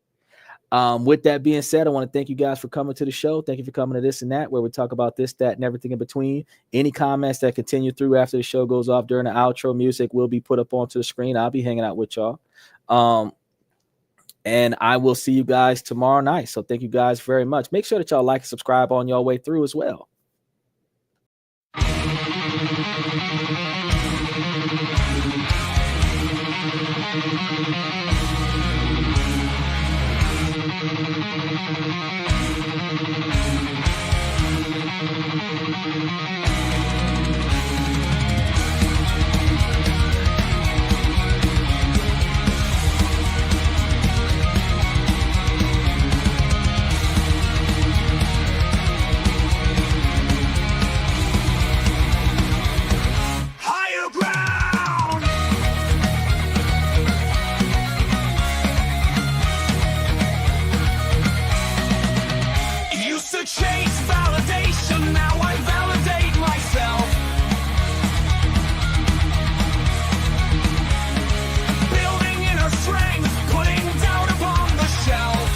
[SPEAKER 2] With that being said, I want to thank you guys for coming to the show. Thank you for coming to This and That, where we talk about this, that, and everything in between. Any comments that continue through after the show goes off during the outro music will be put up onto the screen. I'll be hanging out with y'all. And I will see you guys tomorrow night. So thank you guys very much. Make sure that y'all like and subscribe on your way through as well.
[SPEAKER 1] Higher ground. Used to chase validation, now I validate myself. Building inner strength, putting doubt upon the shelf.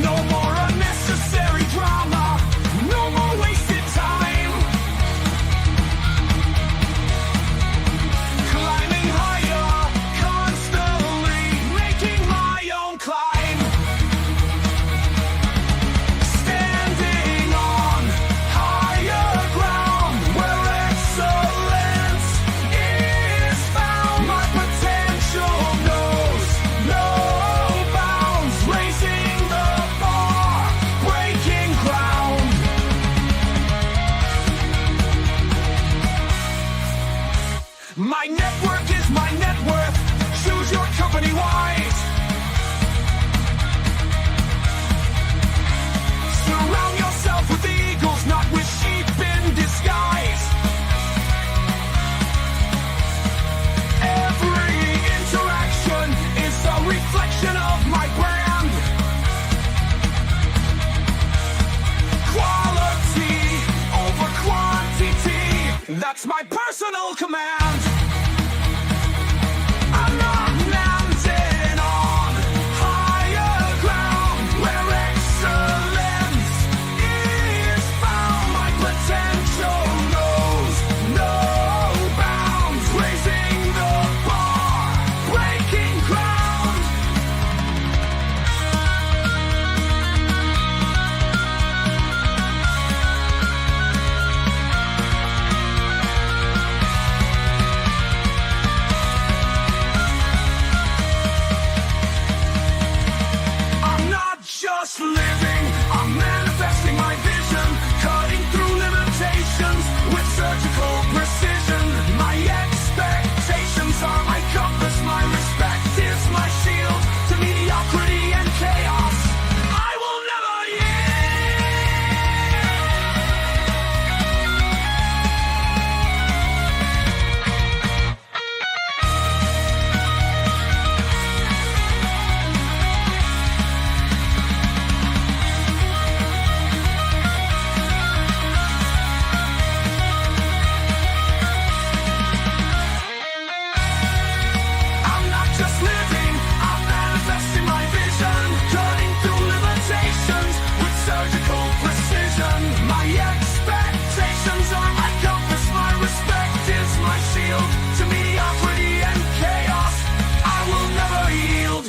[SPEAKER 1] No more unnecessary drama, no more wasted time. Climbing higher, constantly making my own climb. Standing on higher ground where excellence is found. My potential knows no bounds, raising the bar, breaking ground. My network is my net worth. Choose your company wise. Surround yourself with eagles, not with sheep in disguise. Every interaction is a reflection of my brand. Quality over quantity, that's my personal command. I'm not landing on higher ground where excellence is found. My potential knows no bounds, raising the bar, breaking ground. I'm not just living, I'm manifesting my vision, cutting through limitations with surgical precision. My expectations are my compass, my respect is my shield to mediocrity and chaos. I will never I'm not just living, I'm manifesting my vision, cutting through limitations with surgical precision. My expectations are my compass, my respect is my shield to mediocrity and chaos. I will never yield.